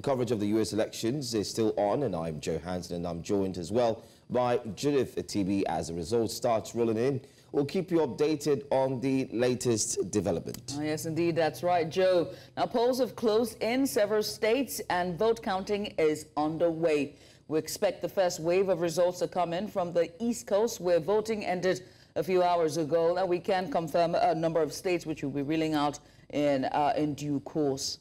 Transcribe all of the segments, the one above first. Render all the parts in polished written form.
coverage of the U.S. elections is still on, and I'm Joe Hanson, and I'm joined as well by Judith Atibi. As the results start rolling in, we'll keep you updated on the latest development. Oh, yes, indeed, that's right, Joe. Now, polls have closed in several states, and vote counting is underway. We expect the first wave of results to come in from the East Coast, where voting ended a few hours ago. Now, we can confirm a number of states which will be reeling out in due course.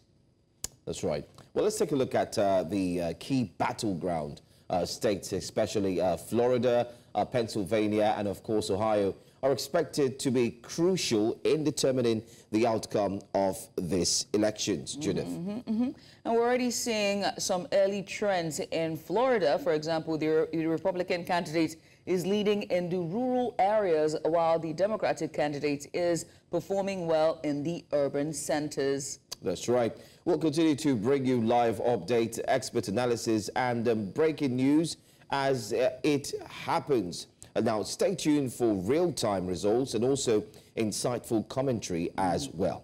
That's right. Well, let's take a look at the key battleground states, especially Florida, Pennsylvania, and of course Ohio, are expected to be crucial in determining the outcome of this elections. Judith. And we're already seeing some early trends in Florida. For example, the Republican candidate is leading in the rural areas, while the Democratic candidate is performing well in the urban centers. That's right. We'll continue to bring you live updates, expert analysis, and breaking news as it happens. Now, stay tuned for real-time results and also insightful commentary as well.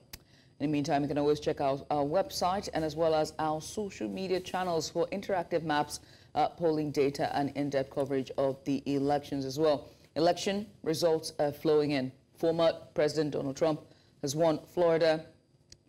In the meantime, you can always check out our website and as well as our social media channels for interactive maps, polling data, and in-depth coverage of the elections as well. Election results are flowing in. Former President Donald Trump has won Florida,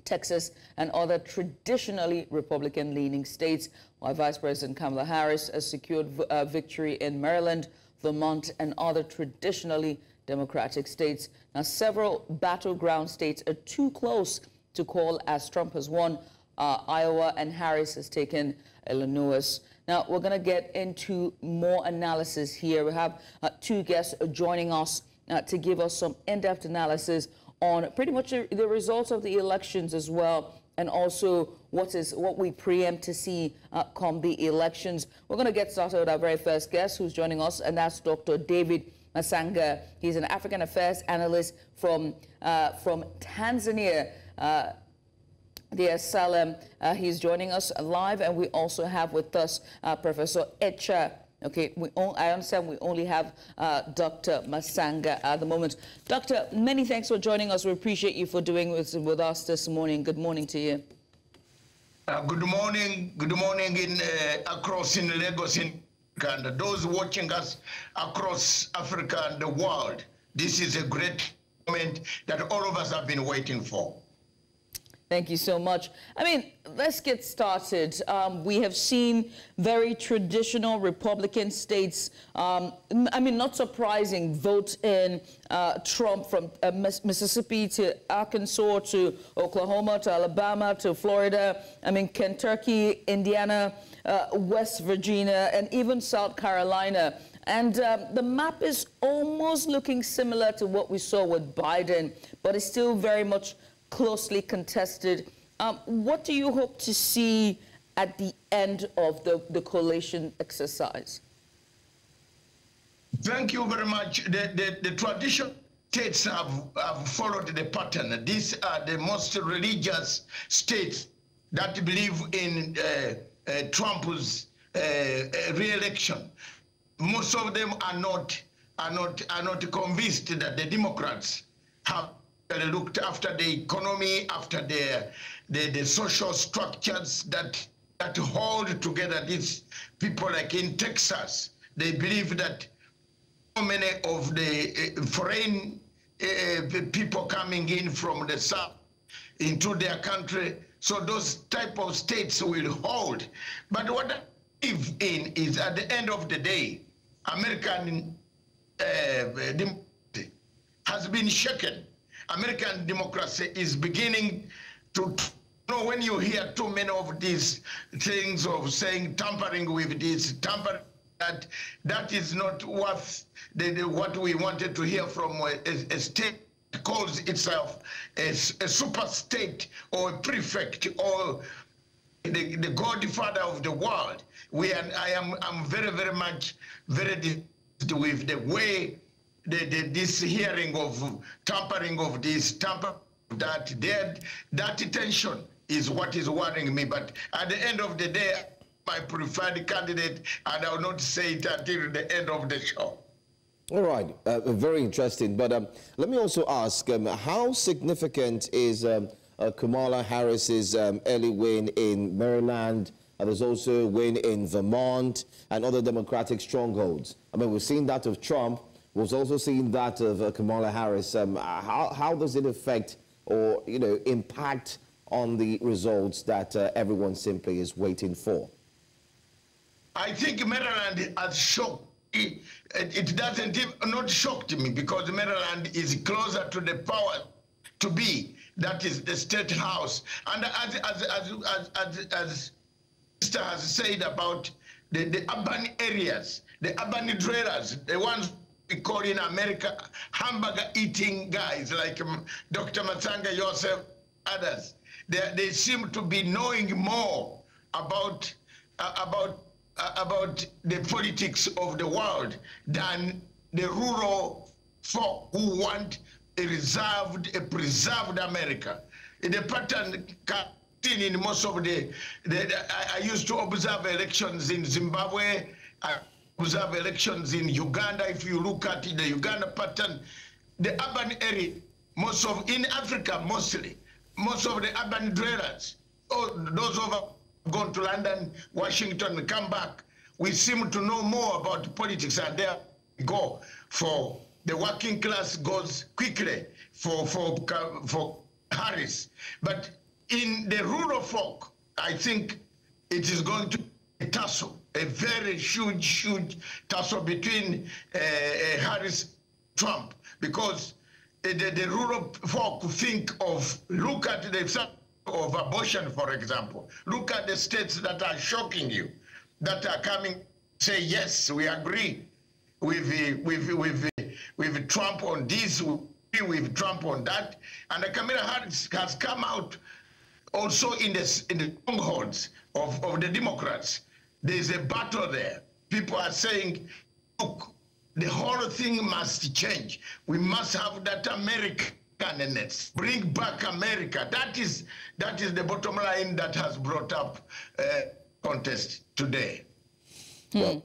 Texas, and other traditionally Republican-leaning states, while Vice President Kamala Harris has secured victory in Maryland, Vermont, and other traditionally Democratic states. Now, several battleground states are too close to call, as Trump has won Iowa and Harris has taken Illinois. Now, we're going to get into more analysis here. We have two guests joining us to give us some in-depth analysis on pretty much the results of the elections as well, and also what we preempt to see come the elections. We're going to get started with our very first guest who's joining us, and that's Dr. David Masanga. He's an African Affairs analyst from Tanzania. Dear Salem, he's joining us live, and we also have with us Professor Echa. Okay, I understand we only have Dr. Masanga at the moment. Doctor, many thanks for joining us. We appreciate you for doing this with us this morning. Good morning to you. Good morning across in Lagos and those watching us across Africa and the world. This is a great moment that all of us have been waiting for. Thank you so much. I mean, let's get started. We have seen very traditional Republican states, I mean, not surprising, vote in Trump, from Mississippi to Arkansas to Oklahoma to Alabama to Florida, I mean, Kentucky, Indiana, West Virginia, and even South Carolina. And the map is almost looking similar to what we saw with Biden, but it's still very much closely contested. What do you hope to see at the end of the coalition exercise? Thank you very much. The traditional states have followed the pattern. These are the most religious states that believe in Trump's re-election. Most of them are not convinced that the Democrats have looked after the economy, after the social structures that hold together these people. Like in Texas, they believe that so many of the foreign people coming in from the south into their country, so those type of states will hold. But what I believe in is, at the end of the day, American democracy has been shaken. American democracy is beginning to, when you hear too many of these things of saying tampering with this, tampering that is not what we wanted to hear from a state that calls itself a super state or a prefect or the godfather of the world. I'm very much displeased with the way this hearing of tampering of this, that tension is what is worrying me. But at the end of the day, my preferred candidate, and I will not say it until the end of the show. All right, very interesting. But let me also ask, how significant is Kamala Harris's early win in Maryland, and there's also a win in Vermont and other Democratic strongholds. I mean, we've seen that of Trump. We've also seen that of Kamala Harris. How does it affect or, you know, impact on the results that everyone simply is waiting for? I think Maryland has shocked. It doesn't even, not shocked me, because Maryland is closer to the power to be. That is the state house. And as Mr. has said about the urban areas, the urban dwellers, the ones we call in America hamburger eating guys like Dr. Matsanga, yourself, others, they seem to be knowing more about the politics of the world than the rural folk who want a preserved America. The pattern seen in most of I used to observe elections in Zimbabwe, I observe elections in Uganda. If you look at the Uganda pattern, the urban area, in Africa mostly, most of the urban dwellers, those who have gone to London, Washington, come back, we seem to know more about politics, and there we go. For the working class goes quickly for Harris. But in the rural folk, I think it is going to be a tussle, a very huge tussle between Harris and Trump, because the rural folk look at the of abortion, for example. Look at the states that are shocking you, that are coming, say, yes, we agree with Trump on this, we agree with Trump on that. And Kamala Harris has come out also in the strongholds of the Democrats. There's a battle there. People are saying, look, the whole thing must change. We must have that Americanness. Bring back America. That is the bottom line that has brought up contest today. Well,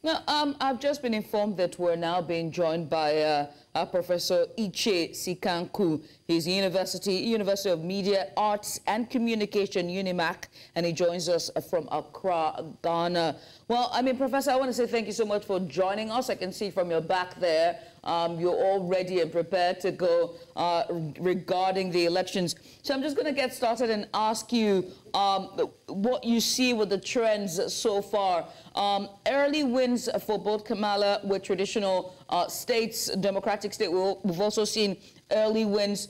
now, I've just been informed that we're now being joined by Professor Iche Sikanku. He's University of Media, Arts and Communication, UNIMAC, and he joins us from Accra, Ghana. Well, I mean, Professor, I want to say thank you so much for joining us. I can see from your back there, you're all ready and prepared to go regarding the elections. So I'm just going to get started and ask you what you see with the trends so far. Early wins for both Kamala with traditional states, Democratic state. We've also seen early wins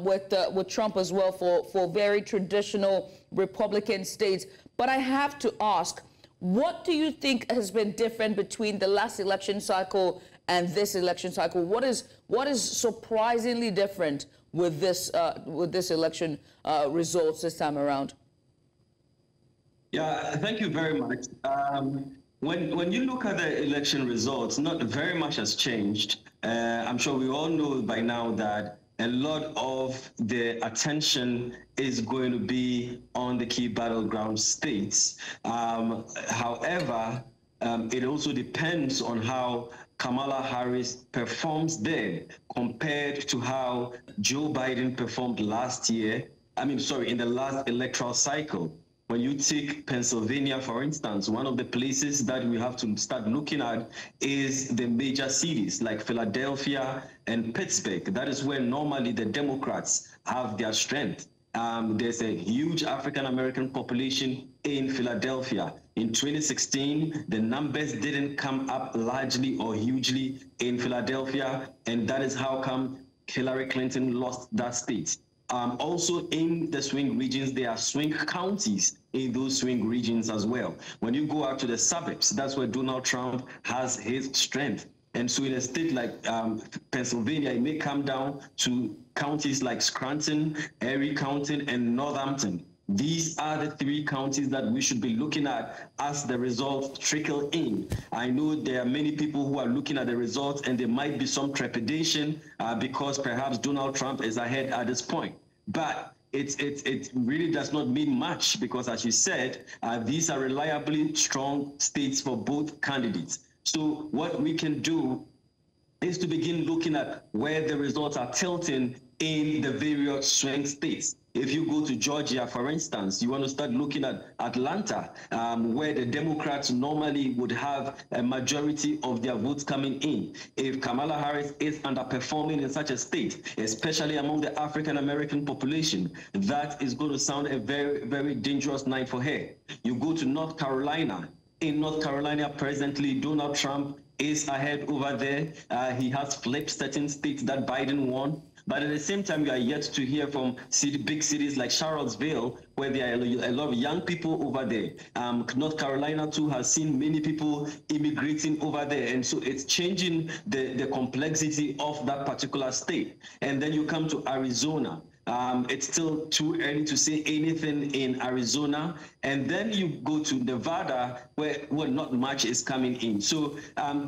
with Trump as well for very traditional Republican states. But I have to ask, what do you think has been different between the last election cycle and this election cycle? What is surprisingly different with this election results this time around? Yeah, thank you very much. When you look at the election results, not very much has changed. I'm sure we all know by now that a lot of the attention is going to be on the key battleground states. However, it also depends on how Kamala Harris performs there compared to how Joe Biden performed last year. In the last electoral cycle. When you take Pennsylvania, for instance, one of the places that we have to start looking at is the major cities like Philadelphia and Pittsburgh. That is where normally the Democrats have their strength. There's a huge African-American population in Philadelphia. In 2016, the numbers didn't come up largely or hugely in Philadelphia, and that is how come Hillary Clinton lost that state. Also in the swing regions, there are swing counties in those swing regions as well. When you go out to the suburbs, that's where Donald Trump has his strength. And so in a state like Pennsylvania, it may come down to counties like Scranton, Erie County, and Northampton. These are the three counties that we should be looking at as the results trickle in. I know there are many people who are looking at the results and there might be some trepidation because perhaps Donald Trump is ahead at this point. But it really does not mean much because, as you said, these are reliably strong states for both candidates. So what we can do is to begin looking at where the results are tilting in the various swing states. If you go to Georgia, for instance, you want to start looking at Atlanta, where the Democrats normally would have a majority of their votes coming in. If Kamala Harris is underperforming in such a state, especially among the African-American population, that is going to sound a very, very dangerous night for her. You go to North Carolina. In North Carolina, presently, Donald Trump is ahead over there. He has flipped certain states that Biden won. But at the same time, you are yet to hear from big cities like Charlottesville, where there are a lot of young people over there. North Carolina, too, has seen many people immigrating over there. And so it's changing the complexity of that particular state. And then you come to Arizona. It's still too early to say anything in Arizona. And then you go to Nevada, where not much is coming in. So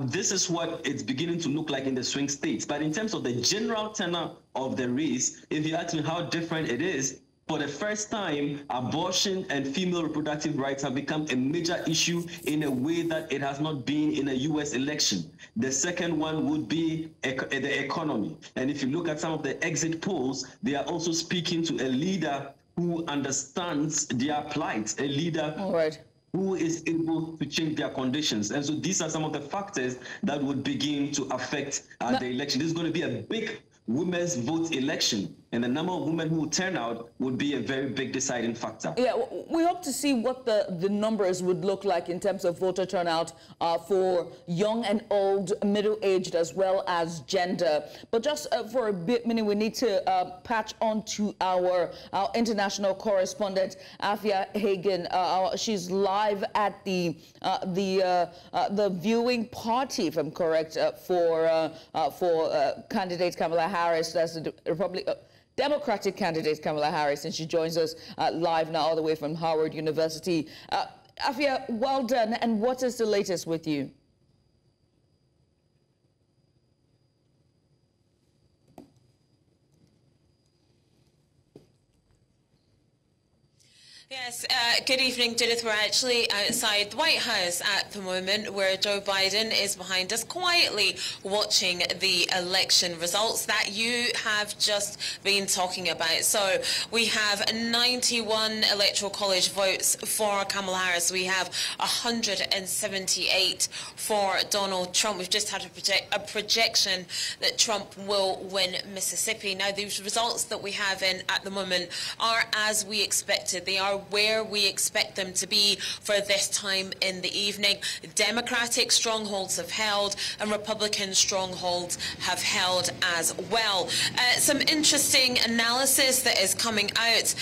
this is what it's beginning to look like in the swing states. But in terms of the general tenor of the race, if you ask me how different it is, for the first time, abortion and female reproductive rights have become a major issue in a way that it has not been in a U.S. election. The second one would be the economy. And if you look at some of the exit polls, they are also speaking to a leader who understands their plight, a leader who is able to change their conditions. And so these are some of the factors that would begin to affect the election. This is going to be a big women's vote election, and the number of women who will turn out would be a very big deciding factor. Yeah, we hope to see what the numbers would look like in terms of voter turnout for young and old, middle-aged, as well as gender. But just for a minute, we need to patch on to our international correspondent, Afia Hagen. She's live at the viewing party, if I'm correct, for candidate Kamala Harris. That's the Democratic candidate Kamala Harris, and she joins us live now all the way from Howard University. Afia, well done. And what is the latest with you? Yes, good evening, Judith. We're actually outside the White House at the moment, where Joe Biden is behind us quietly watching the election results that you have just been talking about. So we have 91 Electoral College votes for Kamala Harris. We have 178 for Donald Trump. We've just had a projection that Trump will win Mississippi. Now, these results that we have in at the moment are as we expected. They are where we expect them to be for this time in the evening. Democratic strongholds have held, and Republican strongholds have held as well. Some interesting analysis that is coming out,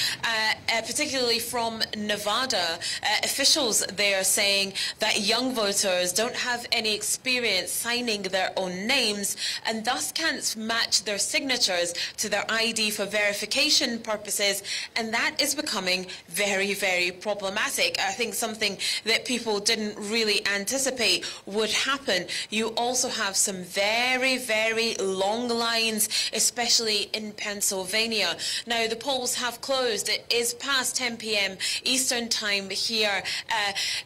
particularly from Nevada. Officials there saying that young voters don't have any experience signing their own names, and thus can't match their signatures to their ID for verification purposes, and that is becoming very, very problematic. I think something that people didn't really anticipate would happen. You also have some very, very long lines, especially in Pennsylvania. Now, the polls have closed. It is past 10 p.m. Eastern time here,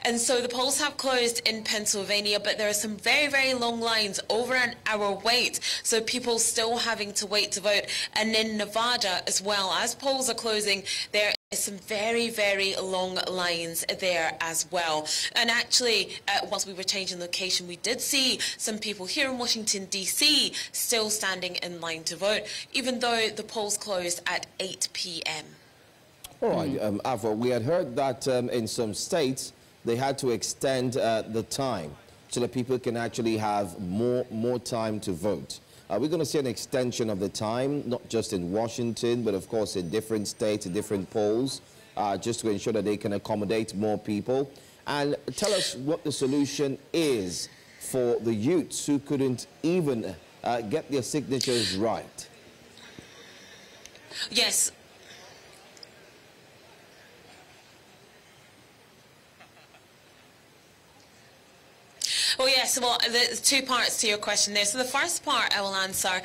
and so the polls have closed in Pennsylvania, but there are some very, very long lines, over an hour wait, so people still having to wait to vote. And in Nevada as well, as polls are closing, there some very, very long lines there as well. And actually, whilst we were changing location, we did see some people here in Washington, D.C. still standing in line to vote, even though the polls closed at 8 p.m. All right, Ava, we had heard that in some states, they had to extend the time so that people can actually have more time to vote. We're going to see an extension of the time, not just in Washington, but of course in different states, in different polls, just to ensure that they can accommodate more people. And tell us what the solution is for the youths who couldn't even get their signatures right. Yes. Well, yes, well, there's two parts to your question there. So the first part I will answer,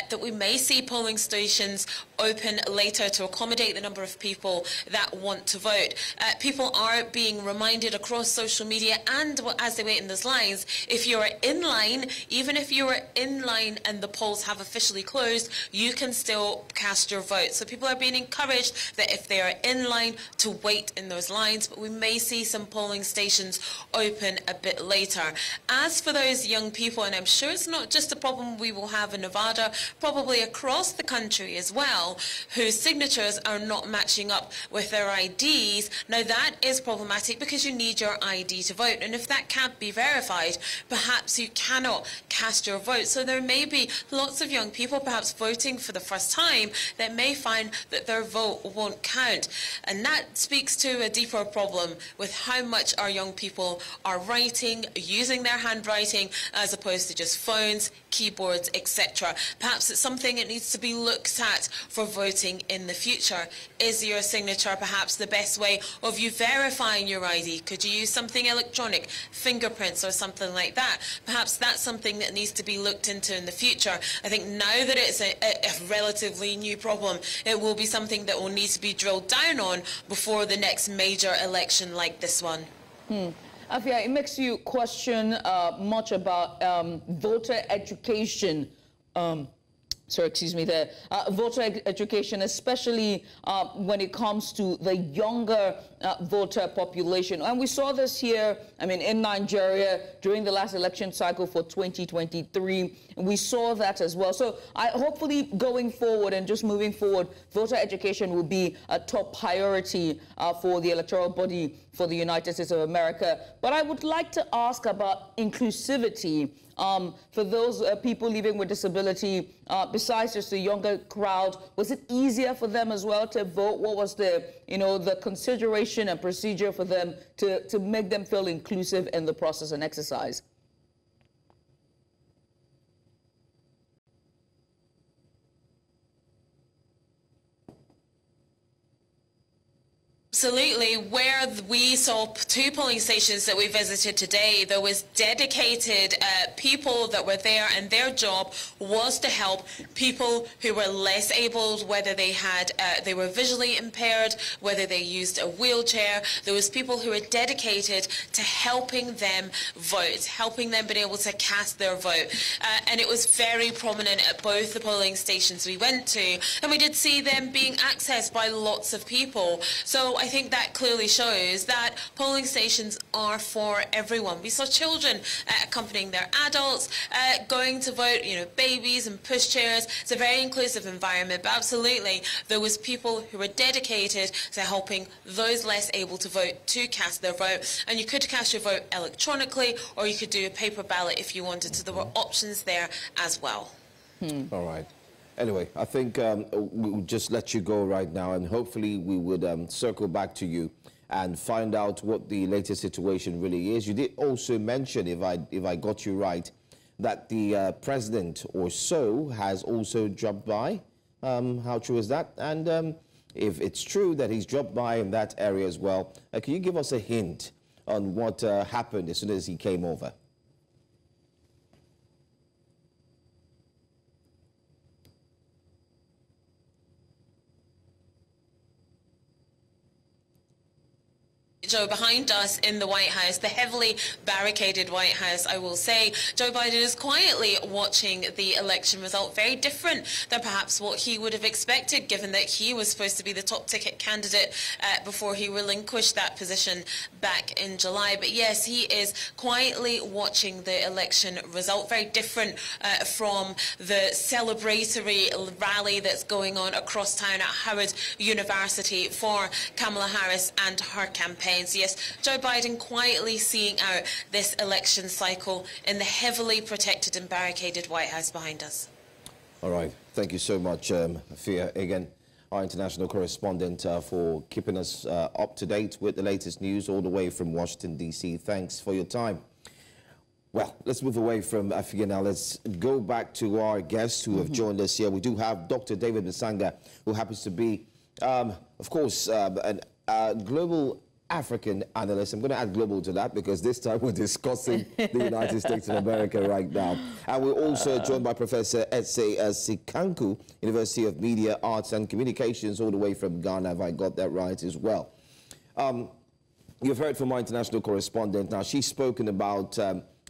that we may see polling stations open later to accommodate the number of people that want to vote. People are being reminded across social media and as they wait in those lines, if you're in line, even if you're in line and the polls have officially closed, you can still cast your vote. So people are being encouraged that if they are in line to wait in those lines, but we may see some polling stations open a bit later. As for those young people, and I'm sure it's not just a problem we will have in Nevada, probably across the country as well, whose signatures are not matching up with their IDs. Now that is problematic because you need your ID to vote, and if that can't be verified, perhaps you cannot cast your vote. So there may be lots of young people perhaps voting for the first time that may find that their vote won't count, and that speaks to a deeper problem with how much our young people are writing, using their handwriting as opposed to just phones, keyboards, etc. Perhaps it's something that needs to be looked at for voting in the future. Is your signature perhaps the best way of you verifying your ID? Could you use something electronic, fingerprints or something like that? Perhaps that's something that needs to be looked into in the future. I think now that it's a relatively new problem, it will be something that will need to be drilled down on before the next major election like this one. Afia, it makes you question much about voter education. Voter education, especially when it comes to the younger voter population. And we saw this here, in Nigeria during the last election cycle for 2023. And we saw that as well. So hopefully going forward and just moving forward, voter education will be a top priority for the electoral body for the United States of America. But I would like to ask about inclusivity. For those people living with disability, besides just the younger crowd, was it easier for them as well to vote? What was the consideration and procedure for them to make them feel inclusive in the process and exercise? Absolutely. Where we saw two polling stations that we visited today, there was dedicated people that were there, and their job was to help people who were less able, whether they were visually impaired, whether they used a wheelchair. There was people who were dedicated to helping them vote, helping them be able to cast their vote. And it was very prominent at both the polling stations we went to, and we did see them being accessed by lots of people. So I think that clearly shows that polling stations are for everyone. We saw children accompanying their adults, going to vote, babies and pushchairs. It's a very inclusive environment, but absolutely there was people who were dedicated to helping those less able to vote to cast their vote. And you could cast your vote electronically, or you could do a paper ballot if you wanted to. There were options there as well. All right. Anyway, I think we'll just let you go right now, and hopefully we would circle back to you and find out what the latest situation really is. You did also mention, if I got you right, that the president or so has also dropped by. How true is that? And if it's true that he's dropped by in that area as well, can you give us a hint on what happened as soon as he came over? Joe, behind us in the White House, the heavily barricaded White House, I will say, Joe Biden is quietly watching the election result, very different than perhaps what he would have expected, given that he was supposed to be the top ticket candidate before he relinquished that position back in July. But yes, he is quietly watching the election result, very different from the celebratory rally that's going on across town at Howard University for Kamala Harris and her campaign. Yes, Joe Biden quietly seeing out this election cycle in the heavily protected and barricaded White House behind us. All right. Thank you so much, Afia, again, our international correspondent, for keeping us up to date with the latest news all the way from Washington, D.C. Thanks for your time. Well, let's move away from Afia now. Let's go back to our guests who have joined us here. We do have Dr. David Msanga, who happens to be, of course, a global African analyst. I'm going to add global to that because this time we're discussing the United States of America right now. And we're also joined by Professor Etse Sikanku, University of Media, Arts and Communications, all the way from Ghana, if I got that right as well. You've heard from our international correspondent. Now, she's spoken about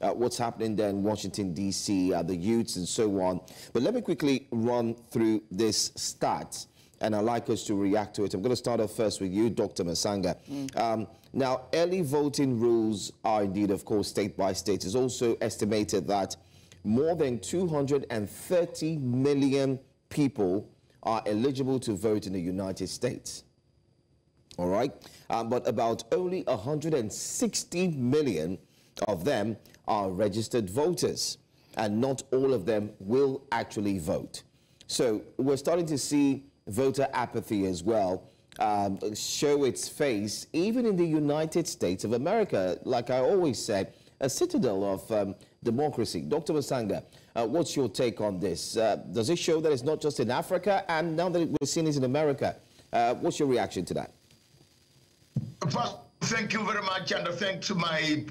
what's happening there in Washington, D.C., the youths and so on. But let me quickly run through this stat, and I'd like us to react to it. I'm going to start off first with you, Dr. Masanga. Now, early voting rules are indeed, of course, state by state. It's also estimated that more than 230 million people are eligible to vote in the United States. All right? But about only 160 million of them are registered voters, and not all of them will actually vote. So we're starting to see voter apathy as well show its face, even in the United States of America. Like I always said, a citadel of democracy. Dr. Masanga, what's your take on this? Does it show that it's not just in Africa, and now that we're seeing it in America, what's your reaction to that? First, thank you very much, and thanks to my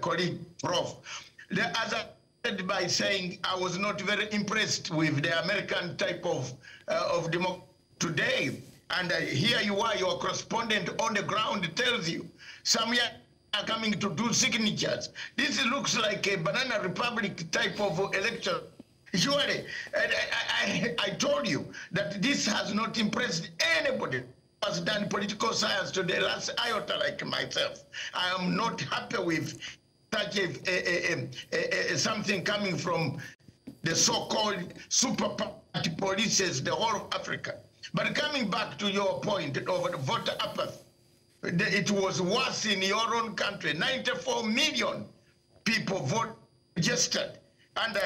colleague, Prof. As I said by saying, I was not very impressed with the American type of democracy today. And here you are, your correspondent on the ground tells you some are coming to do signatures. This looks like a banana republic type of election. Surely, I told you that this has not impressed anybody who has done political science to the last iota like myself. I am not happy with such something coming from the so-called super party policies, the whole of Africa. But coming back to your point of voter apathy, it was worse in your own country. 94 million people registered, and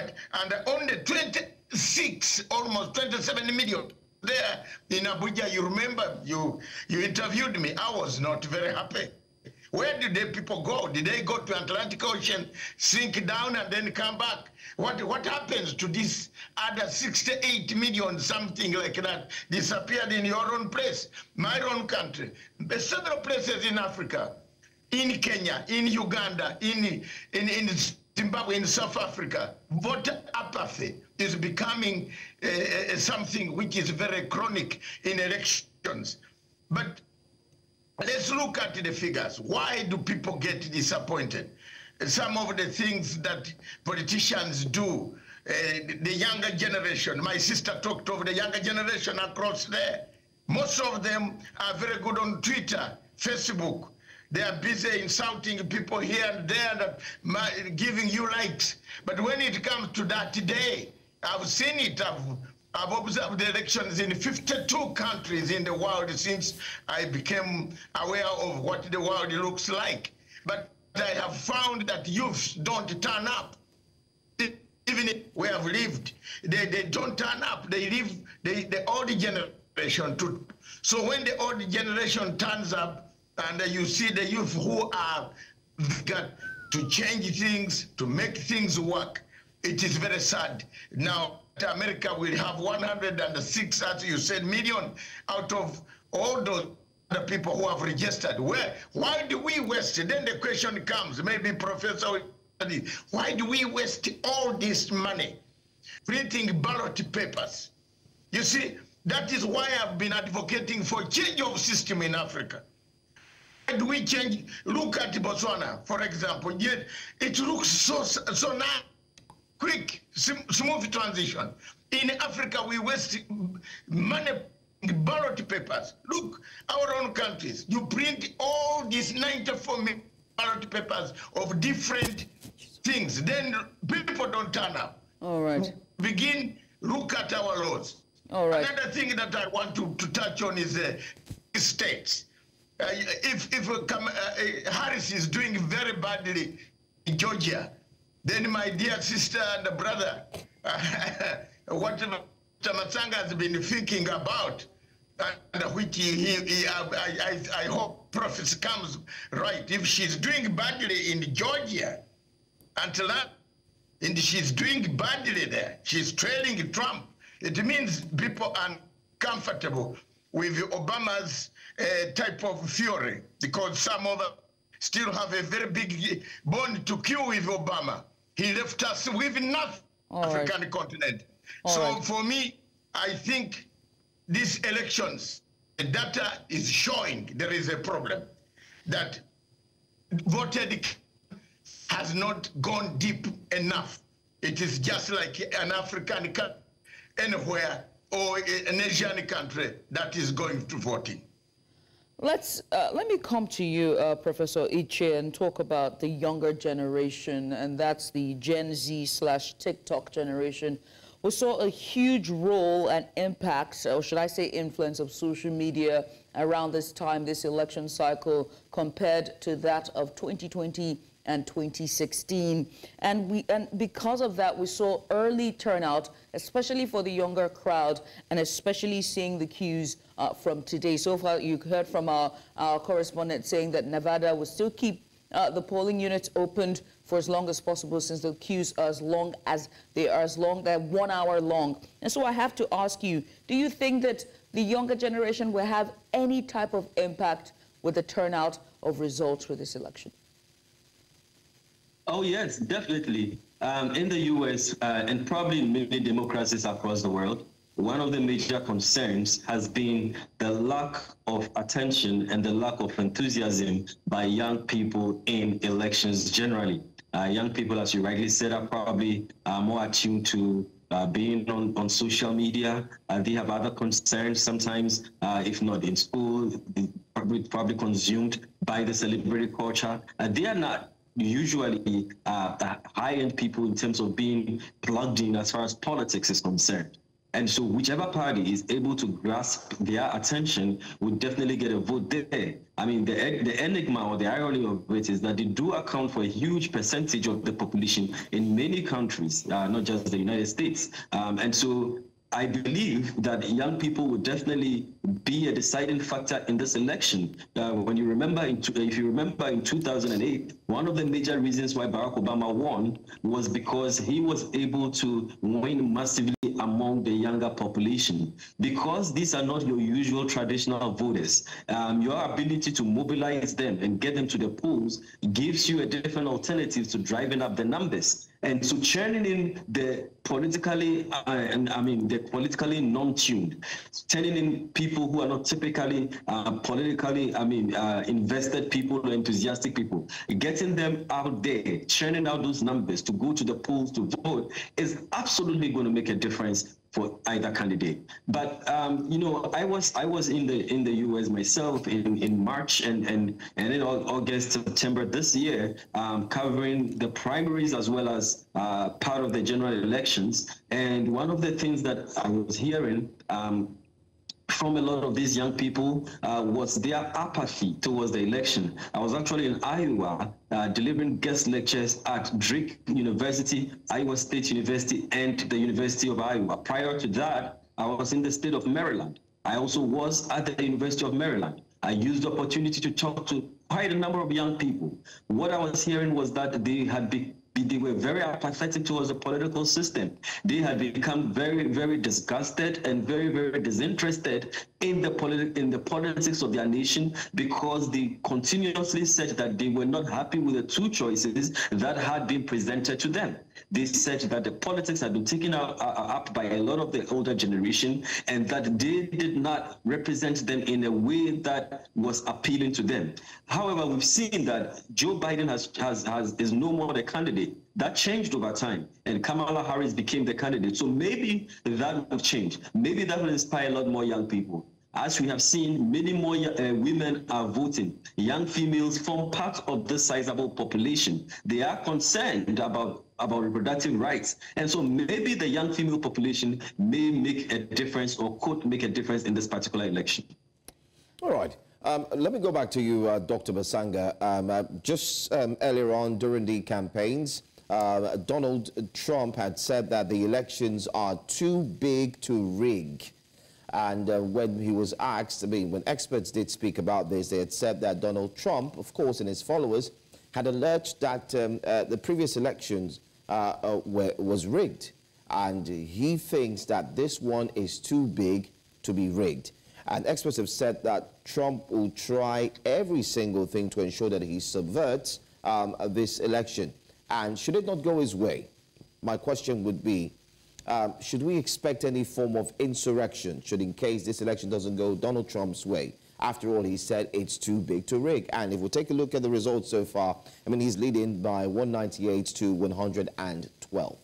only 26, almost 27 million there in Abuja. You remember, you interviewed me. I was not very happy. Where did the people go? Did they go to Atlantic Ocean, sink down, and then come back? What happens to this other 68 million, something like that, disappeared in your own place, my own country? There's several places in Africa, in Kenya, in Uganda, in Zimbabwe, in South Africa. Voter apathy is becoming something which is very chronic in elections. But let's look at the figures. Why do people get disappointed? Some of the things that politicians do, the younger generation, my sister talked of the younger generation across there. Most of them are very good on Twitter, Facebook. They are busy insulting people here and there, giving you likes. But when it comes to that today, I've seen it, I've observed the elections in 52 countries in the world since I became aware of what the world looks like. But I have found that youths don't turn up. Even if we have lived, they don't turn up. They leave the old generation too. So when the old generation turns up, and you see the youth who are got to change things, to make things work, it is very sad. Now, America will have 106, as you said, million out of all those other people who have registered. Why do we waste? Then the question comes, maybe Professor, why do we waste all this money printing ballot papers? You see, that is why I've been advocating for change of system in Africa. Why do we change? Look at Botswana, for example. Yet it looks so nice. Quick, smooth transition. In Africa, we waste money ballot papers. Look, our own countries, you print all these 94 million ballot papers of different things. Then people don't turn up. All right. Look at our laws. All right. Another thing that I want to touch on is states. If Harris is doing very badly in Georgia, then my dear sister and brother, what Masanga has been thinking about, and which I hope Prophet comes right. If she's doing badly in Georgia, and she's doing badly there, she's trailing Trump, it means people are comfortable with Obama's type of fury, because some of us still have a very big bond to kill with Obama. He left us with nothing, African continent. So for me, I think these elections, the data is showing there is a problem, that voted has not gone deep enough. It is just like an African country anywhere or an Asian country that is going to voting. Let me come to you, Professor Iche, and talk about the younger generation, and that's the Gen Z/TikTok generation. We saw a huge role and impact, or should I say influence, of social media around this time, this election cycle, compared to that of 2020 and 2016. And because of that, we saw early turnout, especially for the younger crowd, and especially seeing the queues from today. So far, you heard from our correspondent saying that Nevada will still keep the polling units opened for as long as possible, since the queues are as long as they're 1 hour long. And so I have to ask you, do you think that the younger generation will have any type of impact with the turnout of results for this election? Oh, yes, definitely. In the U.S. And probably in many democracies across the world, one of the major concerns has been the lack of attention and the lack of enthusiasm by young people in elections generally. Young people, as you rightly said, are probably more attuned to being on social media. They have other concerns sometimes, if not in school, probably consumed by the celebrity culture. They are not usually high-end people in terms of being plugged in as far as politics is concerned. And so whichever party is able to grasp their attention will definitely get a vote there. I mean, the enigma or the irony of it is that they do account for a huge percentage of the population in many countries, not just the United States. And so I believe that young people will definitely be a deciding factor in this election. When you remember, if you remember in 2008, one of the major reasons why Barack Obama won was because he was able to win massively among the younger population. Because these are not your usual traditional voters, your ability to mobilize them and get them to the polls gives you a different alternative to driving up the numbers. And so churning in the politically, the politically non-tuned, turning in people who are not typically politically, invested people or enthusiastic people, getting them out there, churning out those numbers to go to the polls to vote is absolutely going to make a difference for either candidate. But I was in the U.S. myself in March and in August, September this year, covering the primaries as well as part of the general elections. And one of the things that I was hearing from a lot of these young people was their apathy towards the election. I was actually in Iowa delivering guest lectures at Drake University, Iowa State University, and the University of Iowa. Prior to that, I was in the state of Maryland. I also was at the University of Maryland. I used the opportunity to talk to quite a number of young people. What I was hearing was that they were very apathetic towards the political system. They had become very, very disgusted and very, very disinterested in the politics of their nation, because they continuously said that they were not happy with the two choices that had been presented to them. They said that the politics had been taken up by a lot of the older generation, and that they did not represent them in a way that was appealing to them. However, we've seen that Joe Biden is no more the candidate. That changed over time, and Kamala Harris became the candidate. So maybe that will change. Maybe that will inspire a lot more young people. As we have seen, many more women are voting. Young females form part of this sizable population. They are concerned about reproductive rights. And so maybe the young female population may make a difference, or could make a difference in this particular election. All right. Let me go back to you, Dr. Basanga. Just earlier on during the campaigns, Donald Trump had said that the elections are too big to rig. And when he was asked, when experts did speak about this, they had said that Donald Trump, of course, and his followers, had alleged that the previous elections was rigged. And he thinks that this one is too big to be rigged. And experts have said that Trump will try every single thing to ensure that he subverts this election. And should it not go his way, my question would be, should we expect any form of insurrection, should in case this election doesn't go Donald Trump's way? After all, he said it's too big to rig. And if we take a look at the results so far, I mean, he's leading by 198 to 112.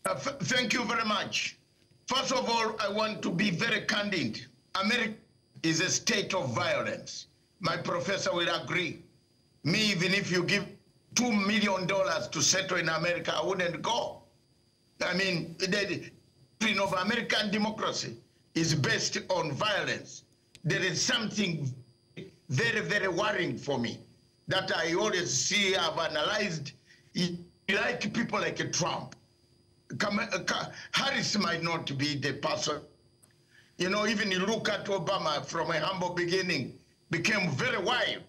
Thank you very much. First of all, I want to be very candid. America is a state of violence. My professor will agree. Me, even if you give $2 million to settle in America, I wouldn't go. I mean, the doctrine of American democracy is based on violence. There is something very, very worrying for me that I always see, I've analyzed. Like people like Trump. Harris might not be the person. You know, even you look at Obama from a humble beginning, became very wild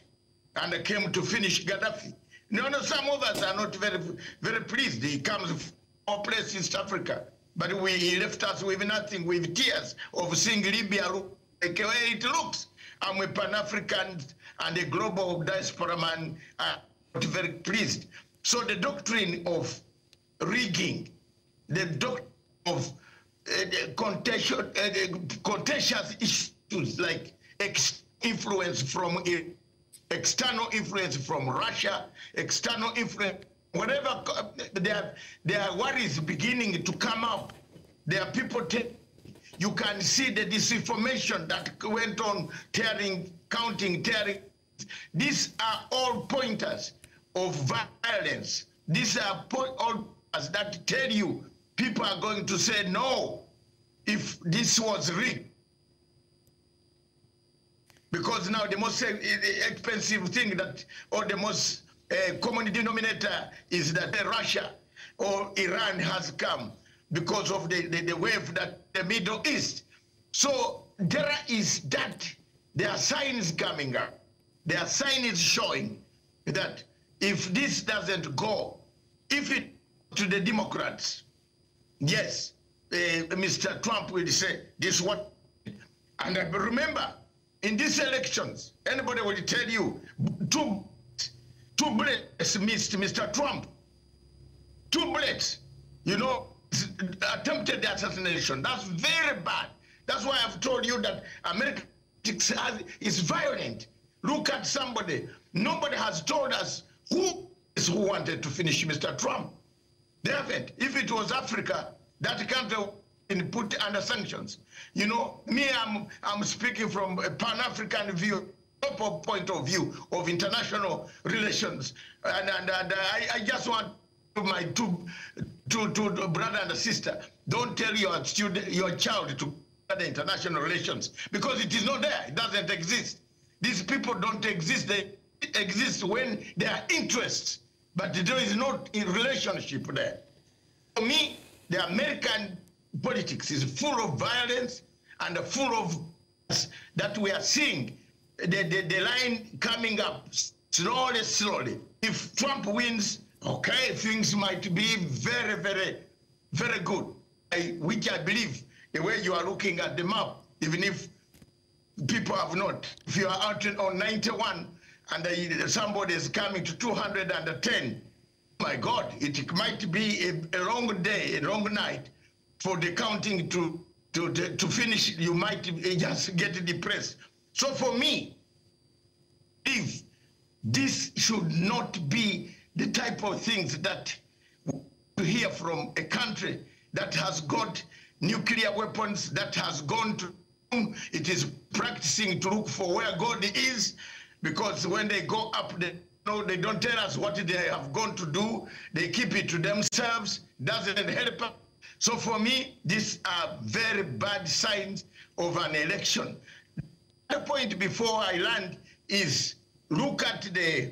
and came to finish Gaddafi. No, some of us are not very, very pleased. He comes from our place in East Africa, but he left us with nothing, with tears of seeing Libya look like the way it looks. I'm a Pan-African and a global diaspora man, not very pleased. So the doctrine of rigging, the doctrine of contentious issues like influence from external influence from Russia, external influence, whatever, there are worries beginning to come up. There are people, you can see the disinformation that went on, counting. These are all pointers of violence. These are all pointers that tell you people are going to say no if this was rigged. Because now the most expensive thing that, or the most common denominator is that Russia or Iran has come because of the wave that the Middle East. So there is that, there are signs coming up. There are signs showing that if this doesn't go, if it to the Democrats, yes, Mr. Trump will say this what, and remember, in these elections, anybody will tell you, two bullets missed Mr. Trump. 2 bullets, you know, attempted assassination. That's very bad. That's why I've told you that America is violent. Look at somebody. Nobody has told us who wanted to finish Mr. Trump. They haven't. If it was Africa, that country been put under sanctions. You know, me, I'm speaking from a Pan-African view, point of view of international relations, and I just want my two brother and sister, don't tell your child to study international relations, because it is not there. It doesn't exist. These people don't exist. They exist when there are interests, but there is not a relationship there. For me, the American politics is full of violence and full of that we are seeing the line coming up slowly. If Trump wins, okay, things might be very, very, very good. Which I believe, the way you are looking at the map, even if people have not, if you are out on 91 and somebody is coming to 210, my God, it might be a long day, a long night for the counting to finish. You might just get depressed. So for me, if this should not be the type of things that we hear from a country that has got nuclear weapons, that has gone to, it is practicing to look for where God is, because when they go up, they don't tell us what they have gone to do. They keep it to themselves, doesn't help us. So for me, these are very bad signs of an election. The point before I land is look at the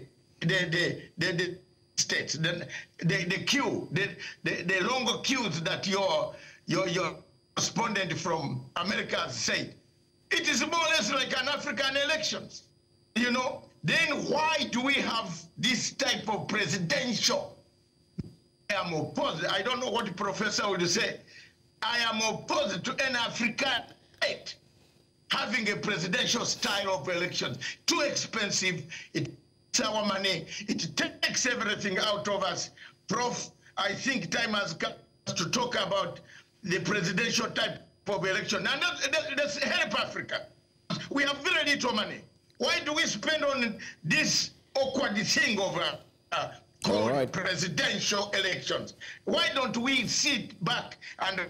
states, the queue, the longer queues that your correspondent from America has said. It is more or less like an African elections, you know. Then why do we have this type of presidential? I am opposed. I don't know what the professor would say. I am opposed to an African state having a presidential style of elections. Too expensive. It's our money. It takes everything out of us. Prof, I think time has come to talk about the presidential type of election. And that's help Africa. We have very little money. Why do we spend on this awkward thing of called presidential elections? Why don't we sit back and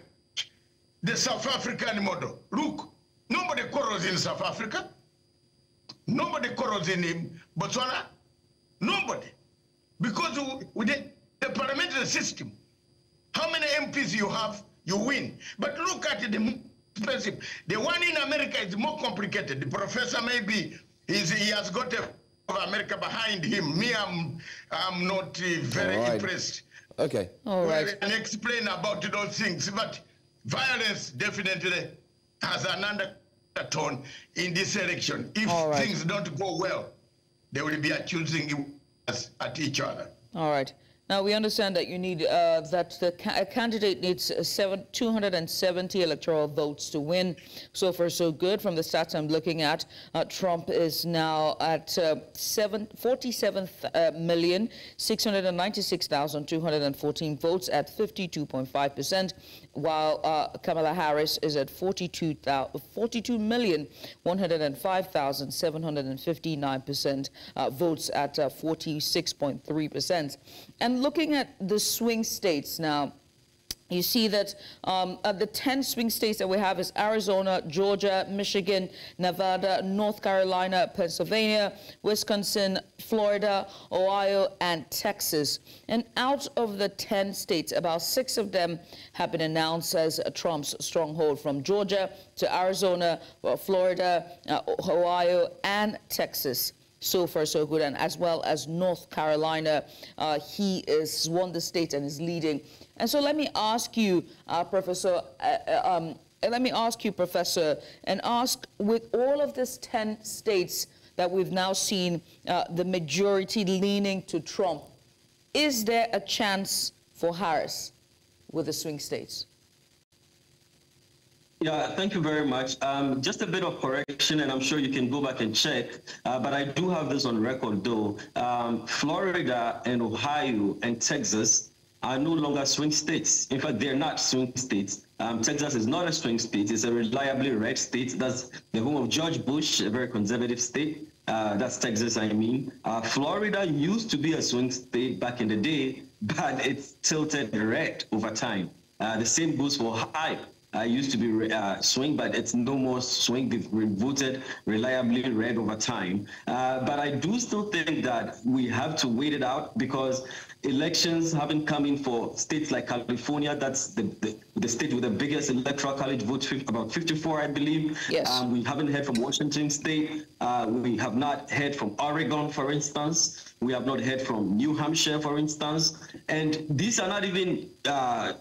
the South African model? Look, nobody quarrels in South Africa. Nobody quarrels in Botswana. Nobody. Because with the parliamentary system, how many MPs you have, you win. But look at the expensive. The one in America is more complicated. The professor maybe he has got America behind him. Me, I'm not very impressed. Okay. All right. And explain about those things. But violence definitely has an undertone in this election. If things don't go well, they will be accusing us at each other. All right. Now, we understand that you need, that a candidate needs 270 electoral votes to win. So far, so good. From the stats I'm looking at, Trump is now at 47,696,214 votes at 52.5%, while Kamala Harris is at 42,105,759% votes at 46.3%. And looking at the swing states now, you see that the 10 swing states that we have is Arizona, Georgia, Michigan, Nevada, North Carolina, Pennsylvania, Wisconsin, Florida, Ohio, and Texas. And out of the 10 states, about 6 of them have been announced as Trump's stronghold, from Georgia to Arizona, Florida, Ohio, and Texas. So far, so good. And as well as North Carolina, he has won the state and is leading. And so let me ask you, Professor, and ask, with all of these 10 states that we've now seen the majority leaning to Trump, is there a chance for Harris with the swing states? Yeah, thank you very much. Just a bit of correction, and I'm sure you can go back and check, but I do have this on record, though. Florida and Ohio and Texas are no longer swing states. In fact, they're not swing states. Texas is not a swing state. It's a reliably red state. That's the home of George Bush, a very conservative state. That's Texas, I mean. Florida used to be a swing state back in the day, but it's tilted red over time. The same goes for Ohio. Used to be swing, but it's no more swing. They've voted reliably red over time. But I do still think that we have to wait it out, because elections haven't come in for states like California. That's the state with the biggest electoral college votes, about 54, I believe. Yes. We haven't heard from Washington State. We have not heard from Oregon, for instance. We have not heard from New Hampshire, for instance. And these are not even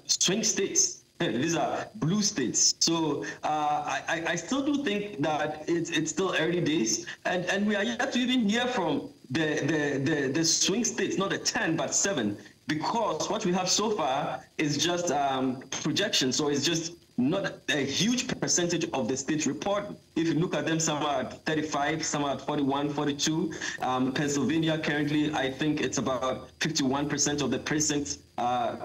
swing states. These are blue states. So I still do think that it's still early days, and we are yet to even hear from the swing states, not the 10 but 7, because what we have so far is just projection. So it's just not a huge percentage of the states report. If you look at them, some are at 35, some are at 41, 42. Pennsylvania currently, I think it's about 51% of the precincts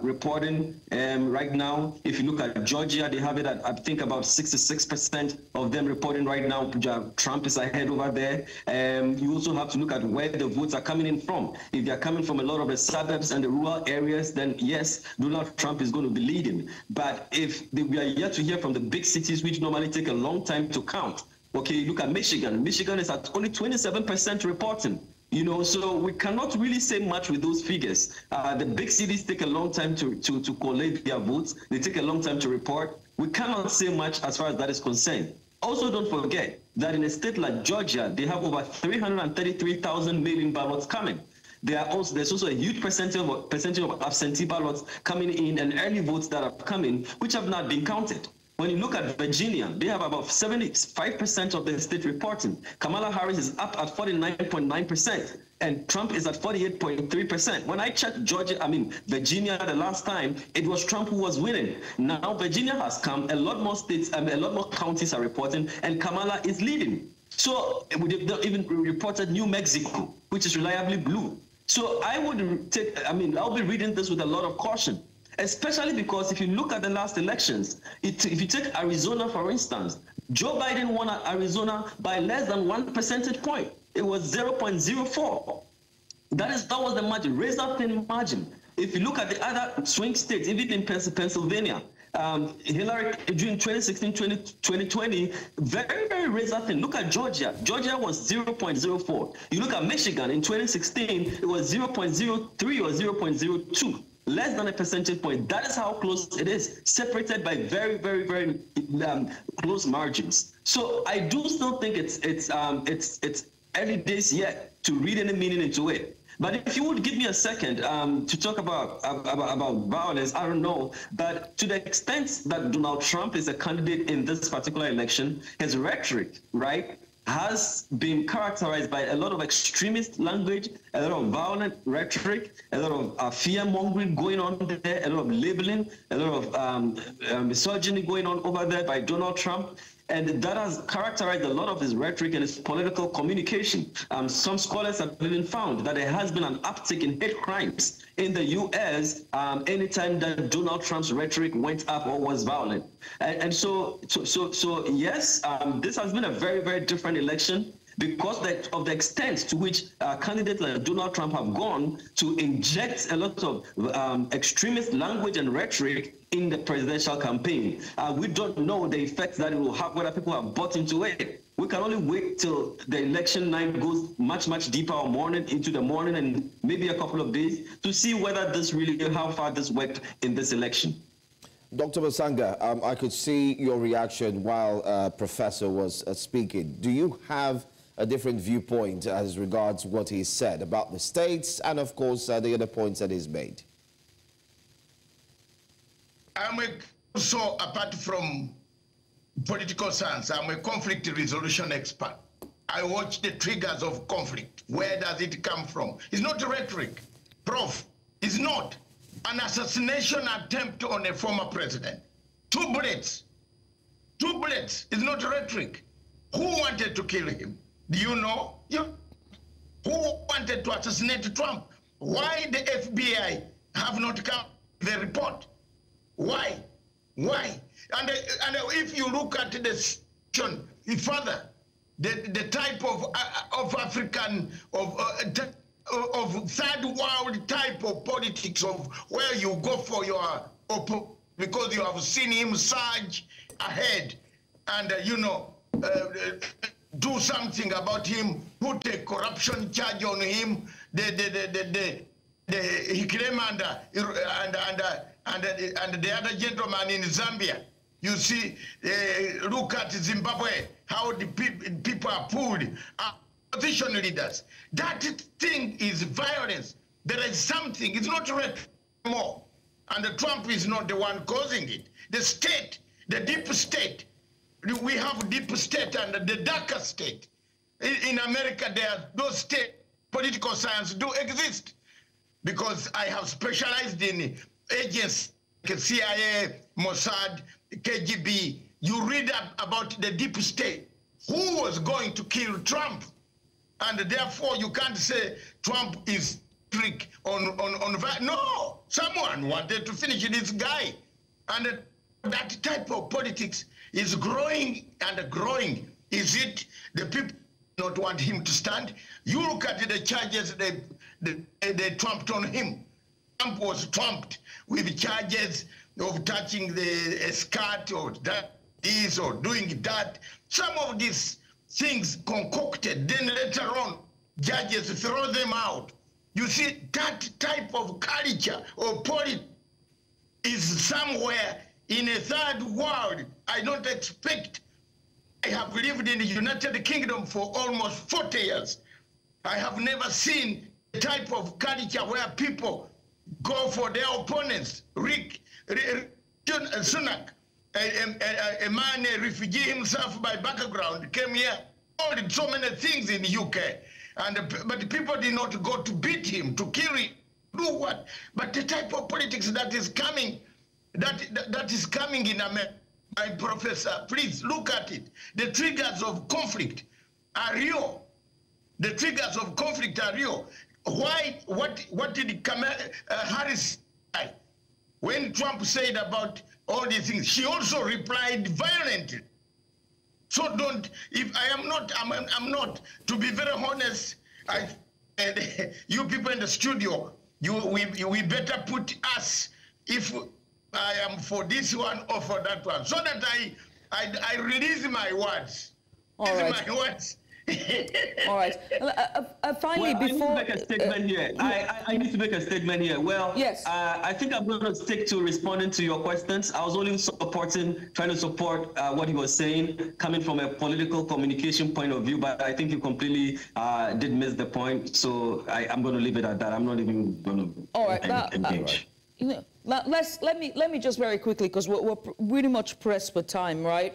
reporting right now. If you look at Georgia, they have it at, I think, about 66% of them reporting right now. Trump is ahead over there. You also have to look at where the votes are coming in from. If they're coming from a lot of the suburbs and the rural areas, then yes, Donald Trump is going to be leading. But if we are yet to hear from the big cities, which normally take a long time to count. Okay, look at Michigan. Michigan is at only 27% reporting. You know, so we cannot really say much with those figures. The big cities take a long time to collate their votes. They take a long time to report. We cannot say much as far as that is concerned. Also, don't forget that in a state like Georgia, they have over 333,000 mail-in ballots coming. There's also a huge percentage of absentee ballots coming in and early votes that are coming, which have not been counted. When you look at Virginia, they have about 75% of the state reporting. Kamala Harris is up at 49.9%. and Trump is at 48.3%. When I checked Virginia the last time, it was Trump who was winning. Now Virginia has come, a lot more states, a lot more counties are reporting, and Kamala is leading. So they've even reported New Mexico, which is reliably blue. So I would take, I'll be reading this with a lot of caution, especially because if you look at the last elections, if you take Arizona, for instance, Joe Biden won Arizona by less than 1 percentage point. It was 0.04. That was the margin, razor-thin margin. If you look at the other swing states, even in Pennsylvania, Hillary during 2016, 2020, very, very razor-thin. Look at Georgia. Georgia was 0.04. You look at Michigan in 2016, it was 0.03 or 0.02. Less than a percentage point. That is how close it is, separated by very, very, very close margins. So I do still think it's early days yet to read any meaning into it. But if you would give me a second to talk about violence, I don't know. But to the extent that Donald Trump is a candidate in this particular election, his rhetoric, right, has been characterized by a lot of extremist language, a lot of violent rhetoric, a lot of fear-mongering going on there, a lot of labeling, a lot of misogyny going on over there by Donald Trump. And that has characterized a lot of his rhetoric and his political communication. Some scholars have even found that there has been an uptick in hate crimes in the U.S. Anytime that Donald Trump's rhetoric went up or was violent. So yes, this has been a very, very different election because of the extent to which candidates like Donald Trump have gone to inject a lot of extremist language and rhetoric in the presidential campaign. We don't know the effects that it will have, whether people have bought into it. We can only wait till the election night goes much, much deeper or into the morning and maybe a couple of days to see whether how far this worked in this election. Dr. Masanga, I could see your reaction while Professor was speaking. Do you have a different viewpoint as regards what he said about the states and, of course, the other points that he's made? I'm also, apart from political science, I'm a conflict resolution expert. I watch the triggers of conflict. Where does it come from? It's not rhetoric. Prof, it's not. An assassination attempt on a former president. 2 bullets. 2 bullets is not rhetoric. Who wanted to kill him? Do you know? Who wanted to assassinate Trump? Why the FBI have not come with the report? Why? Why? And if you look at the situation further, the type of African, of third world type of politics of where you go for your because you have seen him surge ahead and do something about him, put a corruption charge on him, he claimed and the other gentleman in Zambia. You see, look at Zimbabwe, how the people are pulled, opposition leaders. That thing is violence. There is something, it's not right anymore. And Trump is not the one causing it. The state, the deep state, we have deep state and the darker state. In America, those state political science do exist because I have specialized in agents like CIA, Mossad, KGB. You read about the deep state. Who was going to kill Trump? And therefore, you can't say Trump is trick on no, someone wanted to finish this guy. And that type of politics is growing and growing. Is it the people not want him to stand? You look at the charges they trumped on him. Trump was trumped with charges of touching the skirt or this or doing that. Some of these things concocted, then later on, judges throw them out. You see, that type of culture or politics is somewhere in a third world. I don't expect. I have lived in the United Kingdom for almost 40 years. I have never seen the type of culture where people go for their opponents. Rick Sunak, a man, a refugee himself by background, came here, did so many things in the UK. But the people did not go to beat him, to kill him, do what? But the type of politics that is coming, that is coming in America, my professor, please look at it. The triggers of conflict are real. The triggers of conflict are real. Why? What did Harris say when Trump said about all these things? She also replied violently. So don't. If I'm not. To be very honest, you people in the studio, we better put us if I am for this one or for that one, so that I release my words. All right. My words. All right. Finally, before... I need to make a statement here. I need to make a statement here. Well, yes. I think I'm going to stick to responding to your questions. I was only trying to support what he was saying, coming from a political communication point of view, but I think you completely did miss the point. So I'm going to leave it at that. I'm not even going to engage. You know, let me just very quickly, because we're really much pressed for time, right?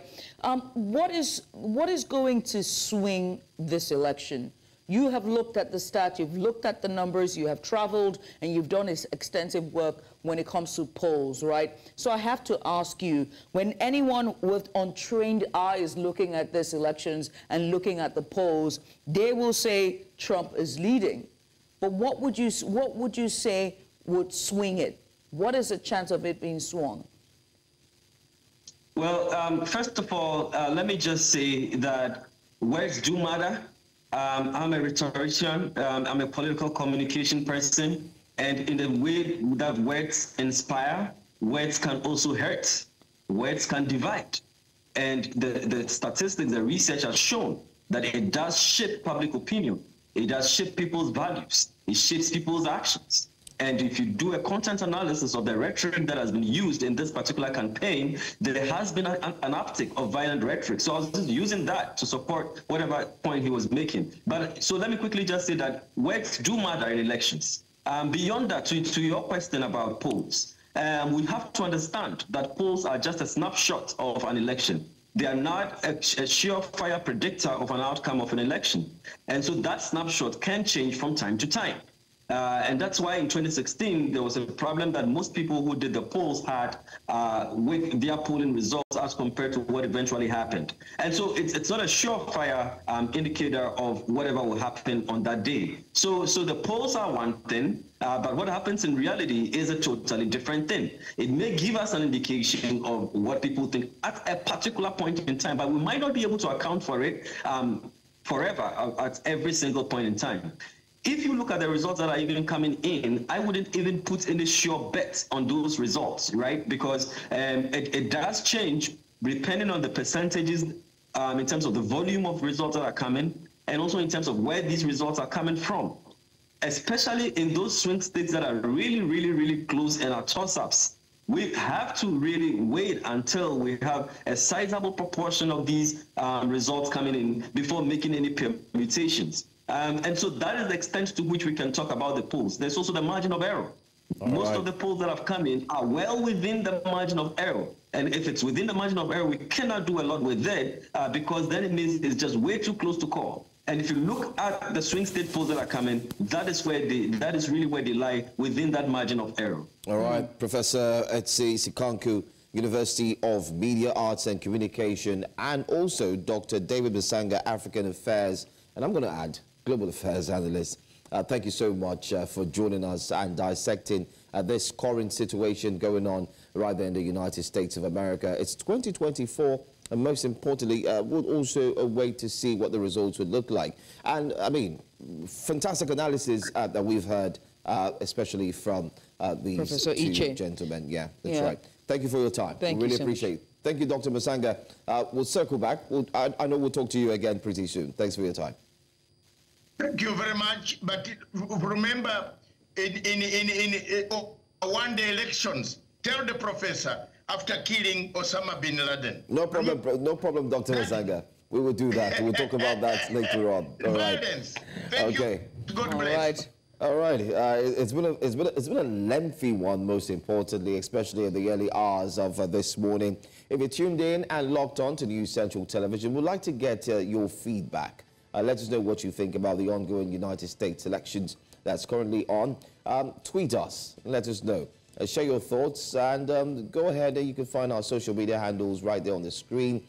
What is going to swing this election? You have looked at the stats, you've looked at the numbers, you have traveled, and you've done extensive work when it comes to polls, right? So I have to ask you, when anyone with untrained eyes looking at these elections and looking at the polls, they will say Trump is leading. But what would you say would swing it? What is the chance of it being swung? Well, first of all, let me just say that words do matter. I'm a rhetorician. I'm a political communication person. And in the way that words inspire, words can also hurt. Words can divide. And the statistics, the research has shown that it does shape public opinion. It does shape people's values. It shapes people's actions. And if you do a content analysis of the rhetoric that has been used in this particular campaign, there has been an uptick of violent rhetoric. So I was just using that to support whatever point he was making. But so let me quickly just say that words do matter in elections. Beyond that, to your question about polls, we have to understand that polls are just a snapshot of an election. They are not a surefire predictor of an outcome of an election. And so that snapshot can change from time to time. And that's why in 2016, there was a problem that most people who did the polls had with their polling results as compared to what eventually happened. And so it's not a surefire indicator of whatever will happen on that day. So the polls are one thing, but what happens in reality is a totally different thing. It may give us an indication of what people think at a particular point in time, but we might not be able to account for it forever at every single point in time. If you look at the results that are even coming in, I wouldn't even put any sure bets on those results, right? Because it does change depending on the percentages in terms of the volume of results that are coming, and also in terms of where these results are coming from, especially in those swing states that are really, really, really close and are toss-ups. We have to really wait until we have a sizable proportion of these results coming in before making any permutations. And so that is the extent to which we can talk about the polls. There's also the margin of error. Most of the polls that have come in are well within the margin of error. And if it's within the margin of error, we cannot do a lot with it because then it means it's just way too close to call. And if you look at the swing state polls that are coming, that is really where they lie within that margin of error. All right, Professor Etsy Sikanku, University of Media Arts and Communication, and also Dr. David Musanga, African Affairs, and I'm going to add Global Affairs Analyst. Thank you so much for joining us and dissecting this current situation going on right there in the United States of America. It's 2024, and most importantly, we'll also wait to see what the results would look like. And, I mean, fantastic analysis that we've heard, especially from these Professor two Iche. gentlemen. Yeah, that's right. Thank you for your time. Thank you really so appreciate it. Thank you, Dr. Musanga. We'll circle back. I know we'll talk to you again pretty soon. Thanks for your time. Thank you very much. But remember, in one-day elections, tell the professor after killing Osama bin Laden. No problem, no problem, Dr. Musanga. We will do that. We'll talk about that later on. All right. Thank you. God bless. All right. It's been a lengthy one, most importantly, especially in the early hours of this morning. If you're tuned in and locked on to News Central Television, we'd like to get your feedback. Let us know what you think about the ongoing United States elections that's currently on. Tweet us. Let us know. Share your thoughts and go ahead. You can find our social media handles right there on the screen.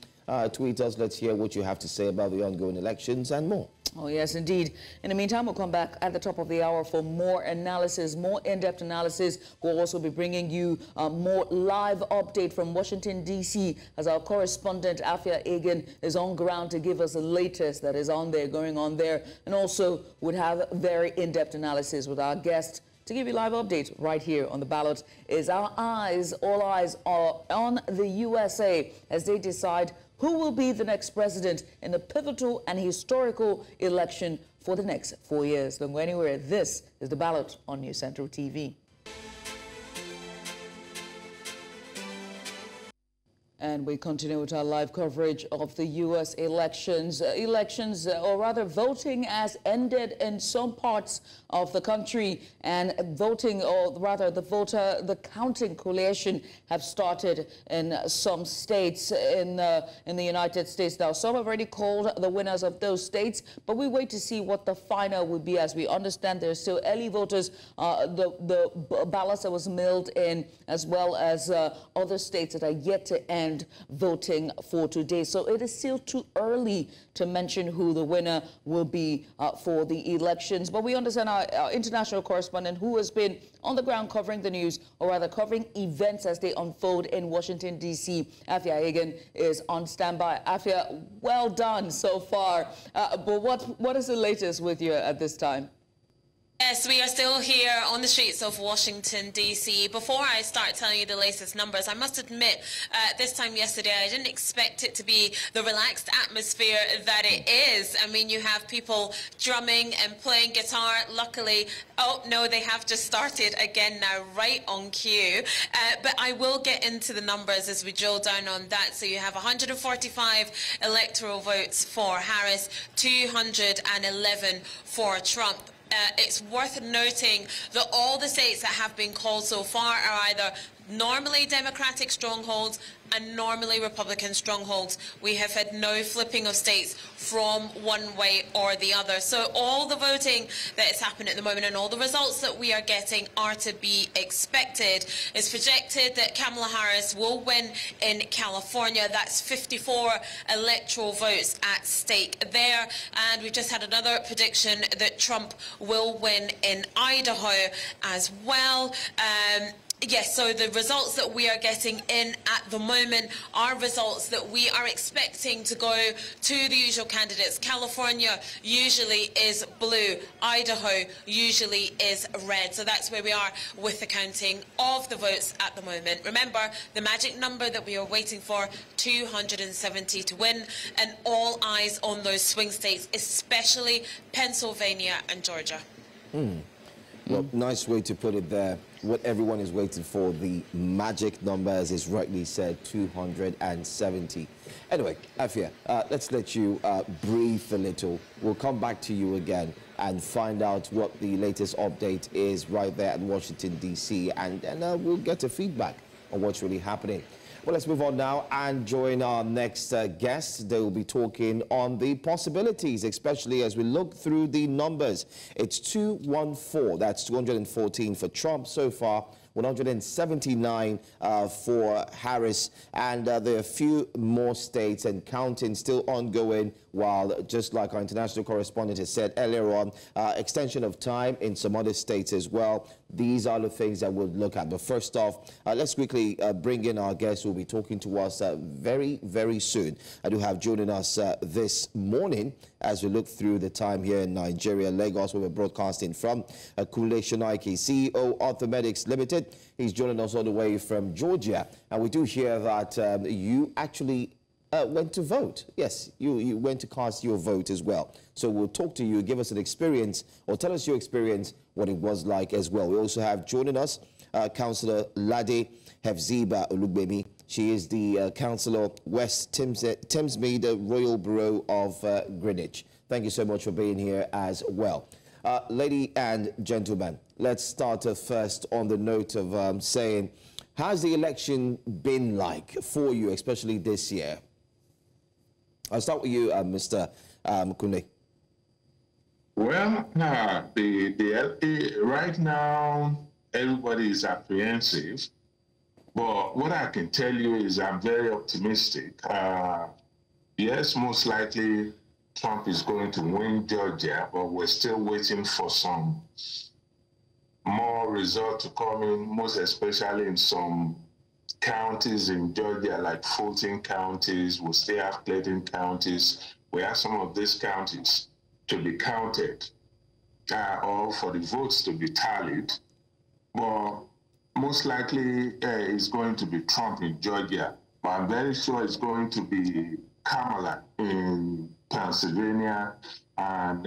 Tweet us. Let's hear what you have to say about the ongoing elections and more. Oh, yes, indeed. In the meantime, we'll come back at the top of the hour for more analysis, more in-depth analysis. We'll also be bringing you more live update from Washington, D.C. as our correspondent, Afia Egan, is on ground to give us the latest that is going on there. And also would have very in-depth analysis with our guest to give you live updates right here on The Ballot. Is all eyes are on the USA as they decide who will be the next president in the pivotal and historical election for the next 4 years. Don't go anywhere. This is The Ballot on News Central TV. And we continue with our live coverage of the U.S. elections. Or rather voting has ended in some parts of the country, and voting, or rather the counting collation have started in some states in the United States. Now, some have already called the winners of those states, but we wait to see what the final will be. As we understand, there's still early voters, the ballots that was mailed in, as well as other states that are yet to end voting for today. So it is still too early to mention who the winner will be for the elections. But we understand our international correspondent, who has been on the ground covering the news, or rather covering events as they unfold in Washington, D.C. Afia Egan is on standby. Afia, well done so far. But what is the latest with you at this time? Yes, we are still here on the streets of Washington, D.C. Before I start telling you the latest numbers, I must admit, this time yesterday, I didn't expect it to be the relaxed atmosphere that it is. I mean, you have people drumming and playing guitar. Luckily, oh, no, they have just started again now, right on cue. But I will get into the numbers as we drill down on that. So you have 145 electoral votes for Harris, 211 for Trump. It's worth noting that all the states that have been called so far are either normally Democratic strongholds and normally Republican strongholds. We have had no flipping of states from one way or the other. So all the voting that is happening at the moment and all the results that we are getting are to be expected. It's projected that Kamala Harris will win in California. That's 54 electoral votes at stake there. And we've just had another prediction that Trump will win in Idaho as well. Yes, so the results that we are getting in at the moment are results that we are expecting to go to the usual candidates. California usually is blue. Idaho usually is red. So that's where we are with the counting of the votes at the moment. Remember, the magic number that we are waiting for, 270 to win, and all eyes on those swing states, especially Pennsylvania and Georgia. Well, nice way to put it there. What everyone is waiting for, the magic number, as is rightly said, 270. Anyway, Afia, let's let you breathe a little. We'll come back to you again and find out what the latest update is right there at Washington, D.C., and we'll get a feedback on what's really happening. Well, let's move on now and join our next guest. They will be talking on the possibilities, especially as we look through the numbers. It's 214. That's 214 for Trump so far. 179 for Harris, and there are a few more states and counting still ongoing, while just like our international correspondent has said earlier on, extension of time in some other states as well. These are the things that we'll look at. But first off, let's quickly bring in our guest who will be talking to us very, very soon. I do have joining us this morning as we look through the time here in Nigeria, Lagos, where we're broadcasting from. Kunle Shonaike, CEO Orthomedics Limited. He's joining us all the way from Georgia. And we do hear that you actually went to vote. Yes, you went to cast your vote as well. So we'll talk to you, give us an experience, or tell us your experience, what it was like as well. We also have joining us Councillor Lade Hefziba Olugbemi. She is the Councillor West Thamesmead Royal Borough of Greenwich. Thank you so much for being here as well. Ladies and gentlemen, let's start first on the note of saying, how's the election been like for you, especially this year? I'll start with you, Mr. Kunle. Well, right now, everybody is apprehensive. But what I can tell you is I'm very optimistic. Yes, most likely Trump is going to win Georgia, but we're still waiting for some more results to come in, most especially in some counties in Georgia, like Fulton counties. We still have Clayton counties. We have some of these counties to be counted or for the votes to be tallied. But most likely it's going to be Trump in Georgia. But I'm very sure it's going to be Kamala in Pennsylvania and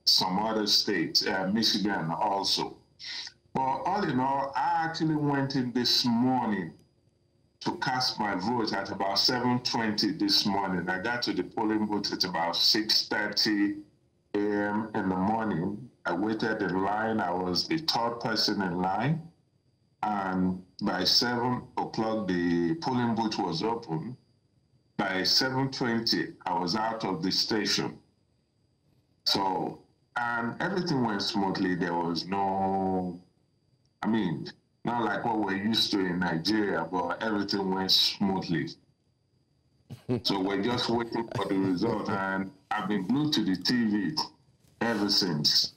some other states, Michigan also. But all in all, I actually went in this morning to cast my vote at about 7:20 this morning. I got to the polling booth at about 6:30 a.m. in the morning. I waited in line. I was the third person in line. And by 7 o'clock, the polling booth was open. By 7:20, I was out of the station. So, and everything went smoothly. There was no, not like what we're used to in Nigeria, but everything went smoothly. So we're just waiting for the result, and I've been glued to the TV ever since.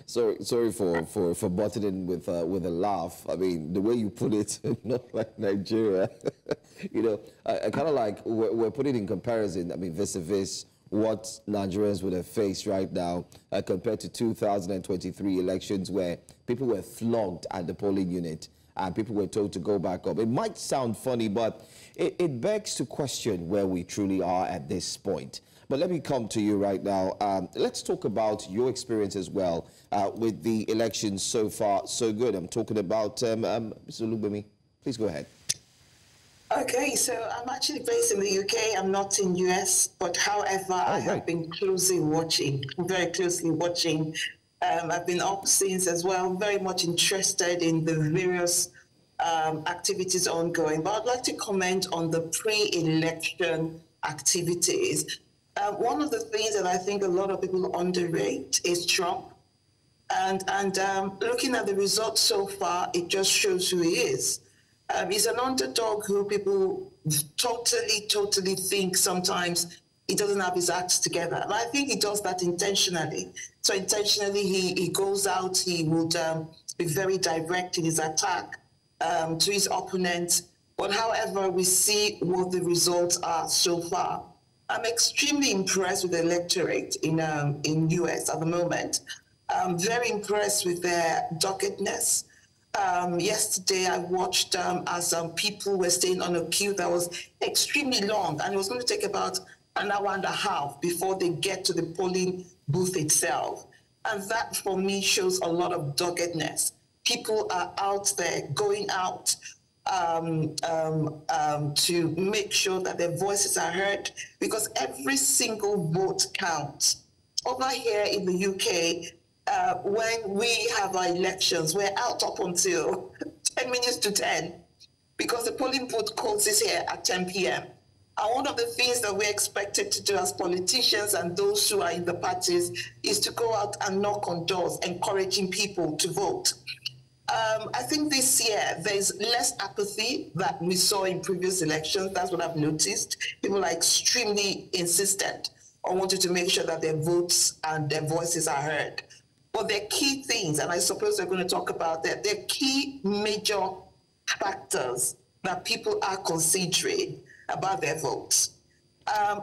Sorry for butting in with a laugh. I mean, the way you put it, not like Nigeria. You know, I kind of like we're putting in comparison. I mean, vis-a-vis what Nigerians would have faced right now compared to 2023 elections, where people were flogged at the polling unit and people were told to go back up. It might sound funny, but it begs to question where we truly are at this point. But let me come to you right now. Let's talk about your experience as well with the elections so far, so good. I'm talking about Mr. Olugbemi. Please go ahead. Okay, so I'm actually based in the UK. I'm not in US, but however, I have been closely watching, very closely watching. I've been up since as well, very much interested in the various activities ongoing. But I'd like to comment on the pre-election activities. One of the things that I think a lot of people underrate is Trump. And looking at the results so far, it just shows who he is. He's an underdog who people totally think sometimes he doesn't have his acts together. And I think he does that intentionally. So intentionally, he goes out, he would be very direct in his attack to his opponent. But however, we see what the results are so far. I'm extremely impressed with the electorate in US at the moment. I'm very impressed with their doggedness. Yesterday, I watched as people were staying on a queue that was extremely long, and it was going to take about an hour and a half before they get to the polling booth itself. And that, for me, shows a lot of doggedness. People are out there, going out to make sure that their voices are heard, because every single vote counts. Over here in the UK, when we have our elections, we're out up until 10 minutes to 10 because the polling booth closes here at 10 p.m. And one of the things that we're expected to do as politicians and those who are in the parties is to go out and knock on doors, encouraging people to vote. I think this year there's less apathy that we saw in previous elections. That's what I've noticed. People are extremely insistent on wanting to make sure that their votes and their voices are heard. But there are key things, and I suppose we're going to talk about that. There are key major factors that people are considering about their votes.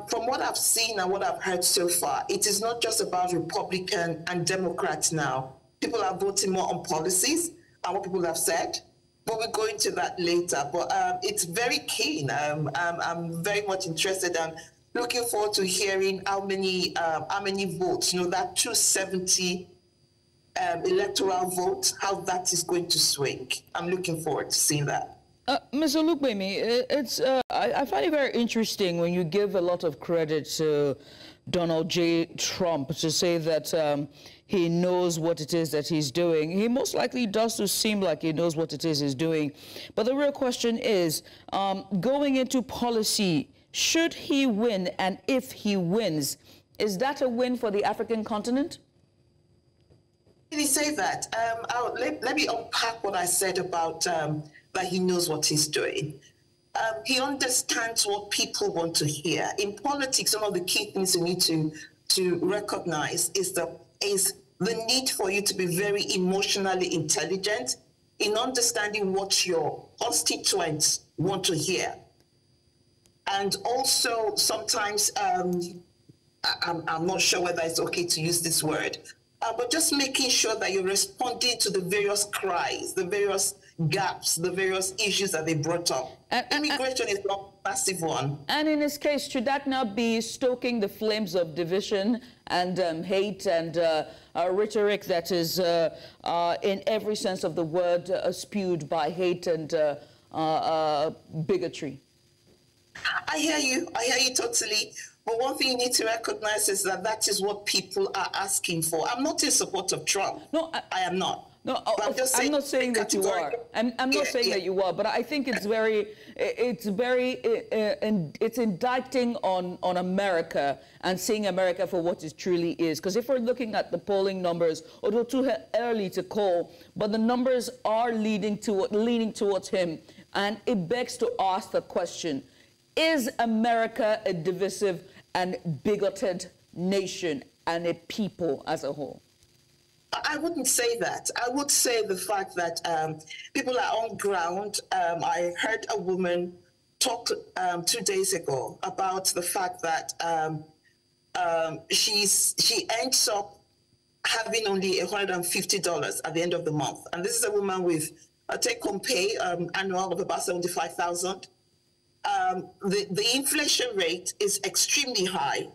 From what I've seen and what I've heard so far, it is not just about Republican and Democrats now. People are voting more on policies and what people have said, but we'll go into that later. But it's very keen. I'm very much interested and looking forward to hearing how many votes, that 270 electoral vote, how that is going to swing. I'm looking forward to seeing that. Ms. Olugbemi, I find it very interesting when you give a lot of credit to Donald J. Trump to say that he knows what it is that he's doing. He most likely does to seem like he knows what it is he's doing. But the real question is, going into policy, should he win, and if he wins, is that a win for the African continent? Did he say that? Let me unpack what I said about that he knows what he's doing. He understands what people want to hear. In politics, some of the key things you need to recognize is the need for you to be very emotionally intelligent in understanding what your constituents want to hear. And also sometimes, I'm not sure whether it's okay to use this word, but just making sure that you're responding to the various cries, the various gaps, the various issues that they brought up. Immigration is not a massive one. And in this case, should that not be stoking the flames of division and hate and rhetoric that is, in every sense of the word, spewed by hate and bigotry? I hear you totally. But one thing you need to recognize is that that is what people are asking for. I'm not in support of Trump. No, I am not. No, I'm not saying that you are. I'm not saying that you are, but I think it's it's indicting on America and seeing America for what it truly is. Because if we're looking at the polling numbers, although too early to call, but the numbers are leaning towards him, and it begs to ask the question: is America a divisive and bigoted nation and a people as a whole? I wouldn't say that. I would say the fact that people are on ground. I heard a woman talk 2 days ago about the fact that she ends up having only $150 at the end of the month. And this is a woman with a take-home pay annual of about $75,000. The inflation rate is extremely high.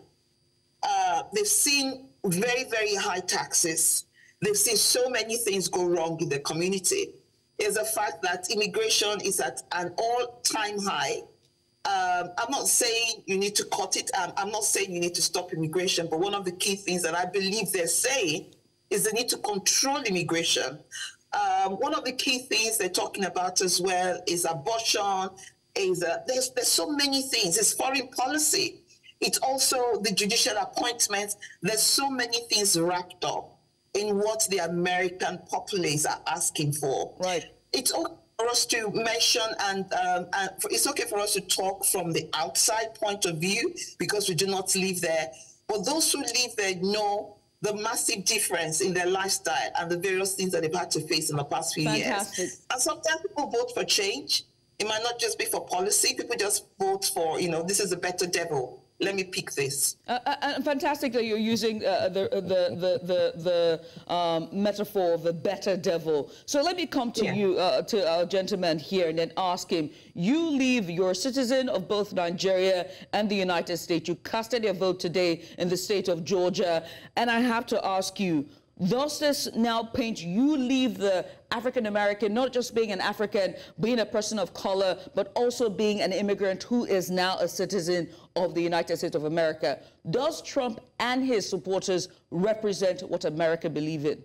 They've seen very, very high taxes. They've seen so many things go wrong in the community. Is the fact that immigration is at an all-time high. I'm not saying you need to cut it. I'm not saying you need to stop immigration, but one of the key things that I believe they're saying is they need to control immigration. One of the key things they're talking about as well is abortion. There's so many things. It's foreign policy. It's also the judicial appointments. There's so many things wrapped up in what the American populace are asking for. Right. It's okay for us to mention and it's okay for us to talk from the outside point of view because we do not live there. But those who live there know the massive difference in their lifestyle and the various things that they've had to face in the past few years. And sometimes people vote for change. It might not just be for policy. People just vote for, this is a better devil. Let me pick this. Fantastic that you're using the metaphor of the better devil. So let me come to you, to our gentleman here, and then ask him, you leave, you're a citizen of both Nigeria and the United States. You casted your vote today in the state of Georgia. And I have to ask you, does this now paint you leave the African-American, not just being an African, being a person of color, but also being an immigrant who is now a citizen of the United States of America? Does Trump and his supporters represent what America believes in?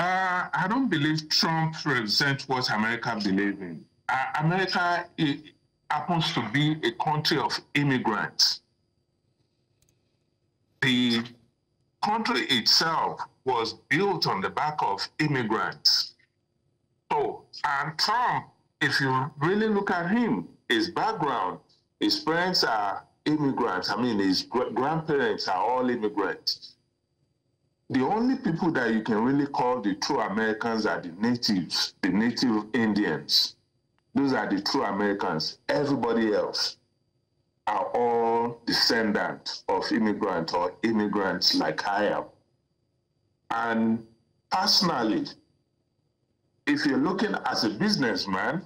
I don't believe Trump represents what America believes in. America happens to be a country of immigrants. The country itself was built on the back of immigrants. So, and Trump, if you really look at him, his background, his parents are immigrants. I mean, his grandparents are all immigrants. The only people that you can really call the true Americans are the natives, the native Indians. Those are the true Americans. Everybody else are all descendants of immigrants or immigrants like I am. And personally, if you're looking as a businessman,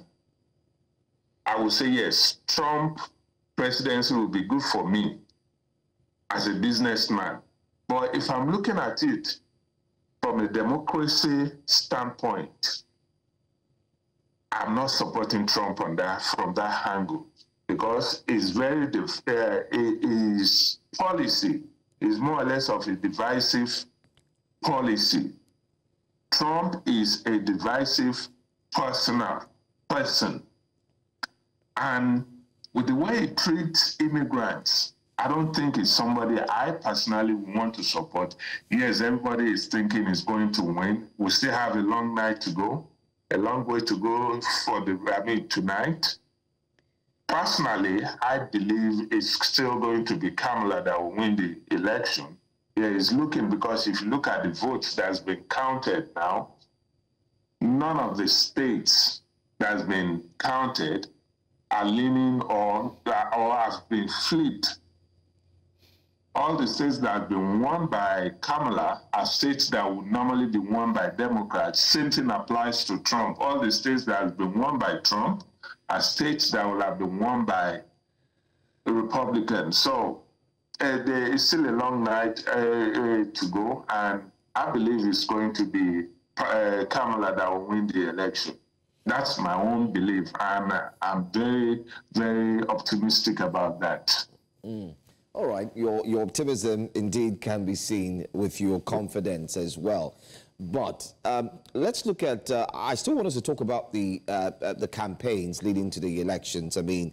I would say yes, Trump presidency will be good for me as a businessman. But if I'm looking at it from a democracy standpoint, I'm not supporting Trump on that from that angle, because it's his policy is more or less of a divisive policy. Trump is a divisive person. And with the way he treats immigrants, I don't think it's somebody I personally want to support. Yes, everybody is thinking is going to win. We still have a long night to go, a long way to go for tonight. Personally, I believe it's still going to be Kamala that will win the election. Yeah, it's looking, because if you look at the votes that's been counted now, none of the states that's been counted are leaning on or have been flipped. All the states that have been won by Kamala are states that would normally be won by Democrats. Same thing applies to Trump. All the states that have been won by Trump are states that will have been won by the Republicans. So there is still a long night to go, and I believe it's going to be Kamala that will win the election. That's my own belief, and I'm very, very optimistic about that. All right, your optimism indeed can be seen with your confidence as well. But let's look at, I still want us to talk about the campaigns leading to the elections. I mean,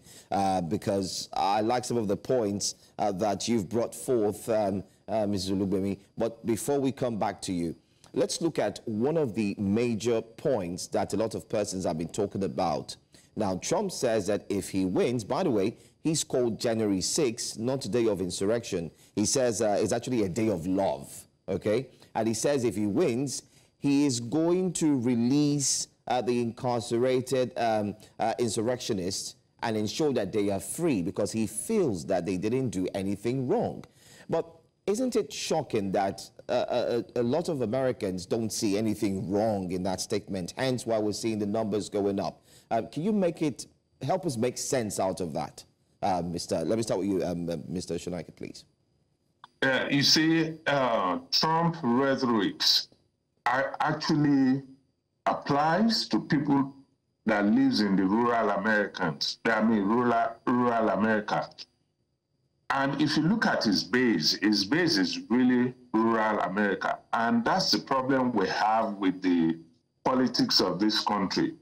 because I like some of the points that you've brought forth, Mrs. Olugbemi. But before we come back to you, let's look at one of the major points that a lot of persons have been talking about. Now, Trump says that if he wins, by the way, he's called January 6th, not a day of insurrection. He says it's actually a day of love, okay? And he says if he wins, he is going to release the incarcerated insurrectionists and ensure that they are free, because he feels that they didn't do anything wrong. But isn't it shocking that a lot of Americans don't see anything wrong in that statement, hence why we're seeing the numbers going up? Can you help us make sense out of that? Let me start with you, Mr. Shonaike, please. You see, Trump rhetoric actually applies to people that lives in the rural America. And if you look at his base is really rural America. And that's the problem we have with the politics of this country.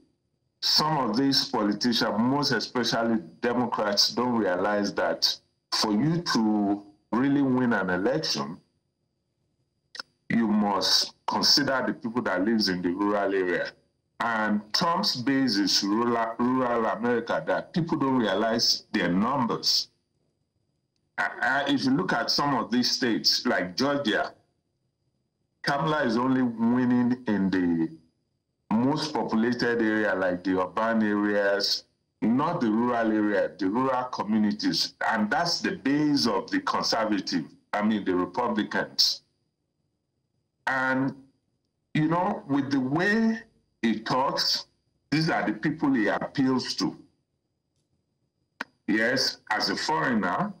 Some of these politicians, most especially Democrats, don't realize that for you to really win an election, you must consider the people that lives in the rural area. And Trump's base is rural America, that people don't realize their numbers. If you look at some of these states, like Georgia, Kamala is only winning in the most populated area, like the urban areas, not the rural area, the rural communities. And that's the base of the conservative, the Republicans. And, you know, with the way he talks, these are the people he appeals to. Yes, as a foreigner,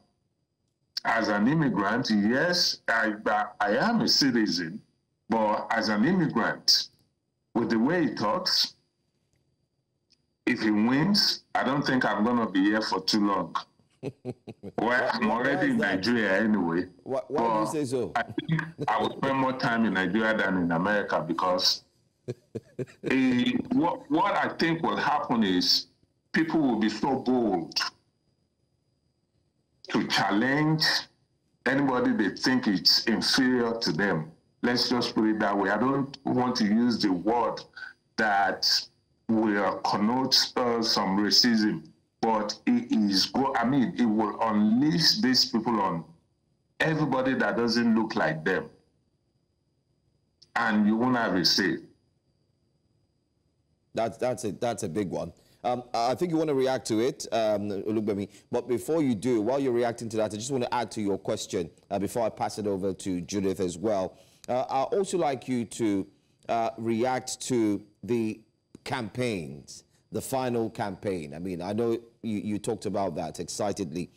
as an immigrant, yes, I am a citizen, but as an immigrant, with the way he talks, if he wins, I don't think I'm going to be here for too long. Well, I'm already in Nigeria anyway. Why do you say so? I think I will spend more time in Nigeria than in America, because what I think will happen is people will be so bold to challenge anybody they think it's inferior to them. Let's just put it that way. I don't want to use the word that will connote some racism, but it will unleash these people on everybody that doesn't look like them. And you won't have a say. That's a big one. I think you want to react to it, Olugbemi. But before you do, while you're reacting to that, I just want to add to your question before I pass it over to Judith as well. I'd also like you to react to the campaigns, the final campaign. I mean, I know you talked about that excitedly.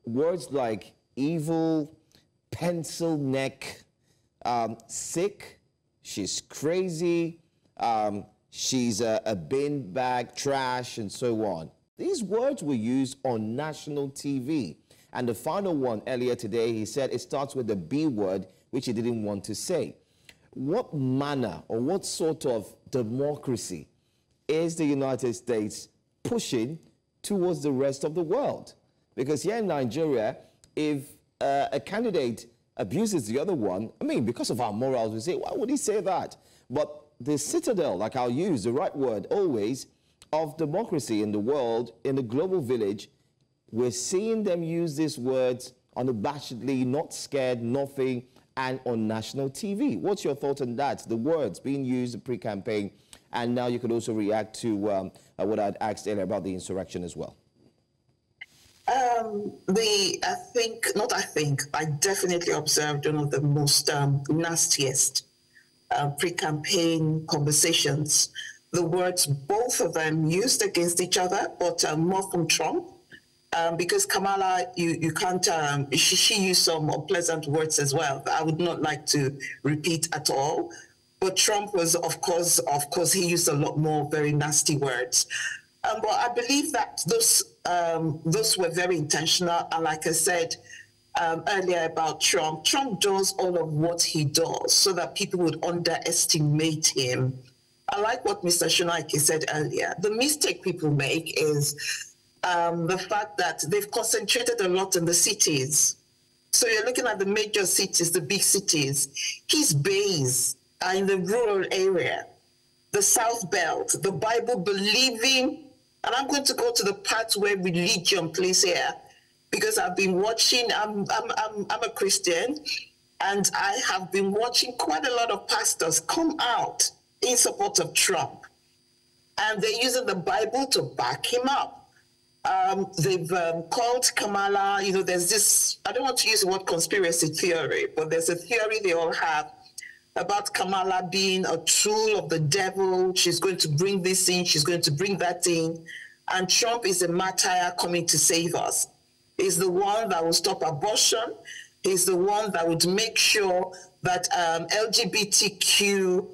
Words like evil, pencil neck, sick, she's crazy, she's a bin bag, trash, and so on. These words were used on national TV. And the final one earlier today, he said it starts with the B word, which he didn't want to say. What manner or what sort of democracy is the United States pushing towards the rest of the world? Because here in Nigeria, if a candidate abuses the other one, I mean, because of our morals, we say, why would he say that? But the citadel, like I'll use the right word always, of democracy in the world, in the global village, we're seeing them use these words unabashedly, not scared, nothing, and on national TV. What's your thought on that? The words being used pre-campaign, and now you could also react to what I'd asked earlier about the insurrection as well. I definitely observed one of the most nastiest pre-campaign conversations. The words, both of them used against each other, but more from Trump. Because Kamala, you can't, she used some unpleasant words as well that I would not like to repeat at all. But Trump was, of course, he used a lot more very nasty words. But I believe that those were very intentional. And like I said earlier about Trump does all of what he does so that people would underestimate him. I like what Mr. Shonaike said earlier. The mistake people make is the fact that they've concentrated a lot in the cities. So you're looking at the major cities, the big cities. His base are in the rural area, the South Belt, the Bible-believing. And I'm going to go to the part where religion plays here, because I've been watching, I'm a Christian, and I have been watching quite a lot of pastors come out in support of Trump. And they're using the Bible to back him up. They've called Kamala, there's this, I don't want to use the word conspiracy theory, but there's a theory they all have about Kamala being a tool of the devil. She's going to bring this in, she's going to bring that in. And Trump is a martyr coming to save us. He's the one that will stop abortion. He's the one that would make sure that LGBTQ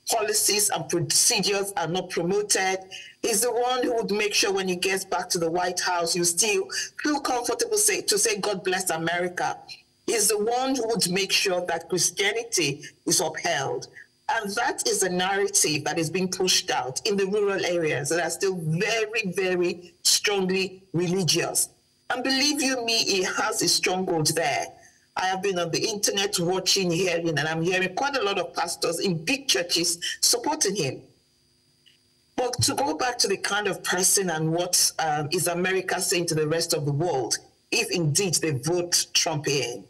policies and procedures are not promoted. He's the one who would make sure when he gets back to the White House, you still feel comfortable to say, God bless America. He's the one who would make sure that Christianity is upheld. And that is a narrative that is being pushed out in the rural areas that are still very, very strongly religious. And believe you me, he has a stronghold there. I have been on the internet watching, hearing, and I'm hearing quite a lot of pastors in big churches supporting him. But to go back to the kind of person and what is America saying to the rest of the world, if indeed they vote Trump in,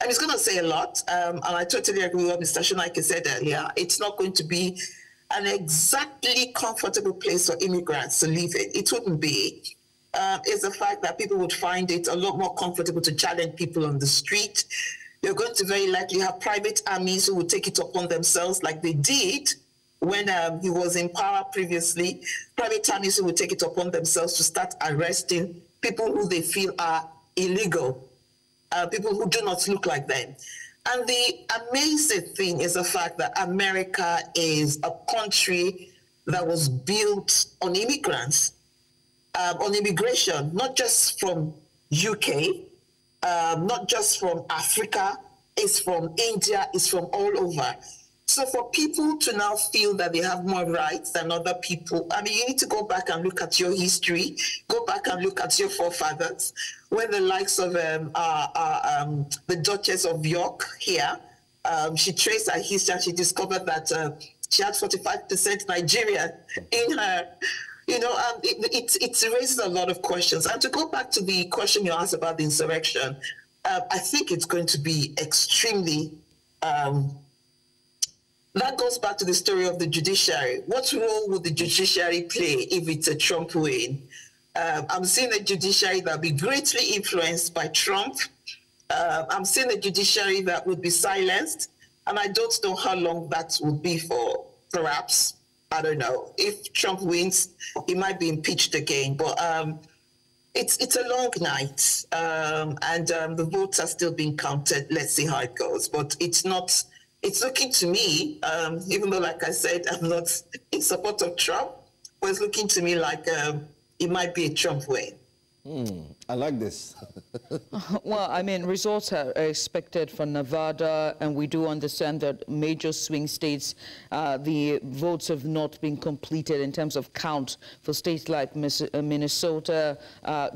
and he's going to say a lot, and I totally agree with what Mr. Shonaike said earlier. It's not going to be an exactly comfortable place for immigrants to live in. It wouldn't be. It's the fact that people would find it a lot more comfortable to challenge people on the street. You're going to very likely have private armies who would take it upon themselves like they did when he was in power previously. Private armies who would take it upon themselves to start arresting people who they feel are illegal. People who do not look like them. And the amazing thing is the fact that America is a country that was built on immigrants, on immigration, not just from UK, not just from Africa, it's from India, it's from all over. So for people to now feel that they have more rights than other people, I mean, you need to go back and look at your history, go back and look at your forefathers, when the likes of the Duchess of York here, she traced her history and she discovered that she had 45% Nigerian in her, and it raises a lot of questions. And to go back to the question you asked about the insurrection, I think it's going to be extremely, that goes back to the story of the judiciary. What role would the judiciary play if it's a Trump win? I'm seeing a judiciary that will be greatly influenced by Trump. I'm seeing a judiciary that would be silenced, and I don't know how long that would be for. Perhaps, I don't know. If Trump wins, he might be impeached again. But it's a long night, and the votes are still being counted. Let's see how it goes. But it's not. It's looking to me, even though, like I said, I'm not in support of Trump, but it's looking to me like it might be a Trump win. I like this. Well, I mean, results are expected for Nevada, and we do understand that major swing states, the votes have not been completed in terms of count. For states like Minnesota,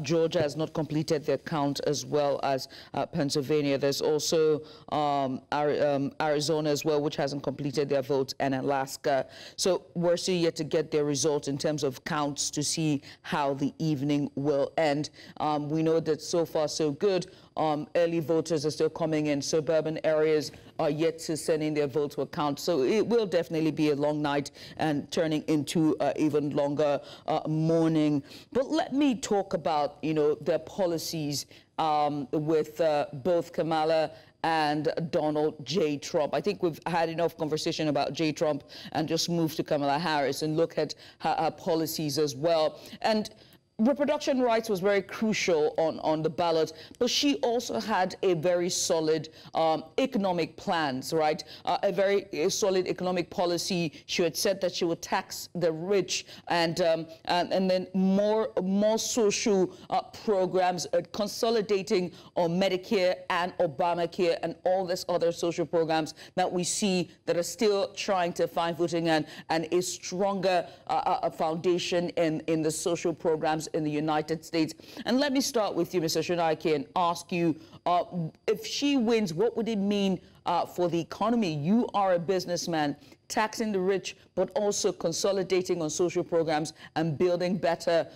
Georgia has not completed their count, as well as Pennsylvania. There's also Arizona as well, which hasn't completed their votes, and Alaska. So we're still yet to get their results in terms of counts to see how the evening will end. We know that so far so good. Early voters are still coming in. Suburban areas are yet to send in their votes to account. So it will definitely be a long night and turning into even longer morning. But let me talk about, you know, their policies with both Kamala and Donald J. Trump. I think we've had enough conversation about J. Trump and just move to Kamala Harris and look at her policies as well. And reproduction rights was very crucial on the ballot, but she also had a very solid economic plans, right? A very solid economic policy. She had said that she would tax the rich and then more social programs, consolidating on Medicare and Obamacare and all these other social programs that we see that are still trying to find footing and a stronger foundation in the social programs in the United States. And let me start with you, Mr. Shonaike, and ask you, if she wins, what would it mean for the economy? You are a businessman, taxing the rich, but also consolidating on social programs and building better,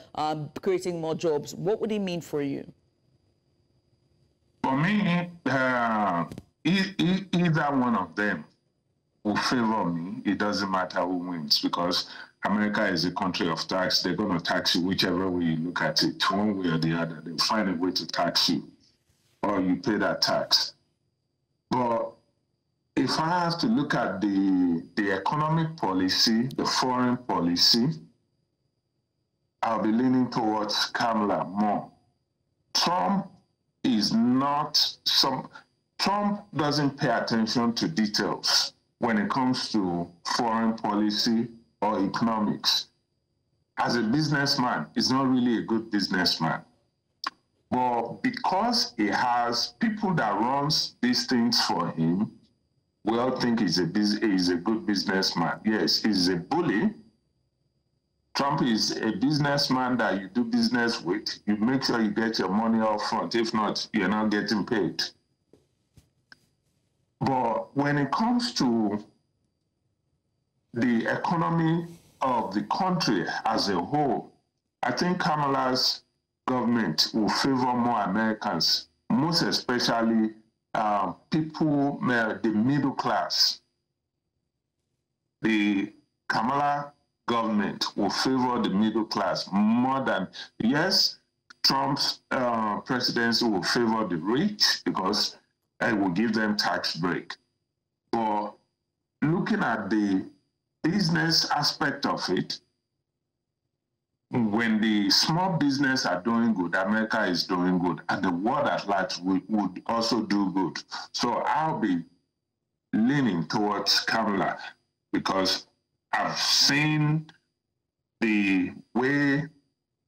creating more jobs. What would it mean for you? For me, either one of them will favor me. It doesn't matter who wins, because America is a country of tax. They're going to tax you whichever way you look at it, one way or the other. They'll find a way to tax you, or you pay that tax. But if I have to look at the economic policy, the foreign policy, I'll be leaning towards Kamala more. Trump doesn't pay attention to details when it comes to foreign policy or economics. As a businessman, he's not really a good businessman. But because he has people that runs these things for him, we all think he's a good businessman. Yes, he's a bully. Trump is a businessman that you do business with. You make sure you get your money up front. If not, you're not getting paid. But when it comes to the economy of the country as a whole, I think Kamala's government will favor more Americans, most especially people, the middle class. The Kamala government will favor the middle class more than, yes, Trump's presidency will favor the rich because it will give them tax break. But looking at the business aspect of it, when the small business are doing good, America is doing good, and the world at large would also do good. So I'll be leaning towards Kamala because I've seen the way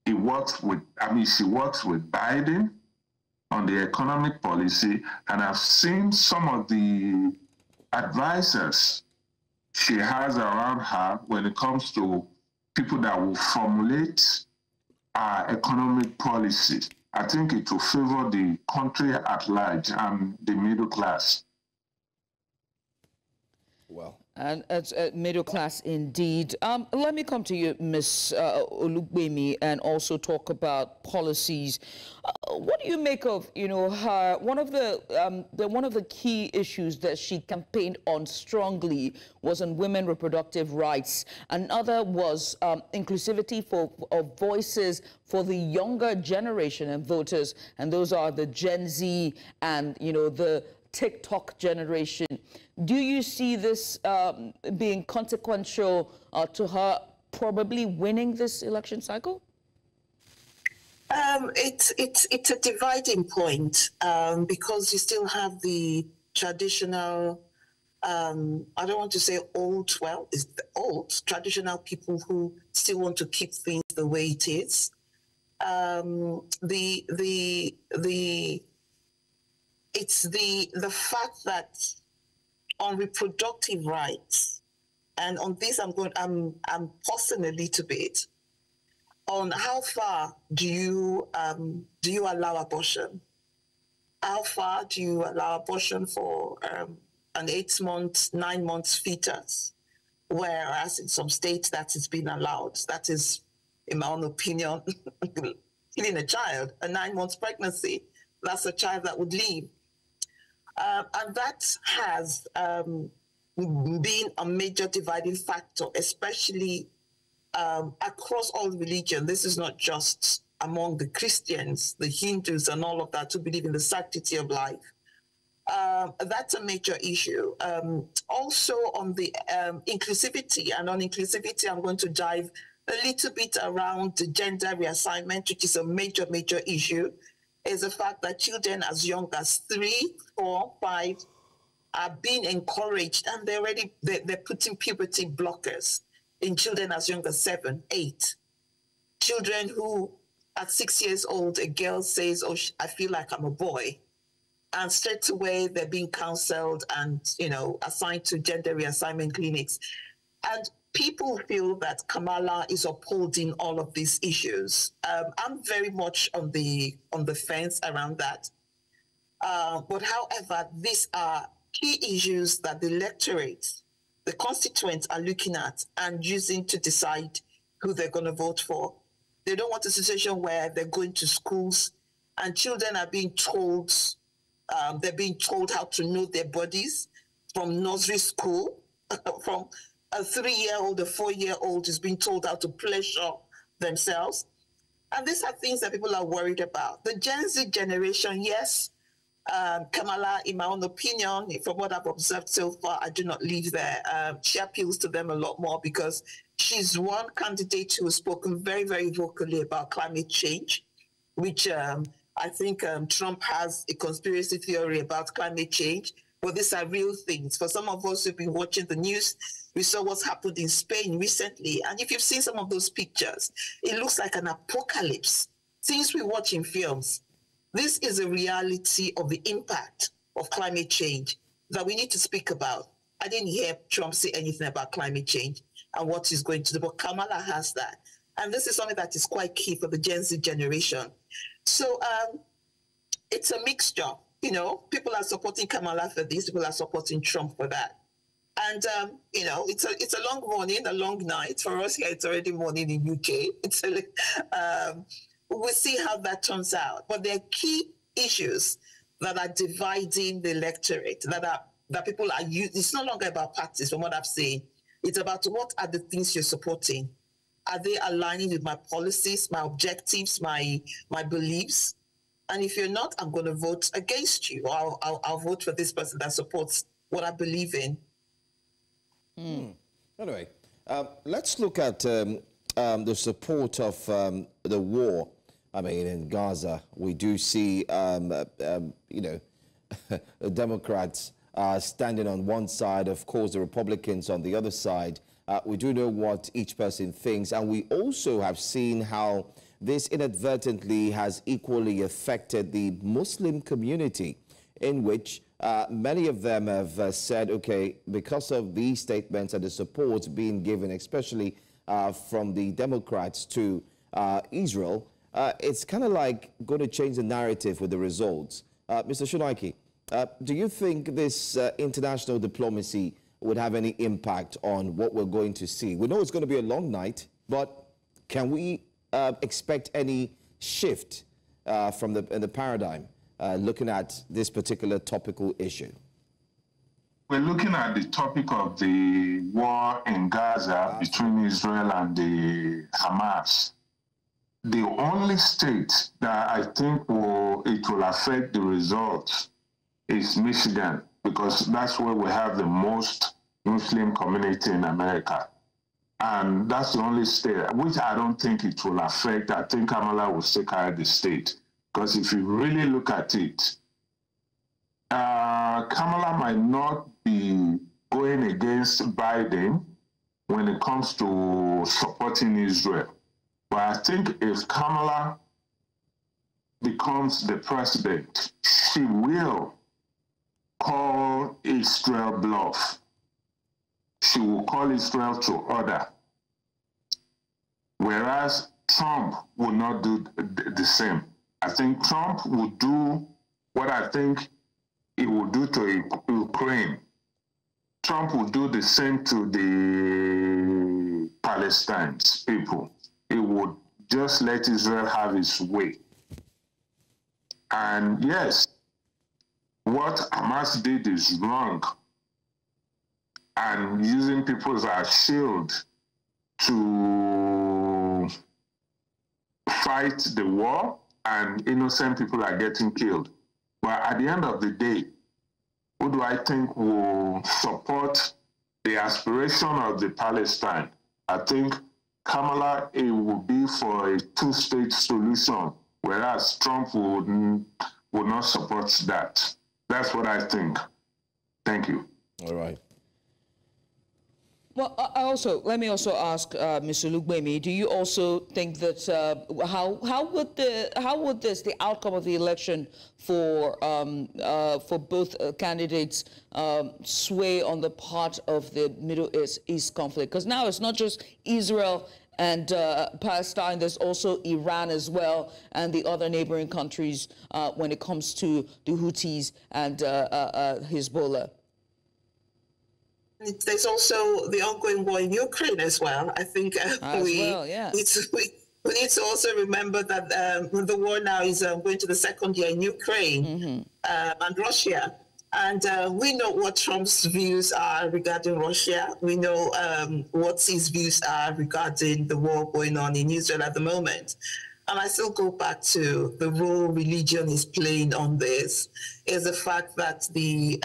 he works with, she works with Biden on the economic policy, and I've seen some of the advisors she has around her when it comes to people that will formulate economic policy. I think it will favor the country at large and the middle class. Well, and it's middle class indeed. Let me come to you, Ms. Olugbemi, and also talk about policies. What do you make of, her? One of the key issues that she campaigned on strongly was on women reproductive rights. Another was inclusivity of voices for the younger generation and voters, and those are the Gen Z and the TikTok generation. Do you see this being consequential to her probably winning this election cycle? It's a dividing point because you still have the traditional, I don't want to say old, well, it's the old traditional people who still want to keep things the way it is. it's the fact that on reproductive rights, and on this I'm pausing a little bit on how far do you allow abortion? How far do you allow abortion for an 8 months, 9 months fetus? Whereas in some states that is being allowed. That is, in my own opinion, killing a child, a 9 months pregnancy. That's a child that would leave. And that has been a major dividing factor, especially across all religion. This is not just among the Christians, the Hindus, and all of that who believe in the sanctity of life. That's a major issue. Also on the inclusivity, and on inclusivity, I'm going to dive a little bit around the gender reassignment, which is a major, major issue, is the fact that children as young as 3, 4, 5 are being encouraged, and they're putting puberty blockers in children as young as 7, 8. Children who, at 6 years old, a girl says, "Oh, I feel like I'm a boy." And straight away, they're being counseled and, assigned to gender reassignment clinics. And people feel that Kamala is upholding all of these issues. I'm very much on the fence around that. But however, these are key issues that the electorate, the constituents are looking at and using to decide who they're going to vote for. They don't want a situation where they're going to schools and children are being told, they're being told how to know their bodies from nursery school, from a 3-year-old, a 4-year-old is being told how to pleasure themselves. And these are things that people are worried about. The Gen Z generation, yes, Kamala, in my own opinion, from what I've observed so far, I do not live there. She appeals to them a lot more because she's one candidate who has spoken very, very vocally about climate change, which I think Trump has a conspiracy theory about climate change, but these are real things. For some of us who've been watching the news, we saw what's happened in Spain recently. And if you've seen some of those pictures, it looks like an apocalypse. Things we watch in films. This is a reality of the impact of climate change that we need to speak about. I didn't hear Trump say anything about climate change and what he's going to do, but Kamala has that. And this is something that is quite key for the Gen Z generation. So it's a mixture. People are supporting Kamala for this, people are supporting Trump for that. And, it's a long morning, a long night. For us here, it's already morning in UK. We'll see how that turns out. But there are key issues that are dividing the electorate, that people are using. It's no longer about parties, from what I've seen. It's about what are the things you're supporting. Are they aligning with my policies, my objectives, my beliefs? And if you're not, I'm going to vote against you. Or I'll vote for this person that supports what I believe in. Anyway, let's look at the support of the war. I mean, in Gaza, we do see, the Democrats standing on one side, of course, the Republicans on the other side. We do know what each person thinks, and we also have seen how this inadvertently has equally affected the Muslim community, in which many of them have said, okay, because of these statements and the support being given, especially from the Democrats to Israel, it's kind of like going to change the narrative with the results. Mr. Shoneike, do you think this international diplomacy would have any impact on what we're going to see? We know it's going to be a long night, but can we expect any shift from the paradigm looking at this particular topical issue? We're looking at the topic of the war in Gaza between Israel and the Hamas. The only state that I think it will affect the results is Michigan, because that's where we have the most Muslim community in America. And that's the only state, which I don't think it will affect. I think Kamala will still carry the state. Because if you really look at it, Kamala might not be going against Biden when it comes to supporting Israel. But I think if Kamala becomes the president, she will call Israel bluff. She will call Israel to order. Whereas Trump will not do the same. I think Trump will do what I think he will do to Ukraine. Trump will do the same to the Palestine people. He would just let Israel have its way. And yes, what Hamas did is wrong. And using people as a shield to fight the war, and innocent people are getting killed. But at the end of the day, who do I think will support the aspiration of the Palestine? I think Kamala, it will be for a two-state solution, whereas Trump would not support that. That's what I think. Thank you. All right. Well, let me also ask Mr. Lugbemi, do you also think that how would the outcome of the election for both candidates sway on the part of the Middle East conflict? Because now it's not just Israel and Palestine, there's also Iran as well, and the other neighboring countries when it comes to the Houthis and Hezbollah. There's also the ongoing war in Ukraine as well. I think we need to also remember that the war now is going to the second year in Ukraine and Russia. And we know what Trump's views are regarding Russia. We know what his views are regarding the war going on in Israel at the moment. And I still go back to the role religion is playing on this, is the fact that the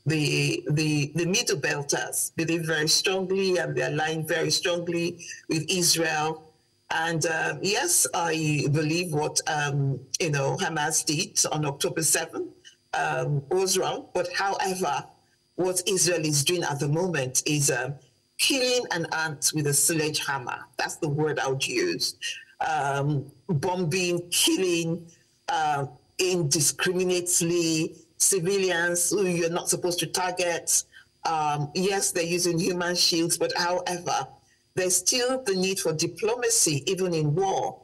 Middle Belters believe very strongly and they align very strongly with Israel. And yes, I believe what Hamas did on October 7th was wrong. But however, what Israel is doing at the moment is killing an ant with a sledgehammer. That's the word I would use. Bombing, killing indiscriminately civilians who you're not supposed to target. Yes, they're using human shields, but however, there's still the need for diplomacy, even in war,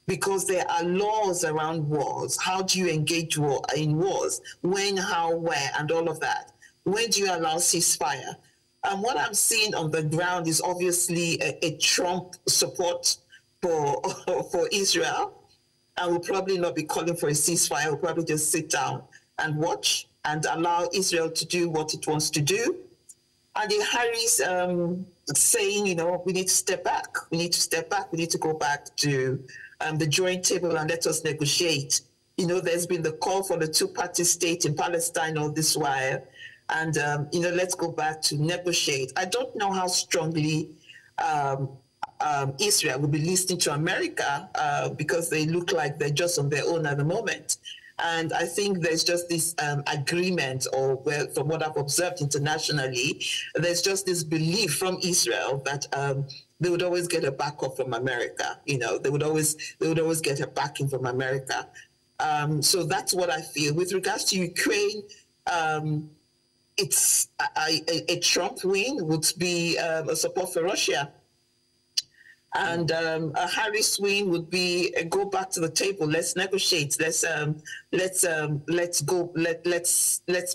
because there are laws around wars. How do you engage in wars? When, how, where, and all of that. When do you allow ceasefire? What I'm seeing on the ground is obviously a Trump support for Israel. And we'll probably not be calling for a ceasefire. We'll probably just sit down and watch and allow Israel to do what it wants to do. And the Harris saying, we need to step back. We need to step back. We need to go back to the drawing table and let us negotiate. There's been the call for the two-party state in Palestine all this while. And, let's go back to negotiate. I don't know how strongly Israel will be listening to America because they look like they're just on their own at the moment. And I think there's just this agreement, or from what I've observed internationally, there's just this belief from Israel that they would always get a backup from America. They would always get a backing from America. So that's what I feel. With regards to Ukraine, it's a Trump win would be a support for Russia. And a Harris win would be go back to the table. Let's negotiate. Let's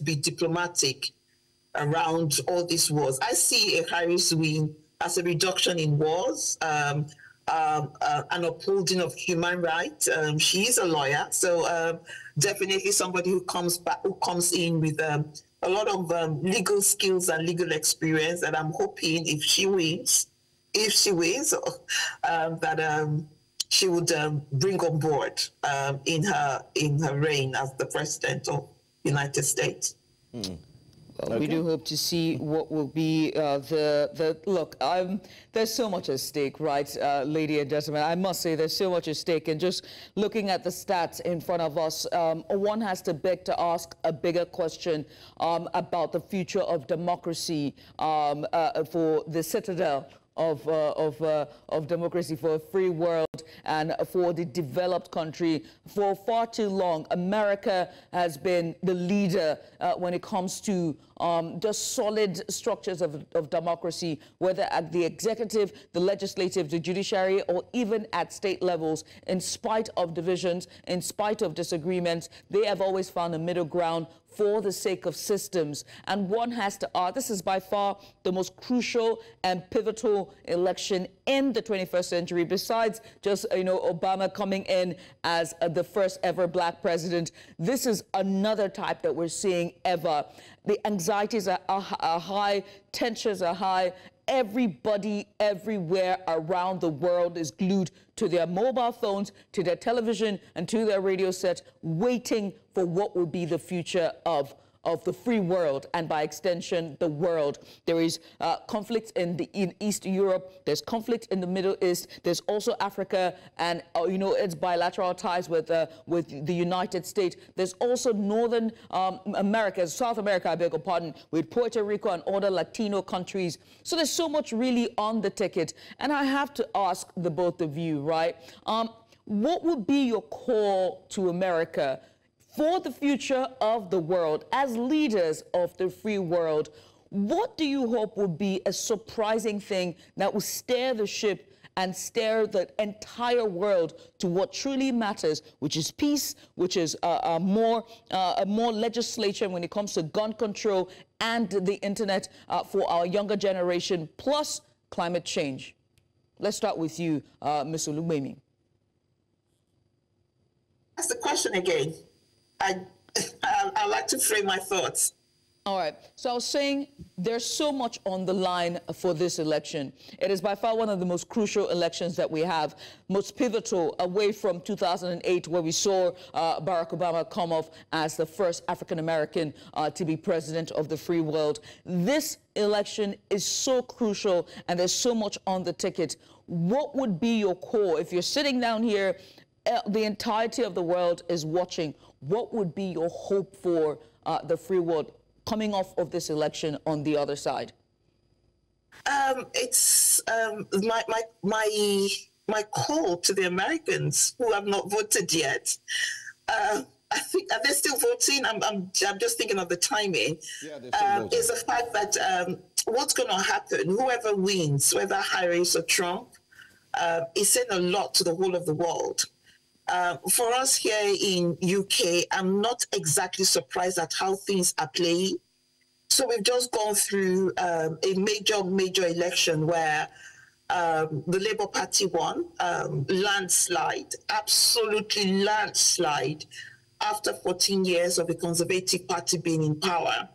be diplomatic around all these wars. I see a Harris win as a reduction in wars, an upholding of human rights. She is a lawyer, so definitely somebody who comes in with a lot of legal skills and legal experience. And I'm hoping if she wins, that she would bring on board in her reign as the president of the United States. Well, we do hope to see what will be look. There's so much at stake, right, lady and gentlemen? I must say there's so much at stake, and just looking at the stats in front of us, one has to beg to ask a bigger question about the future of democracy for the citadel of democracy, for a free world. and for the developed country. For far too long, America has been the leader when it comes to just solid structures of democracy, whether at the executive, the legislative, the judiciary, or even at state levels. In spite of divisions, in spite of disagreements, they have always found a middle ground for the sake of systems. And one has to ask, this is by far the most crucial and pivotal election in the 21st century, besides just, Obama coming in as the first ever black president. This is another type that we're seeing ever. The anxieties are high, tensions are high. Everybody everywhere around the world is glued to their mobile phones, to their television, and to their radio set, waiting for what will be the future of the free world, and by extension, the world. There is conflict in East Europe. There's conflict in the Middle East. There's also Africa and, its bilateral ties with the United States. There's also Northern America, South America, I beg your pardon, with Puerto Rico and other Latino countries. So there's so much really on the ticket. And I have to ask the both of you, right? What would be your call to America for the future of the world, as leaders of the free world? What do you hope would be a surprising thing that will steer the ship and steer the entire world to what truly matters, which is peace, which is more legislation when it comes to gun control and the internet for our younger generation, plus climate change? Let's start with you, Ms. Olugbemi. That's the question again. I like to frame my thoughts. All right. So I was saying there's so much on the line for this election. It is by far one of the most crucial elections that we have, most pivotal, away from 2008, where we saw Barack Obama come off as the first African-American to be president of the free world. This election is so crucial, and there's so much on the ticket. What would be your core? If you're sitting down here, the entirety of the world is watching. What would be your hope for the free world coming off of this election on the other side? It's my call to the Americans who have not voted yet. I think, are they still voting? I'm just thinking of the timing. Yeah, they're still voting. Is the fact that what's going to happen, whoever wins, whether Harris or Trump, is saying a lot to the whole of the world. For us here in UK, I'm not exactly surprised at how things are playing. So we've just gone through a major election where the Labour Party won, landslide, absolutely landslide, after 14 years of the Conservative Party being in power.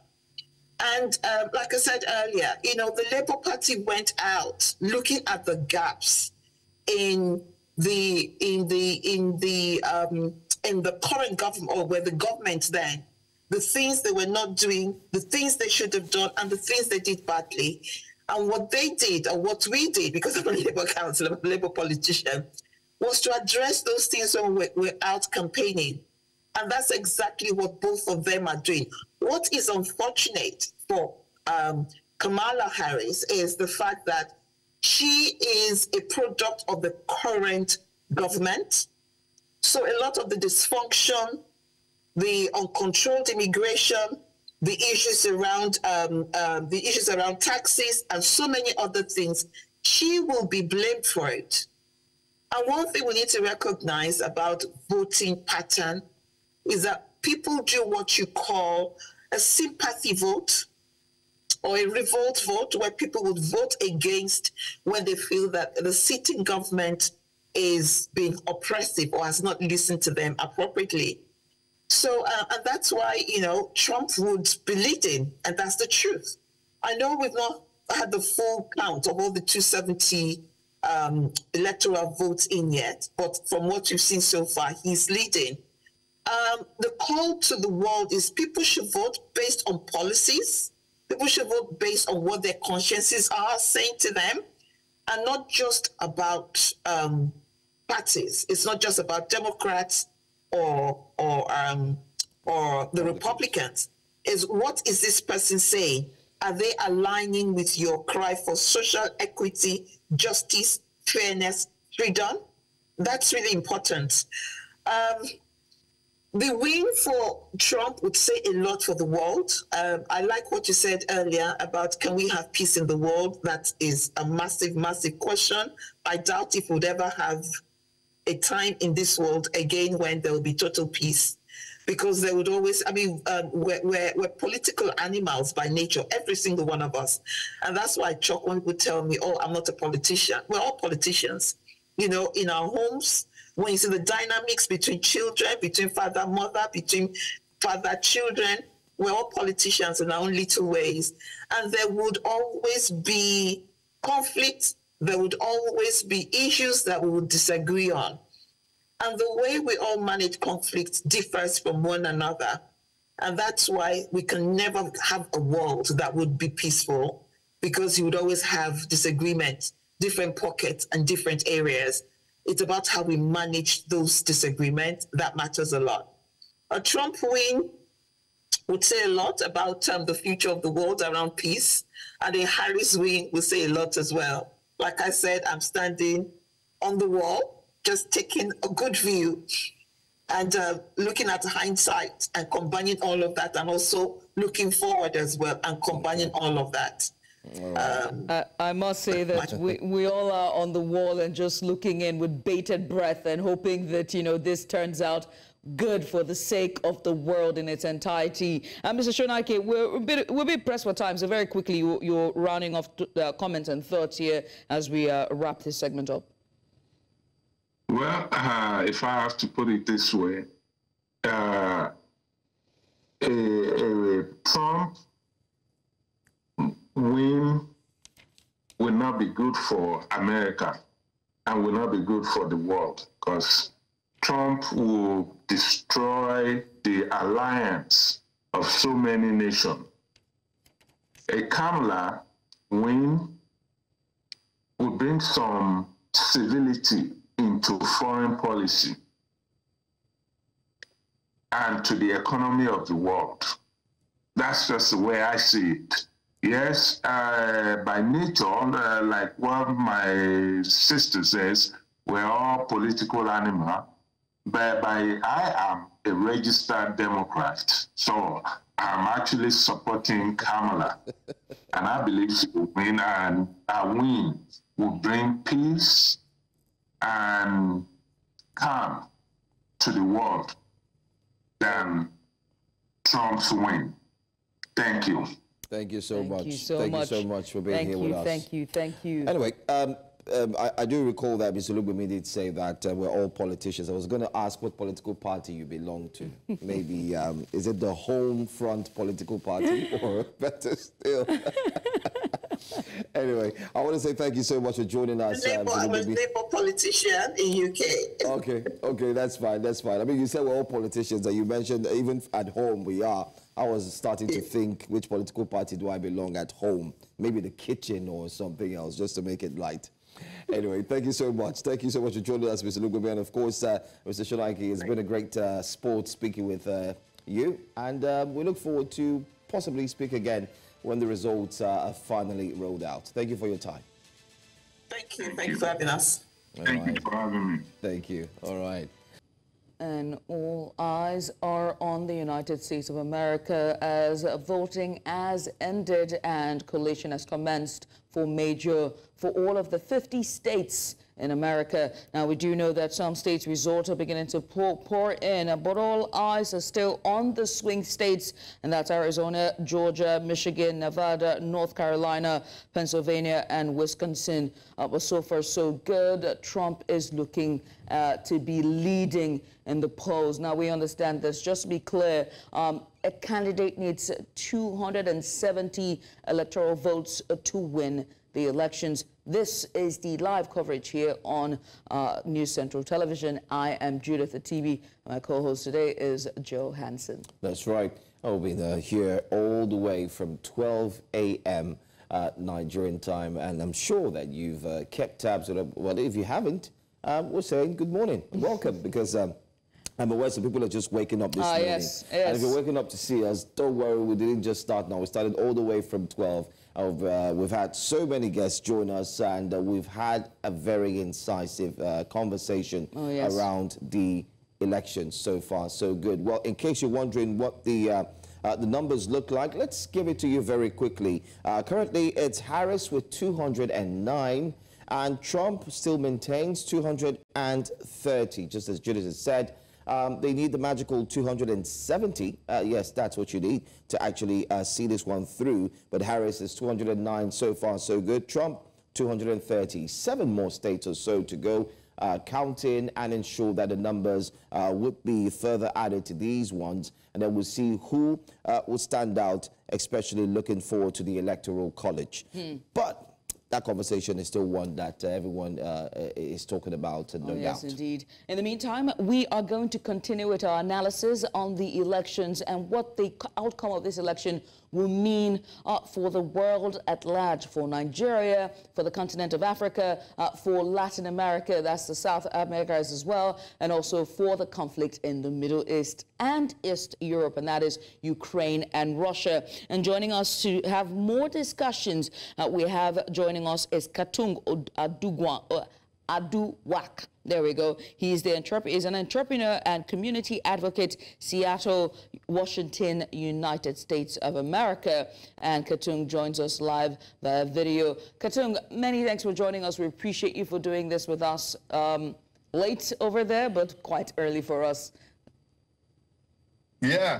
And like I said earlier, the Labour Party went out looking at the gaps in the current government, or where the government then, the things they were not doing, the things they should have done, and the things they did badly. And what they did, or what we did, because I'm a Labour councillor, I'm a Labour politician, was to address those things when we're out campaigning. And that's exactly what both of them are doing. What is unfortunate for Kamala Harris is the fact that she is a product of the current government. So a lot of the dysfunction, the uncontrolled immigration, the issues around taxes, and so many other things, she will be blamed for it. And one thing we need to recognize about voting pattern is that people do what you call a sympathy vote, or a revolt vote, where people would vote against when they feel that the sitting government is being oppressive or has not listened to them appropriately. So, and that's why, Trump would be leading, and that's the truth. I know we've not had the full count of all the 270 electoral votes in yet, but from what you've seen so far, he's leading. The call to the world is people should vote based on policies. People should vote based on what their consciences are saying to them, and not just about parties. It's not just about Democrats or the Republicans. Is what is this person saying? Are they aligning with your cry for social equity, justice, fairness, freedom? that's really important. The win for Trump would say a lot for the world. I like what you said earlier about can we have peace in the world? That is a massive, massive question. I doubt if we'd ever have a time in this world again when there will be total peace, because there would always, we're political animals by nature, every single one of us. And that's why I shock when people tell me, oh, I'm not a politician. We're all politicians. You know, in our homes, when you see the dynamics between children, between father, mother, between father, children, we're all politicians in our own little ways. And there would always be conflict. There would always be issues that we would disagree on. And the way we all manage conflict differs from one another. And that's why we can never have a world that would be peaceful, because you would always have disagreements, different pockets and different areas. It's about how we manage those disagreements that matters a lot. A Trump win would say a lot about the future of the world around peace, and a Harris win would say a lot as well. Like I said, I'm standing on the wall, just taking a good view and looking at hindsight and combining all of that, and also looking forward as well and combining all of that. I must say that we all are on the wall and just looking in with bated breath and hoping that, you know, this turns out good for the sake of the world in its entirety. Mr. Shonaike, we're a bit pressed for time, so very quickly you're rounding off comments and thoughts here as we wrap this segment up. Well, if I have to put it this way, a Trump win will not be good for America and will not be good for the world, because Trump will destroy the alliance of so many nations. A Kamala win will bring some civility into foreign policy and to the economy of the world. That's just the way I see it. Yes, by nature, like what my sister says, we're all political animals, but I am a registered Democrat. So I'm actually supporting Kamala. And I believe she will win, and a win will bring peace and calm to the world than Trump's win. Thank you. Thank you so much. Thank you so much for being here with us. Thank you. Anyway, I do recall that Mr. Lubumi did say that we're all politicians. I was going to ask what political party you belong to. Maybe, is it the Home Front political party, or better still? Anyway, I want to say thank you so much for joining us. I'm a Labour politician in UK. Okay, that's fine. I mean, you said we're all politicians, and you mentioned even at home we are. I was starting to think, which political party do I belong at home? Maybe the kitchen or something else, just to make it light. Anyway, thank you so much. Thank you so much for joining us, Mr. Lugube. And of course, Mr. Shonaike, it's been a great sport speaking with you. And we look forward to possibly speak again when the results are finally rolled out. Thank you for your time. Thank you. Thank you for having us. Thank you for having me. Thank you. All right. And all eyes are on the United States of America as voting has ended and collation has commenced for all of the 50 states in America. Now, we do know that some states' results are beginning to pour in, but all eyes are still on the swing states, and that's Arizona, Georgia, Michigan, Nevada, North Carolina, Pennsylvania, and Wisconsin. But so far, so good. Trump is looking to be leading in the polls. Now, we understand this. Just to be clear, a candidate needs 270 electoral votes to win the elections. This is the live coverage here on News Central Television. I am Judith Atibi. My co-host today is Joe Hanson. That's right. I'll be here all the way from 12 a.m. Nigerian time, and I'm sure that you've kept tabs on it. Well, if you haven't, we're saying good morning and welcome, because I'm aware some people are just waking up this morning. Yes. And if you're waking up to see us, don't worry, we didn't just start now. We started all the way from 12. We've had so many guests join us, and we've had a very incisive conversation around the elections. So far, so good. Well, in case you're wondering what the numbers look like, let's give it to you very quickly. Currently, it's Harris with 209, and Trump still maintains 230, just as Judith has said. They need the magical 270. Yes, that's what you need to actually see this one through. But Harris is 209 so far, so good. Trump, 230. 7 more states or so to go, counting and ensure that the numbers would be further added to these ones. And then we'll see who will stand out, especially looking forward to the Electoral College. But that conversation is still one that everyone is talking about, no doubt. Yes, indeed. In the meantime, we are going to continue with our analysis on the elections and what the outcome of this election will mean for the world at large, for Nigeria, for the continent of Africa, for Latin America, that's the South Americas as well, and also for the conflict in the Middle East and East Europe, and that is Ukraine and Russia. And joining us to have more discussions, we have joining us is Katung Aduwak. There we go. He's an entrepreneur and community advocate, Seattle, Washington, United States of America. And Katung joins us live via video. Katung, many thanks for joining us. We appreciate you for doing this with us. Late over there, but quite early for us. Yeah.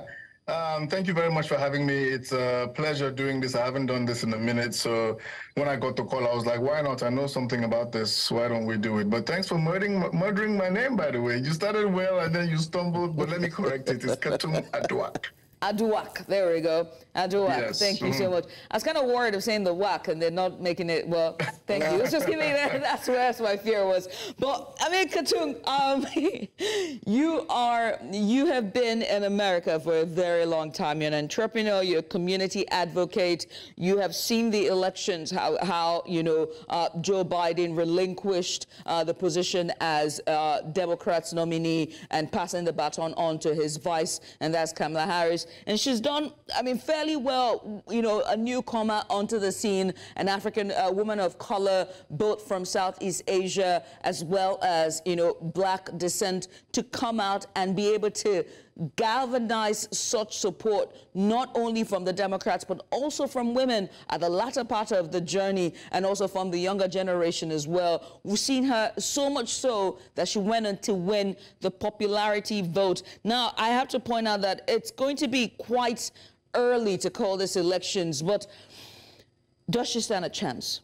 Thank you very much for having me. It's a pleasure doing this. I haven't done this in a minute. So when I got the call, I was like, why not? I know something about this. Why don't we do it? But thanks for murdering my name, by the way. You started well and then you stumbled, but let me correct it. It's Katung Aduwak. Aduwak, there we go. Aduwak, yes. Thank you so much. I was kind of worried of saying the whack and they're not making it, well, thank you. Let's just give me that. That's my fear was. But, I mean, Katung, you have been in America for a very long time. You're an entrepreneur, you're a community advocate. You have seen the elections, how Joe Biden relinquished the position as Democrats nominee and passing the baton on to his vice, and that's Kamala Harris. And she's done, I mean, fairly well, a newcomer onto the scene, an African woman of color, both from Southeast Asia as well as, black descent, to come out and be able to galvanize such support, not only from the Democrats, but also from women at the latter part of the journey, and also from the younger generation as well. We've seen her so much so that she went on to win the popularity vote. Now, I have to point out that it's going to be quite early to call this elections, but does she stand a chance?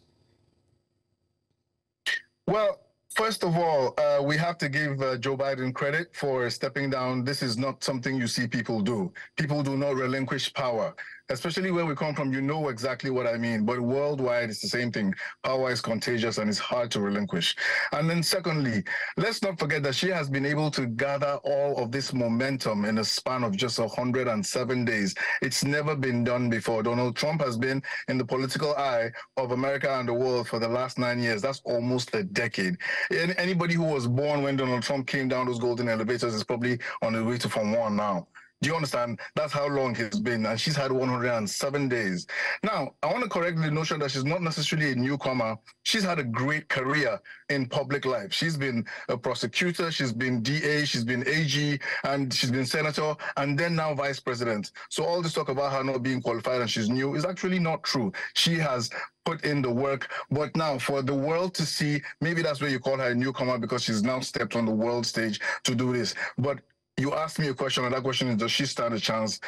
Well, first of all, we have to give Joe Biden credit for stepping down. This is not something you see people do. People do not relinquish power. Especially where we come from, you know exactly what I mean. But worldwide, it's the same thing. Power is contagious and it's hard to relinquish. And then secondly, let's not forget that she has been able to gather all of this momentum in a span of just 107 days. It's never been done before. Donald Trump has been in the political eye of America and the world for the last 9 years. That's almost a decade. Anybody who was born when Donald Trump came down those golden elevators is probably on the way to Form 1 now. Do you understand? That's how long it's been, and she's had 107 days. Now, I want to correct the notion that she's not necessarily a newcomer. She's had a great career in public life. She's been a prosecutor, she's been DA, she's been AG, and she's been senator, and then now vice president. So all this talk about her not being qualified and she's new is actually not true. She has put in the work, but now for the world to see, maybe that's where you call her a newcomer, because she's now stepped on the world stage to do this. But you asked me a question, and that question is, does she stand a chance?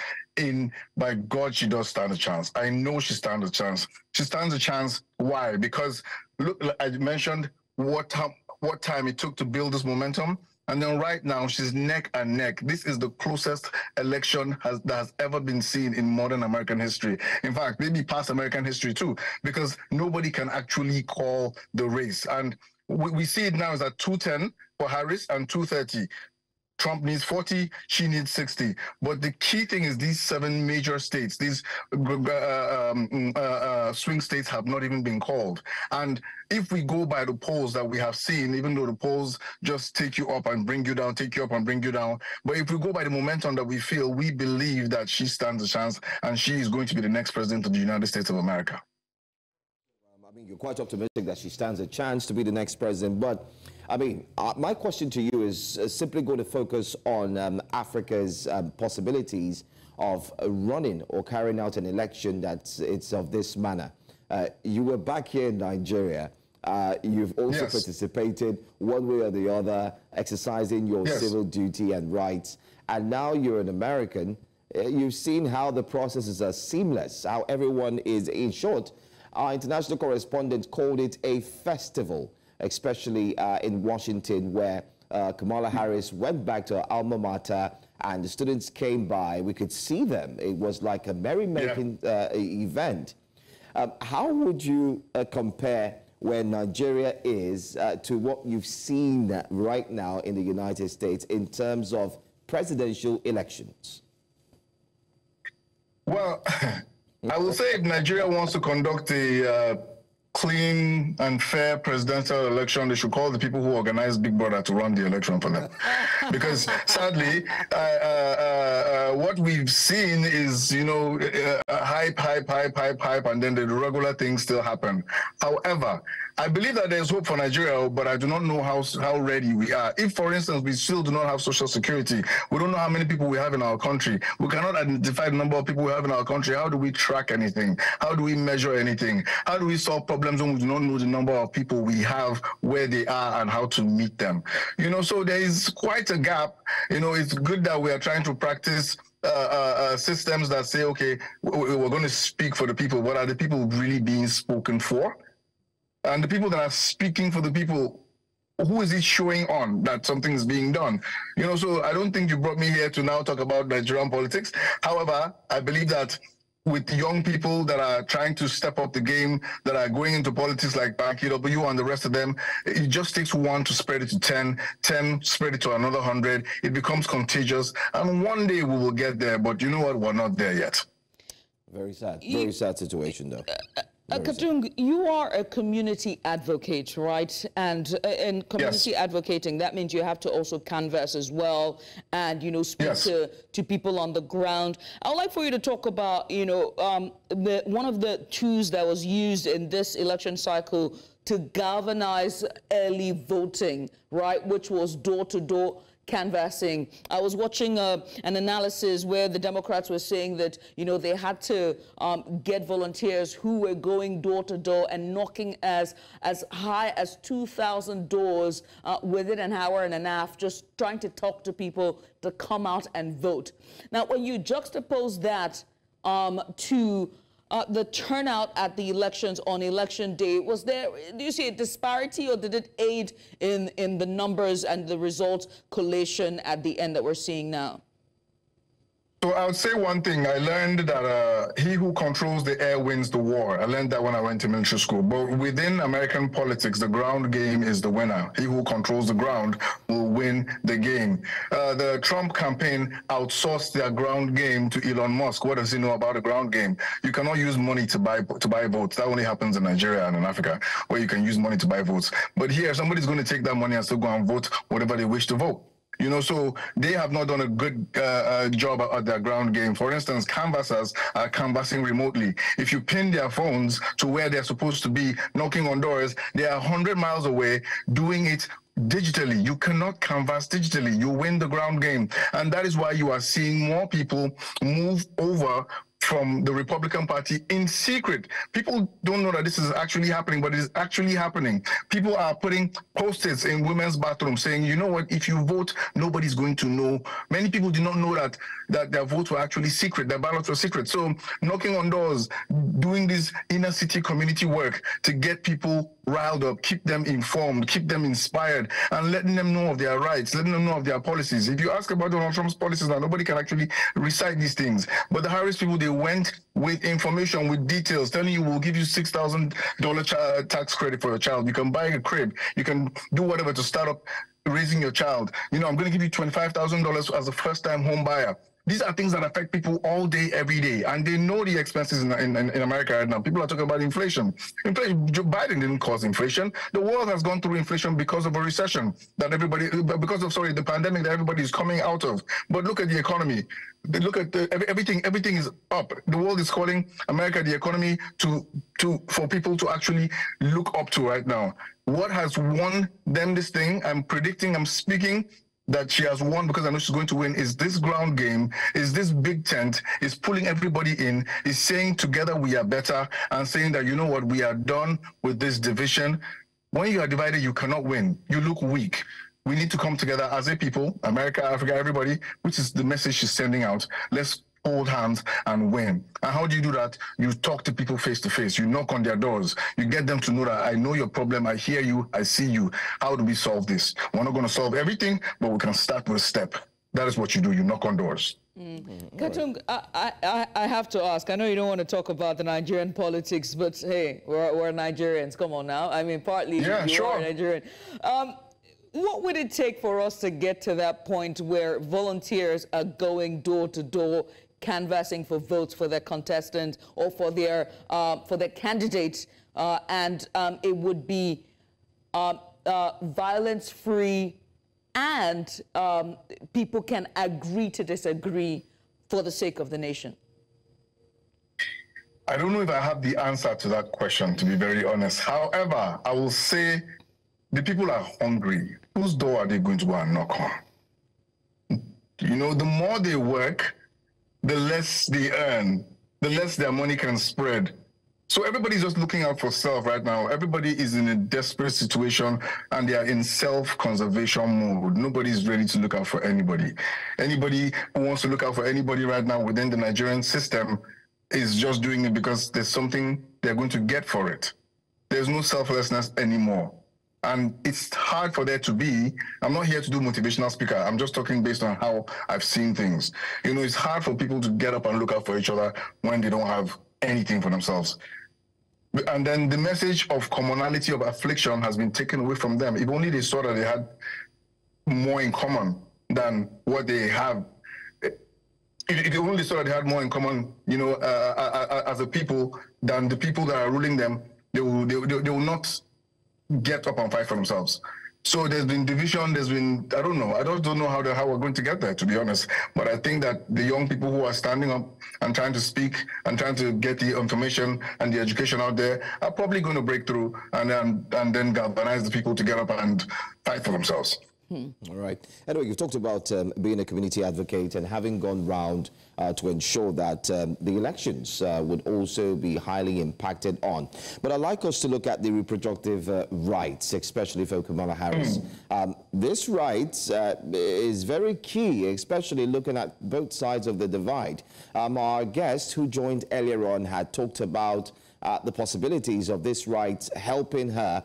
By God, she does stand a chance. I know she stands a chance. She stands a chance. Why? Because look, I mentioned what time it took to build this momentum. And then right now, she's neck and neck. This is the closest election that has ever been seen in modern American history. In fact, maybe past American history too, because nobody can actually call the race. And we see it now is at 210 for Harris and 230. Trump needs 40, she needs 60. But the key thing is these 7 major states, these swing states have not even been called. And if we go by the polls that we have seen, even though the polls just take you up and bring you down, take you up and bring you down, but if we go by the momentum that we feel, we believe that she stands a chance and she is going to be the next president of the United States of America. You're quite optimistic that she stands a chance to be the next president, but I mean, my question to you is simply going to focus on Africa's possibilities of running or carrying out an election it's of this manner. You were back here in Nigeria. You've also participated one way or the other, exercising your civil duty and rights. And now you're an American. You've seen how the processes are seamless, how everyone is, in short, our international correspondent called it a festival, especially in Washington, where Kamala Harris went back to her alma mater and the students came by. We could see them. It was like a merrymaking event. How would you compare where Nigeria is to what you've seen right now in the United States in terms of presidential elections? Well, I will say if Nigeria wants to conduct a clean and fair presidential election, they should call the people who organized Big Brother to run the election for them. Because sadly, what we've seen is, you know, hype, and then the regular things still happen. However, I believe that there's hope for Nigeria, but I do not know how ready we are. If, for instance, we still do not have social security, we don't know how many people we have in our country, we cannot identify the number of people we have in our country, how do we track anything? How do we measure anything? How do we solve problems when we do not know the number of people we have, where they are, and how to meet them? You know, so there is quite a gap. You know, it's good that we are trying to practice systems that say, okay, we're going to speak for the people. What are the people really being spoken for? And the people that are speaking for the people, who is it showing on that something is being done? You know, so I don't think you brought me here to now talk about Nigerian politics. However, I believe that with young people that are trying to step up the game, that are going into politics like BanKW and the rest of them, it just takes one to spread it to 10, 10 spread it to another 100. It becomes contagious. And one day we will get there. But you know what? We're not there yet. Very sad situation, though. Katung, you are a community advocate, right? And in community advocating, that means you have to also canvass as well and, you know, speak to people on the ground. I would like for you to talk about, you know, one of the tools that was used in this election cycle to galvanize early voting, right, which was door-to-door canvassing. I was watching an analysis where the Democrats were saying that, you know, they had to get volunteers who were going door to door and knocking as high as 2,000 doors within an hour and a half, just trying to talk to people to come out and vote. Now, when you juxtapose that to the turnout at the elections on election day, do you see a disparity, or did it aid in the numbers and the results collation at the end that we're seeing now? So I would say one thing. I learned that he who controls the air wins the war. I learned that when I went to military school. But within American politics, the ground game is the winner. He who controls the ground will win the game. The Trump campaign outsourced their ground game to Elon Musk. What does he know about the ground game? You cannot use money to buy votes. That only happens in Nigeria and in Africa, where you can use money to buy votes. But here, somebody's going to take that money and still go and vote whatever they wish to vote. You know, so they have not done a good job at their ground game. For instance, canvassers are canvassing remotely. If you pin their phones to where they're supposed to be, knocking on doors, they are 100 miles away doing it digitally. You cannot canvass digitally. You win the ground game. And that is why you are seeing more people move over from the Republican Party in secret. People don't know that this is actually happening, but it is actually happening. People are putting post-its in women's bathrooms saying, you know what, if you vote, nobody's going to know. Many people did not know that their votes were actually secret, their ballots were secret. So knocking on doors, doing this inner city community work to get people riled up, keep them informed, keep them inspired, and letting them know of their rights, letting them know of their policies. If you ask about Donald Trump's policies now, nobody can actually recite these things. But the Harris people, they went with information, with details, telling you we'll give you $6,000 tax credit for your child. You can buy a crib. You can do whatever to start up raising your child. You know, I'm going to give you $25,000 as a first-time home buyer. These are things that affect people all day, every day, and they know the expenses in America right now. People are talking about inflation. Joe Biden didn't cause inflation. The world has gone through inflation because of a recession that the pandemic that everybody is coming out of. But look at the economy. Look at everything. Everything is up. The world is calling America, the economy, for people to actually look up to right now. What has won them this thing? I'm speaking that she has won because I know she's going to win, is this ground game, is this big tent, is pulling everybody in, is saying together we are better, and saying that, you know what, we are done with this division. When you are divided, you cannot win. You look weak. We need to come together as a people, America, Africa, everybody, which is the message she's sending out. Let's hold hands and win. And how do you do that? You talk to people face to face. You knock on their doors. You get them to know that I know your problem. I hear you. I see you. How do we solve this? We're not going to solve everything, but we can start with a step. That is what you do. You knock on doors. Katung, I have to ask. I know you don't want to talk about the Nigerian politics, but hey, we're Nigerians. Come on now. I mean, partly you are Nigerian. What would it take for us to get to that point where volunteers are going door to door, canvassing for votes for their contestant or for their candidate, and it would be violence-free, and people can agree to disagree for the sake of the nation? I don't know if I have the answer to that question, to be very honest. However, I will say the people are hungry. Whose door are they going to go and knock on? You know, the more they work, the less they earn, the less their money can spread. So everybody's just looking out for self right now. Everybody is in a desperate situation and they are in self-conservation mode. Nobody's ready to look out for anybody. Anybody who wants to look out for anybody right now within the Nigerian system is just doing it because there's something they're going to get for it. There's no selflessness anymore. And it's hard for there to be. I'm not here to do motivational speaker. I'm just talking based on how I've seen things. You know, it's hard for people to get up and look out for each other when they don't have anything for themselves. And then the message of commonality of affliction has been taken away from them. If only they saw that they had more in common than what they have. If they only saw that they had more in common, you know, as a people than the people that are ruling them, they will not get up and fight for themselves. So there's been division, there's been, I don't know. I don't know how we're going to get there, to be honest. But I think that the young people who are standing up and trying to speak and trying to get the information and the education out there are probably going to break through and then galvanize the people to get up and fight for themselves. All right. Anyway, you've talked about being a community advocate and having gone round to ensure that the elections would also be highly impacted on. But I'd like us to look at the reproductive rights, especially for Kamala Harris. This right is very key, especially looking at both sides of the divide. Our guest who joined earlier on had talked about the possibilities of this right helping her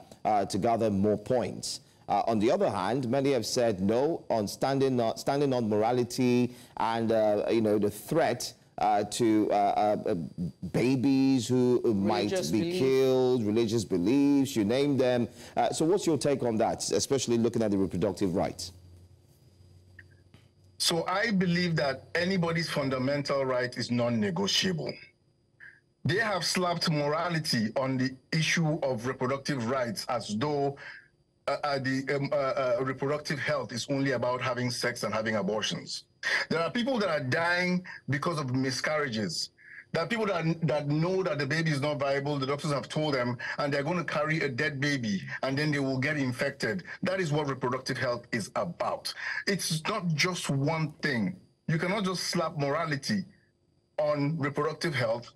to gather more points. On the other hand, many have said no on standing on morality and you know, the threat to babies who might be killed, religious beliefs, you name them. So what's your take on that, especially looking at the reproductive rights? So I believe that anybody's fundamental right is non-negotiable. They have slapped morality on the issue of reproductive rights as though reproductive health is only about having sex and having abortions. There are people that are dying because of miscarriages. There are people that know that the baby is not viable, the doctors have told them, and they're going to carry a dead baby, and then they will get infected. That is what reproductive health is about. It's not just one thing. You cannot just slap morality on reproductive health,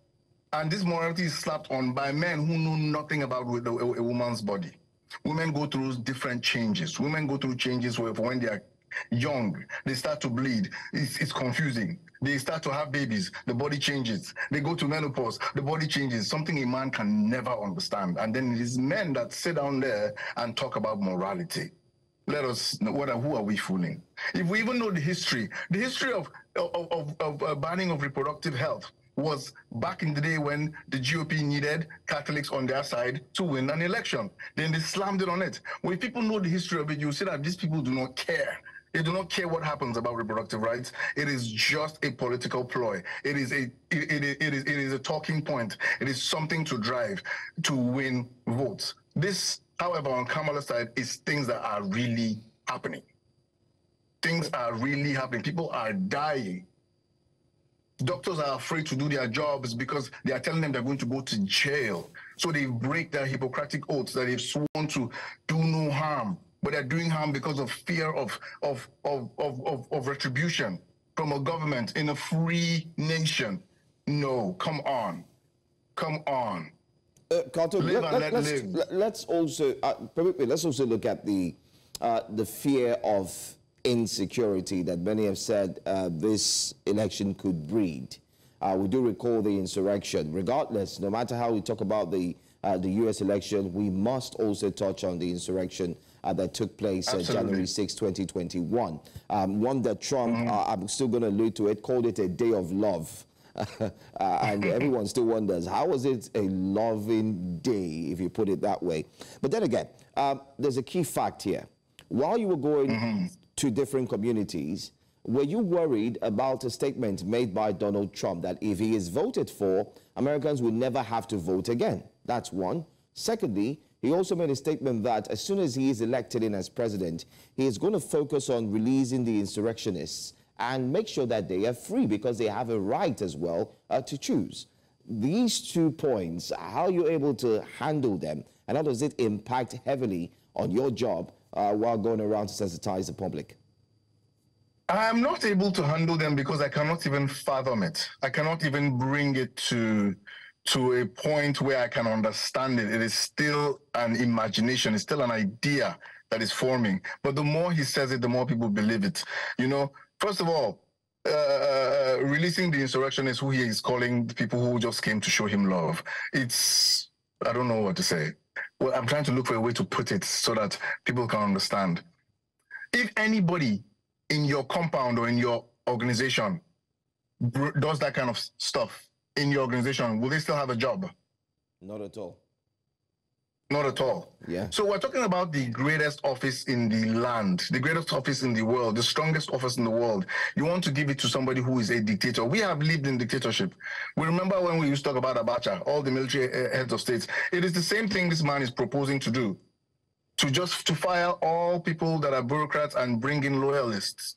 and this morality is slapped on by men who know nothing about a woman's body. Women go through different changes. Women go through changes where when they are young, they start to bleed. It's confusing. They start to have babies. The body changes. They go to menopause. The body changes. Something a man can never understand. And then it is men that sit down there and talk about morality. Let us know, who are we fooling? If we even know the history of banning of reproductive health was back in the day when the GOP needed Catholics on their side to win an election. Then they slammed it on it. When people know the history of it, you see that these people do not care. They do not care what happens about reproductive rights. It is just a political ploy. It is a talking point. It is something to drive to win votes. This, however, on Kamala's side, is things that are really happening. Things are really happening. People are dying. Doctors are afraid to do their jobs because they are telling them they're going to go to jail. So they break their Hippocratic oaths that they've sworn to do no harm, but they're doing harm because of fear of retribution from a government in a free nation. No, come on. Come on. Carter, let's also look at the fear of insecurity that many have said this election could breed. We do recall the insurrection. Regardless, no matter how we talk about the U.S. election, we must also touch on the insurrection that took place January 6, 2021. One that Trump, I'm still going to allude to it, called it a day of love. And everyone still wonders, how was it a loving day, if you put it that way? But then again, there's a key fact here. While you were going to different communities, were you worried about a statement made by Donald Trump that if he is voted for, Americans will never have to vote again? That's one. Secondly, he also made a statement that as soon as he is elected in as president, he is going to focus on releasing the insurrectionists and make sure that they are free because they have a right as well to choose. These 2 points, how are you able to handle them, and how does it impact heavily on your job while going around to sensitize the public? I'm not able to handle them because I cannot even fathom it. I cannot even bring it to a point where I can understand it. It is still an imagination. It's still an idea that is forming. But the more he says it, the more people believe it. You know, first of all, releasing the insurrectionists, who he is calling the people who just came to show him love. It's, I don't know what to say. Well, I'm trying to look for a way to put it so that people can understand. If anybody in your compound or in your organization does that kind of stuff in your organization, will they still have a job? Not at all. Not at all. Yeah. So we're talking about the greatest office in the land, the greatest office in the world, the strongest office in the world. You want to give it to somebody who is a dictator. We have lived in dictatorship. We remember when we used to talk about Abacha, all the military heads of states. It is the same thing this man is proposing to do, to fire all people that are bureaucrats and bring in loyalists,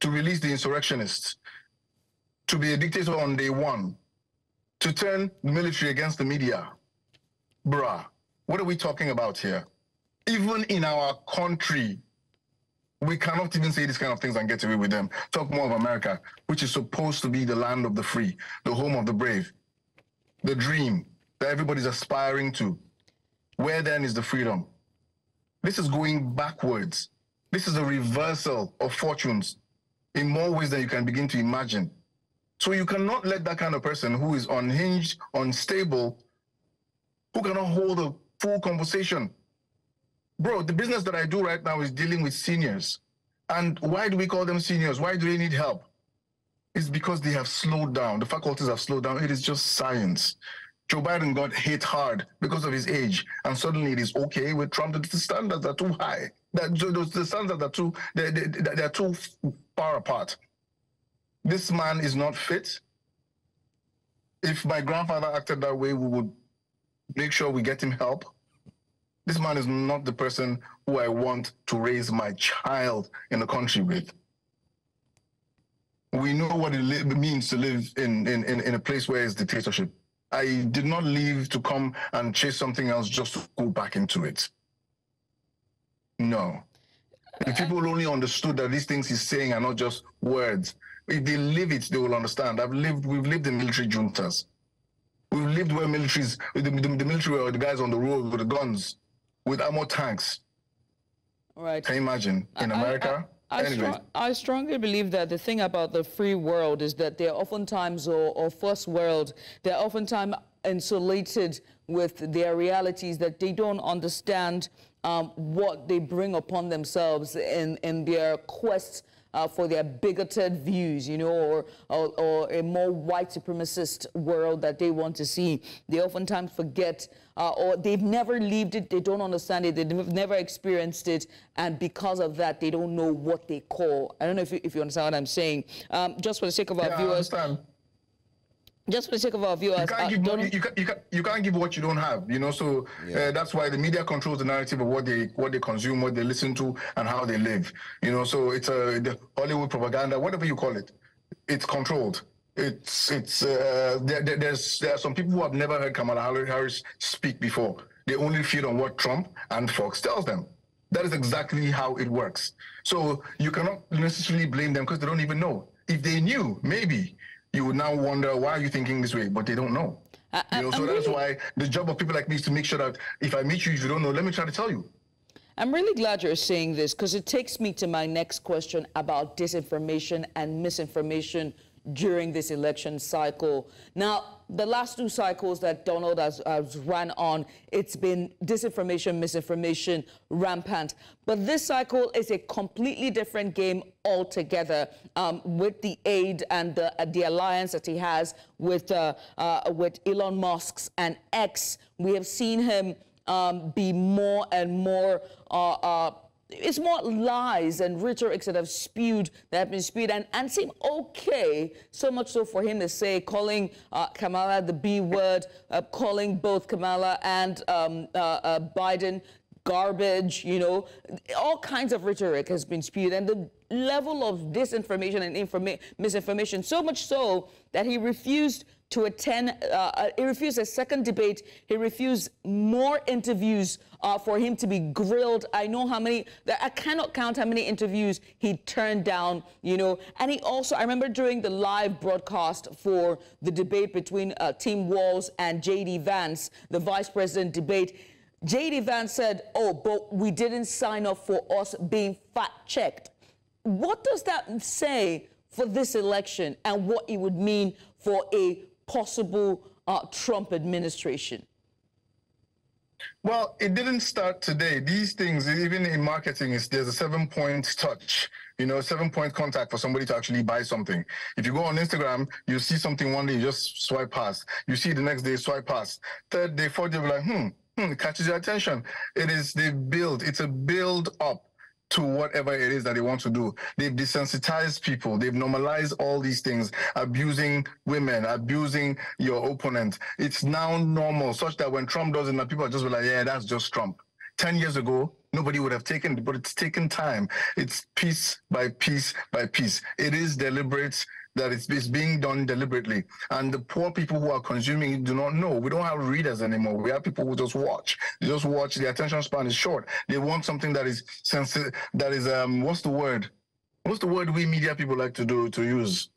to release the insurrectionists, to be a dictator on day one, to turn the military against the media. Bruh. What are we talking about here? Even in our country, we cannot even say these kind of things and get away with them. Talk more of America, which is supposed to be the land of the free, the home of the brave, the dream that everybody's aspiring to. Where then is the freedom? This is going backwards. This is a reversal of fortunes in more ways than you can begin to imagine. So you cannot let that kind of person who is unhinged, unstable, who cannot hold a full conversation. Bro, the business that I do right now is dealing with seniors. And why do we call them seniors? Why do they need help? It's because they have slowed down. The faculties have slowed down. It is just science. Joe Biden got hit hard because of his age, and suddenly it is okay with Trump. The standards are too high. The standards are too, they're too far apart. This man is not fit. If my grandfather acted that way, we would make sure we get him help. This man is not the person who I want to raise my child in the country with. We know what it means to live in a place where it's dictatorship. I did not leave to come and chase something else just to go back into it. No. If people only understood that these things he's saying are not just words, if they live it, they will understand. We've lived in military juntas. We've lived where militaries, the military were the guys on the road with the guns, with armored tanks. Right. Can you imagine? In America? I strongly believe that the thing about the free world is that they're oftentimes, or first world, they're oftentimes insulated with their realities, that they don't understand what they bring upon themselves in their quest for their bigoted views, you know, or a more white supremacist world that they want to see. They oftentimes forget, or they've never lived it, they don't understand it, they've never experienced it, and because of that, they don't know what they call. I don't know if you understand what I'm saying. Just for the sake of our viewers. I understand. Just for the sake of our viewers, you can't give what you don't have, you know. So that's why the media controls the narrative of what they consume, what they listen to, and how they live. You know, so it's the Hollywood propaganda, whatever you call it. It's controlled. There are some people who have never heard Kamala Harris speak before. They only feed on what Trump and Fox tells them. That is exactly how it works. So you cannot necessarily blame them because they don't even know. If they knew, maybe you would now wonder, why are you thinking this way? But they don't know. You know, so that's why the job of people like me is to make sure that if I meet you, if you don't know, let me try to tell you. I'm really glad you're saying this because it takes me to my next question about disinformation and misinformation during this election cycle. Now, the last 2 cycles that Donald has ran on, it's been disinformation, misinformation, rampant. But this cycle is a completely different game altogether, with the aid and the alliance that he has with Elon Musk's and X. We have seen him be more and more it's more lies and rhetorics that have been spewed and seem okay, so much so for him to say, calling Kamala the B word, calling both Kamala and Biden garbage, you know, all kinds of rhetoric has been spewed, and the level of disinformation and misinformation, so much so that he refused to attend, he refused a second debate, he refused more interviews for him to be grilled. I know how many, I cannot count how many interviews he turned down, you know, and he also, I remember during the live broadcast for the debate between Tim Walz and J.D. Vance, the vice president debate, J.D. Vance said, oh, but we didn't sign up for us being fact-checked. What does that say for this election and what it would mean for a possible Trump administration? Well, it didn't start today. These things, even in marketing, there's a 7-point touch, you know, 7-point contact for somebody to actually buy something. If you go on Instagram, you see something one day, you just swipe past. You see the next day, swipe past. Third day, fourth day, you're like, it catches your attention. It's a build up to whatever it is that they want to do. They've desensitized people. They've normalized all these things, abusing women, abusing your opponent. It's now normal, such that when Trump does it, people are just like, yeah, that's just Trump. 10 years ago, nobody would have taken it, but it's taken time. It's piece by piece by piece. It is deliberate, that it's being done deliberately. And the poor people who are consuming it do not know. We don't have readers anymore. We have people who just watch. They just watch. The attention span is short. They want something that is sensitive, that is, what's the word? What's the word we media people like to use?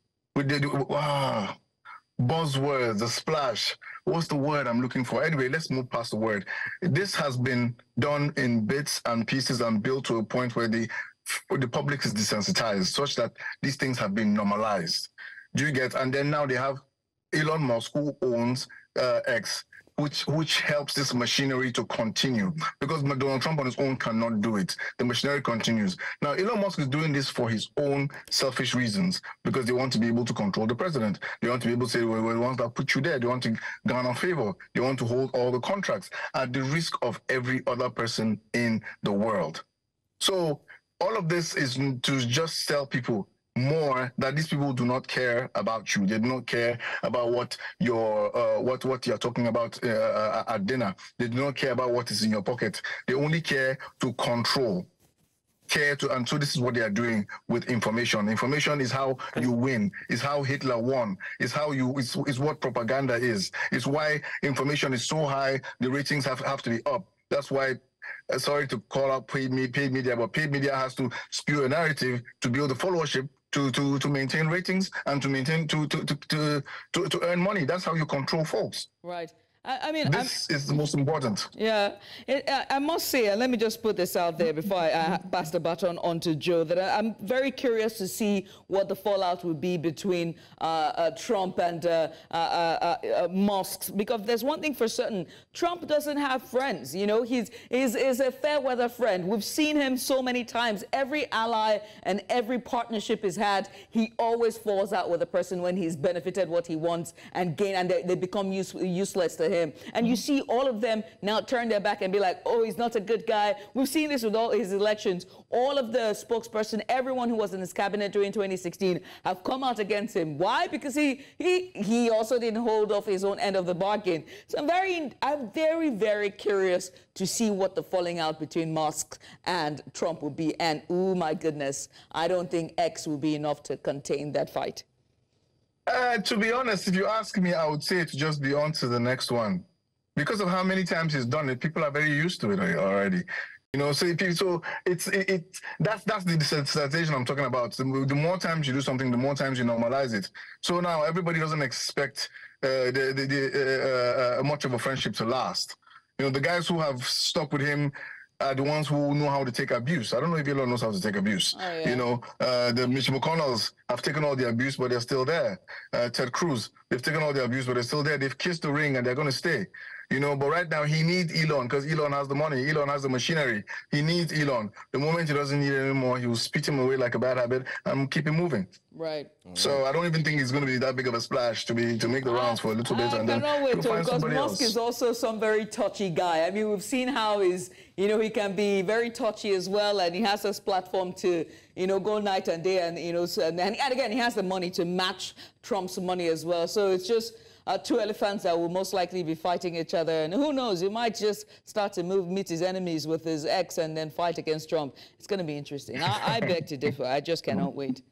Buzzwords, a splash. What's the word I'm looking for? Anyway, let's move past the word. This has been done in bits and pieces and built to a point where the public is desensitized, such that these things have been normalized. Do you get? And then now they have Elon Musk, who owns X, which helps this machinery to continue, because Donald Trump on his own cannot do it. The machinery continues. Now, Elon Musk is doing this for his own selfish reasons, because they want to be able to control the president. They want to be able to say, well, we want to put you there. They want to garner favor. They want to hold all the contracts at the risk of every other person in the world. So all of this is to just tell people more that these people do not care about you. They do not care about what you're talking about at dinner. They do not care about what is in your pocket. They only care to control. And so this is what they are doing with information. Information is how you win. Is how Hitler won. Is how is what propaganda is. It's why information is so high. The ratings have to be up. That's why. Sorry to call out paid media, but paid media has to spew a narrative to build a followership, to maintain ratings and to maintain to earn money. That's how you control folks. Right. I mean, this is the most important. Yeah, I must say, and let me just put this out there before I pass the baton on to Joe, that I'm very curious to see what the fallout would be between Trump and Musk, because there's one thing for certain: Trump doesn't have friends. You know, he's a fair weather friend. We've seen him so many times. Every ally and every partnership he's had, he always falls out with a person when he's benefited what he wants and gain, and they become useless to him. And you see all of them now turn their back and be like, oh, he's not a good guy. We've seen this with all his elections. All of the spokesperson, everyone who was in his cabinet during 2016 have come out against him. Why? Because he also didn't hold off his own end of the bargain. So I'm very, very curious to see what the falling out between Musk and Trump will be. And oh my goodness, I don't think X will be enough to contain that fight. To be honest, if you ask me, I would say to just be on to the next one. Because of how many times he's done it, people are very used to it already. You know, so that's the desensitization I'm talking about. The more times you do something, the more times you normalize it. So now everybody doesn't expect much of a friendship to last. You know, the guys who have stuck with him are the ones who know how to take abuse. I don't know if Elon knows how to take abuse. Oh, yeah. You know, the Mitch McConnells have taken all the abuse, but they're still there. Ted Cruz, they've taken all the abuse, but they're still there. They've kissed the ring and they're going to stay. You know, but right now he needs Elon because Elon has the money. Elon has the machinery. He needs Elon. The moment he doesn't need it anymore, he will spit him away like a bad habit and keep him moving. Right. So I don't even think it's going to be that big of a splash to make the rounds for a little bit, and then wait, because Musk is also some very touchy guy. I mean, we've seen how he can be very touchy as well, and he has this platform to, go night and day, and and again, he has the money to match Trump's money as well. So it's just two elephants that will most likely be fighting each other, and who knows, he might just start to meet his enemies with his ex and then fight against Trump. It's going to be interesting. I beg to differ. I just cannot wait.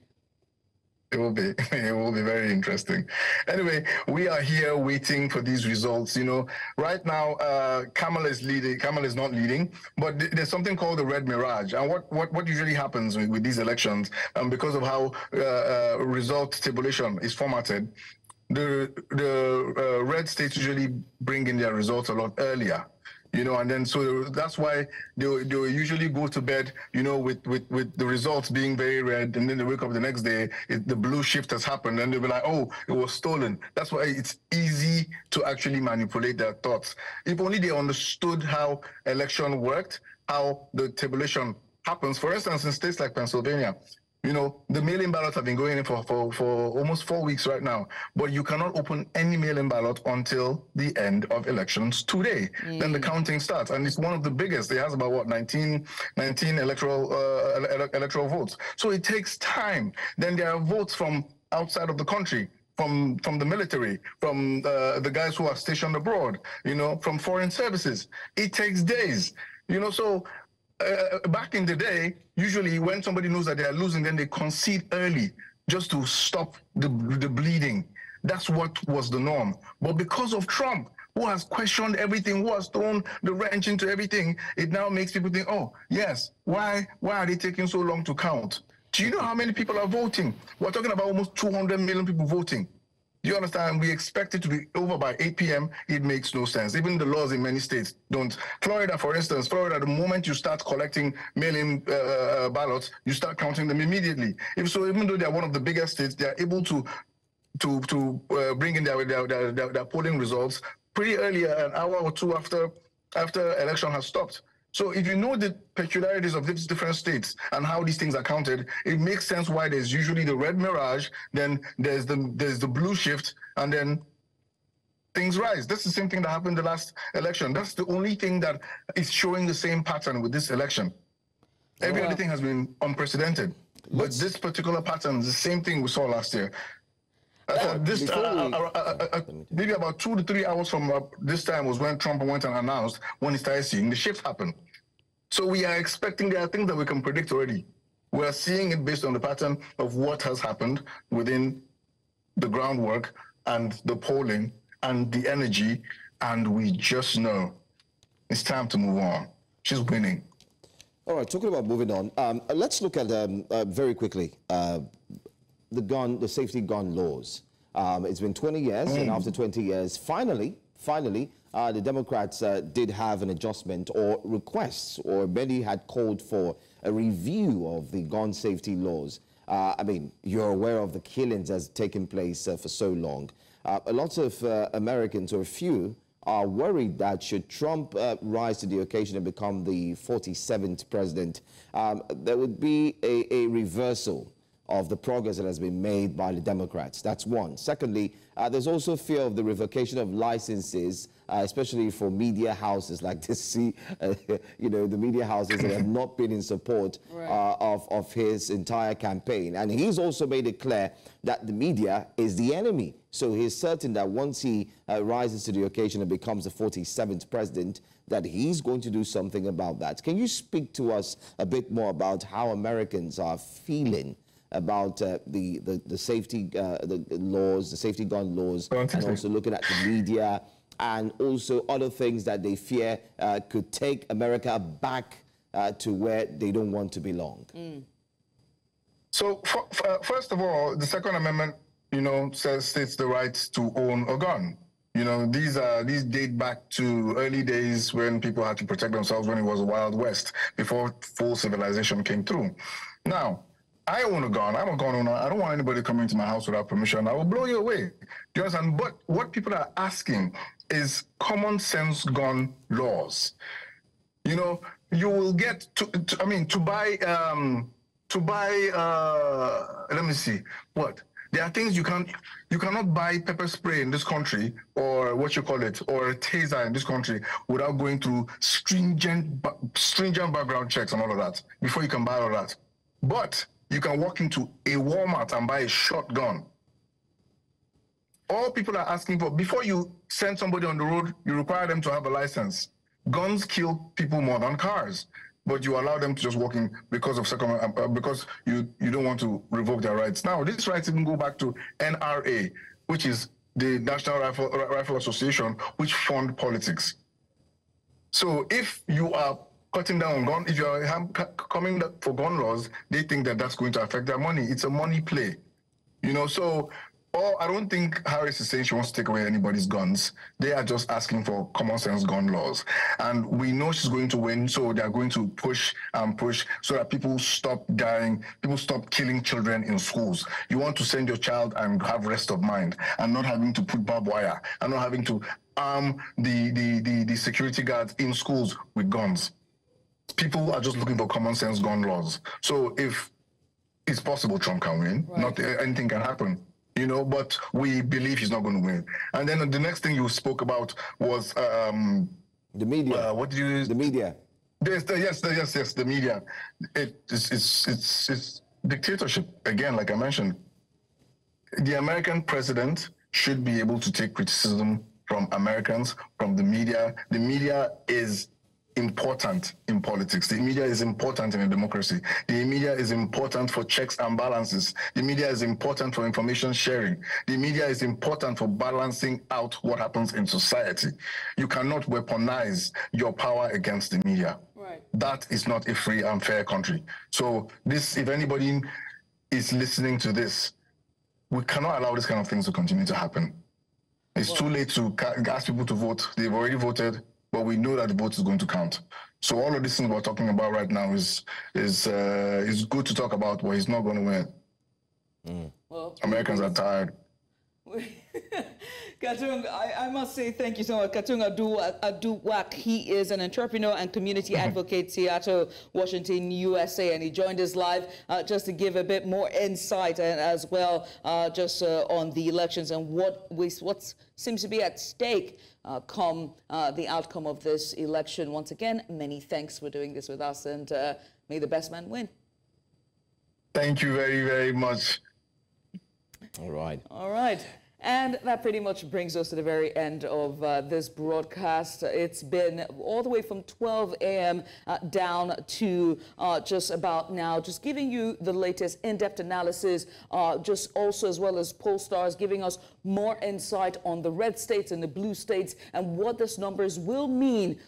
It will be very interesting. Anyway, we are here waiting for these results. Right now, Kamala is leading. Kamala is not leading, but there's something called the red mirage. And what usually happens with these elections, because of how result tabulation is formatted, the red states usually bring in their results a lot earlier. And then so that's why they usually go to bed, with the results being very red, and then they wake up the next day, the blue shift has happened, and they'll be like, oh, it was stolen. That's why it's easy to actually manipulate their thoughts. If only they understood how election worked, how the tabulation happens. For instance, in states like Pennsylvania, the mail-in ballots have been going in for almost 4 weeks right now, but you cannot open any mail-in ballot until the end of elections today. Then the counting starts, and it's one of the biggest. It has about 19 electoral votes. So it takes time. Then there are votes from outside of the country, from the military, from the guys who are stationed abroad, from foreign services. It takes days, so. Back in the day, usually when somebody knows that they are losing, then they concede early just to stop the bleeding. That's what was the norm. But because of Trump, who has questioned everything, who has thrown the wrench into everything, it now makes people think, oh, yes, why are they taking so long to count? Do you know how many people are voting? We're talking about almost 200 million people voting. Do you understand? We expect it to be over by 8 p.m. It makes no sense. Even the laws in many states don't. Florida, for instance, the moment you start collecting mail-in ballots, you start counting them immediately. Even though they're one of the biggest states, they're able to bring in their polling results pretty early, an hour or two after election has stopped. So if you know the peculiarities of these different states and how these things are counted, it makes sense why there's usually the red mirage, then there's the blue shift, and then things rise. That's the same thing that happened the last election. That's the only thing that is showing the same pattern with this election. Every other thing has been unprecedented. But this particular pattern is the same thing we saw last year. Maybe about 2 to 3 hours from this time was when Trump went and announced when he started seeing the shift happen. So we are expecting, there are things that we can predict already. We are seeing it based on the pattern of what has happened within the groundwork and the polling and the energy, and we just know it's time to move on. She's winning. All right, talking about moving on, let's look at very quickly the safety gun laws. It's been 20 years, and after 20 years, finally, the Democrats did have an adjustment or requests, or many had called for a review of the gun safety laws. I mean, you're aware of the killings that's taken place for so long. A lot of Americans, or a few, are worried that should Trump rise to the occasion and become the 47th president, there would be a reversal of the progress that has been made by the Democrats. That's one. Secondly, there's also fear of the revocation of licenses, especially for media houses like this. You know, the media houses that have not been in support of his entire campaign. And he's also made it clear that the media is the enemy. So he's certain that once he rises to the occasion and becomes the 47th president, that he's going to do something about that. Can you speak to us a bit more about how Americans are feeling about the safety the laws, the safety gun laws, and also looking at the media and also other things that they fear could take America back to where they don't want to belong? So first of all, the Second Amendment, you know, states the right to own a gun. You know, these date back to early days when people had to protect themselves, when it was a Wild West, before full civilization came through. Now, I own a gun. I'm a gun owner. I don't want anybody coming to my house without permission. I will blow you away. Do you understand? But what people are asking is common sense gun laws. You know, you will get to buy, let me see, what? There are things you cannot buy pepper spray in this country, or what you call it, or a taser in this country without going through stringent background checks and all of that before you can buy all that. But you can walk into a Walmart and buy a shotgun. All people are asking for, before you send somebody on the road, you require them to have a license. Guns kill people more than cars, but you allow them to just walk in because of because you don't want to revoke their rights. Now, these rights even go back to NRA, which is the National Rifle Association, which fund politics. So if you are cutting down on gun, if you are coming for gun laws, they think that that's going to affect their money. It's a money play, you know. So, I don't think Harris is saying she wants to take away anybody's guns. They are just asking for common sense gun laws, and we know she's going to win. So they are going to push and push so that people stop dying, people stop killing children in schools. You want to send your child and have rest of mind, and not having to put barbed wire, and not having to arm the security guards in schools with guns. People are just looking for common sense gun laws. So if it's possible Trump can win, not anything can happen, you know, but we believe he's not going to win. And then the next thing you spoke about was the media. What did you use? The media. Yes, the media. It's dictatorship again, like I mentioned. The American president should be able to take criticism from Americans, from the media. The media is important in politics. The media is important in a democracy. The media is important for checks and balances. The media is important for information sharing. The media is important for balancing out what happens in society. You cannot weaponize your power against the media. Right. That is not a free and fair country. So this, if anybody is listening to this, we cannot allow this kind of things to continue to happen. It's too late to ask people to vote. They've already voted, but we know that the vote is going to count. So all of these things we're talking about right now is good to talk about, but he's not going to win. Well, Americans are tired. Katung, I must say thank you so much. Katung Aduwak, he is an entrepreneur and community advocate, Seattle, Washington, USA, and he joined us live just to give a bit more insight and as well just on the elections and what seems to be at stake come the outcome of this election. Once again, many thanks for doing this with us, and may the best man win. Thank you very, very much. All right. All right. And that pretty much brings us to the very end of this broadcast. It's been all the way from 12 a.m. Down to just about now, just giving you the latest in-depth analysis, just also as well as pollstars giving us more insight on the red states and the blue states and what these numbers will mean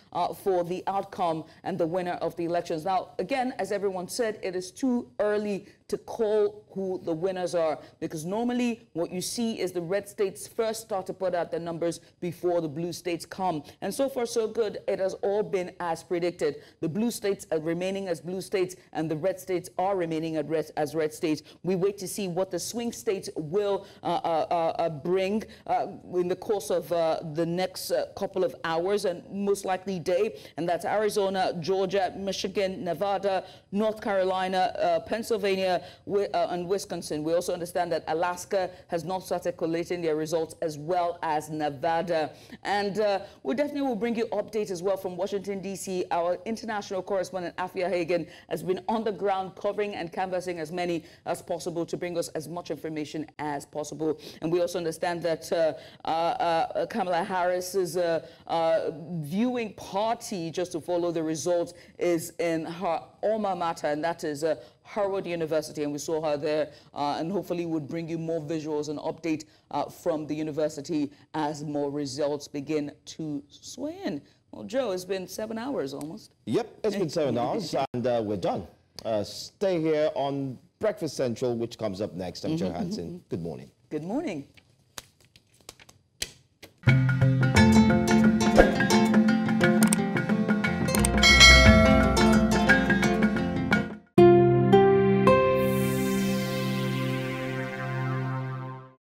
for the outcome and the winner of the elections. Now, again, as everyone said, it is too early to call who the winners are, because normally what you see is the red red states first start to put out the numbers before the blue states come. And so far, so good. It has all been as predicted. The blue states are remaining as blue states, and the red states are remaining as red states. We wait to see what the swing states will bring in the course of the next couple of hours and most likely day. And that's Arizona, Georgia, Michigan, Nevada, North Carolina, Pennsylvania, and Wisconsin. We also understand that Alaska has not started collating their results, as well as Nevada. And we definitely will bring you updates as well from Washington, D.C. Our international correspondent, Afia Hagen, has been on the ground covering and canvassing as many as possible to bring us as much information as possible. And we also understand that Kamala Harris's viewing party, just to follow the results, is in her alma mater, and that is Harvard University, and we saw her there, and hopefully would bring you more visuals and update from the university as more results begin to sway in. Well, Joe, it's been 7 hours almost. Yep, it's been 7 hours, and we're done. Stay here on Breakfast Central, which comes up next. I'm Joe Hanson. Good morning. Good morning.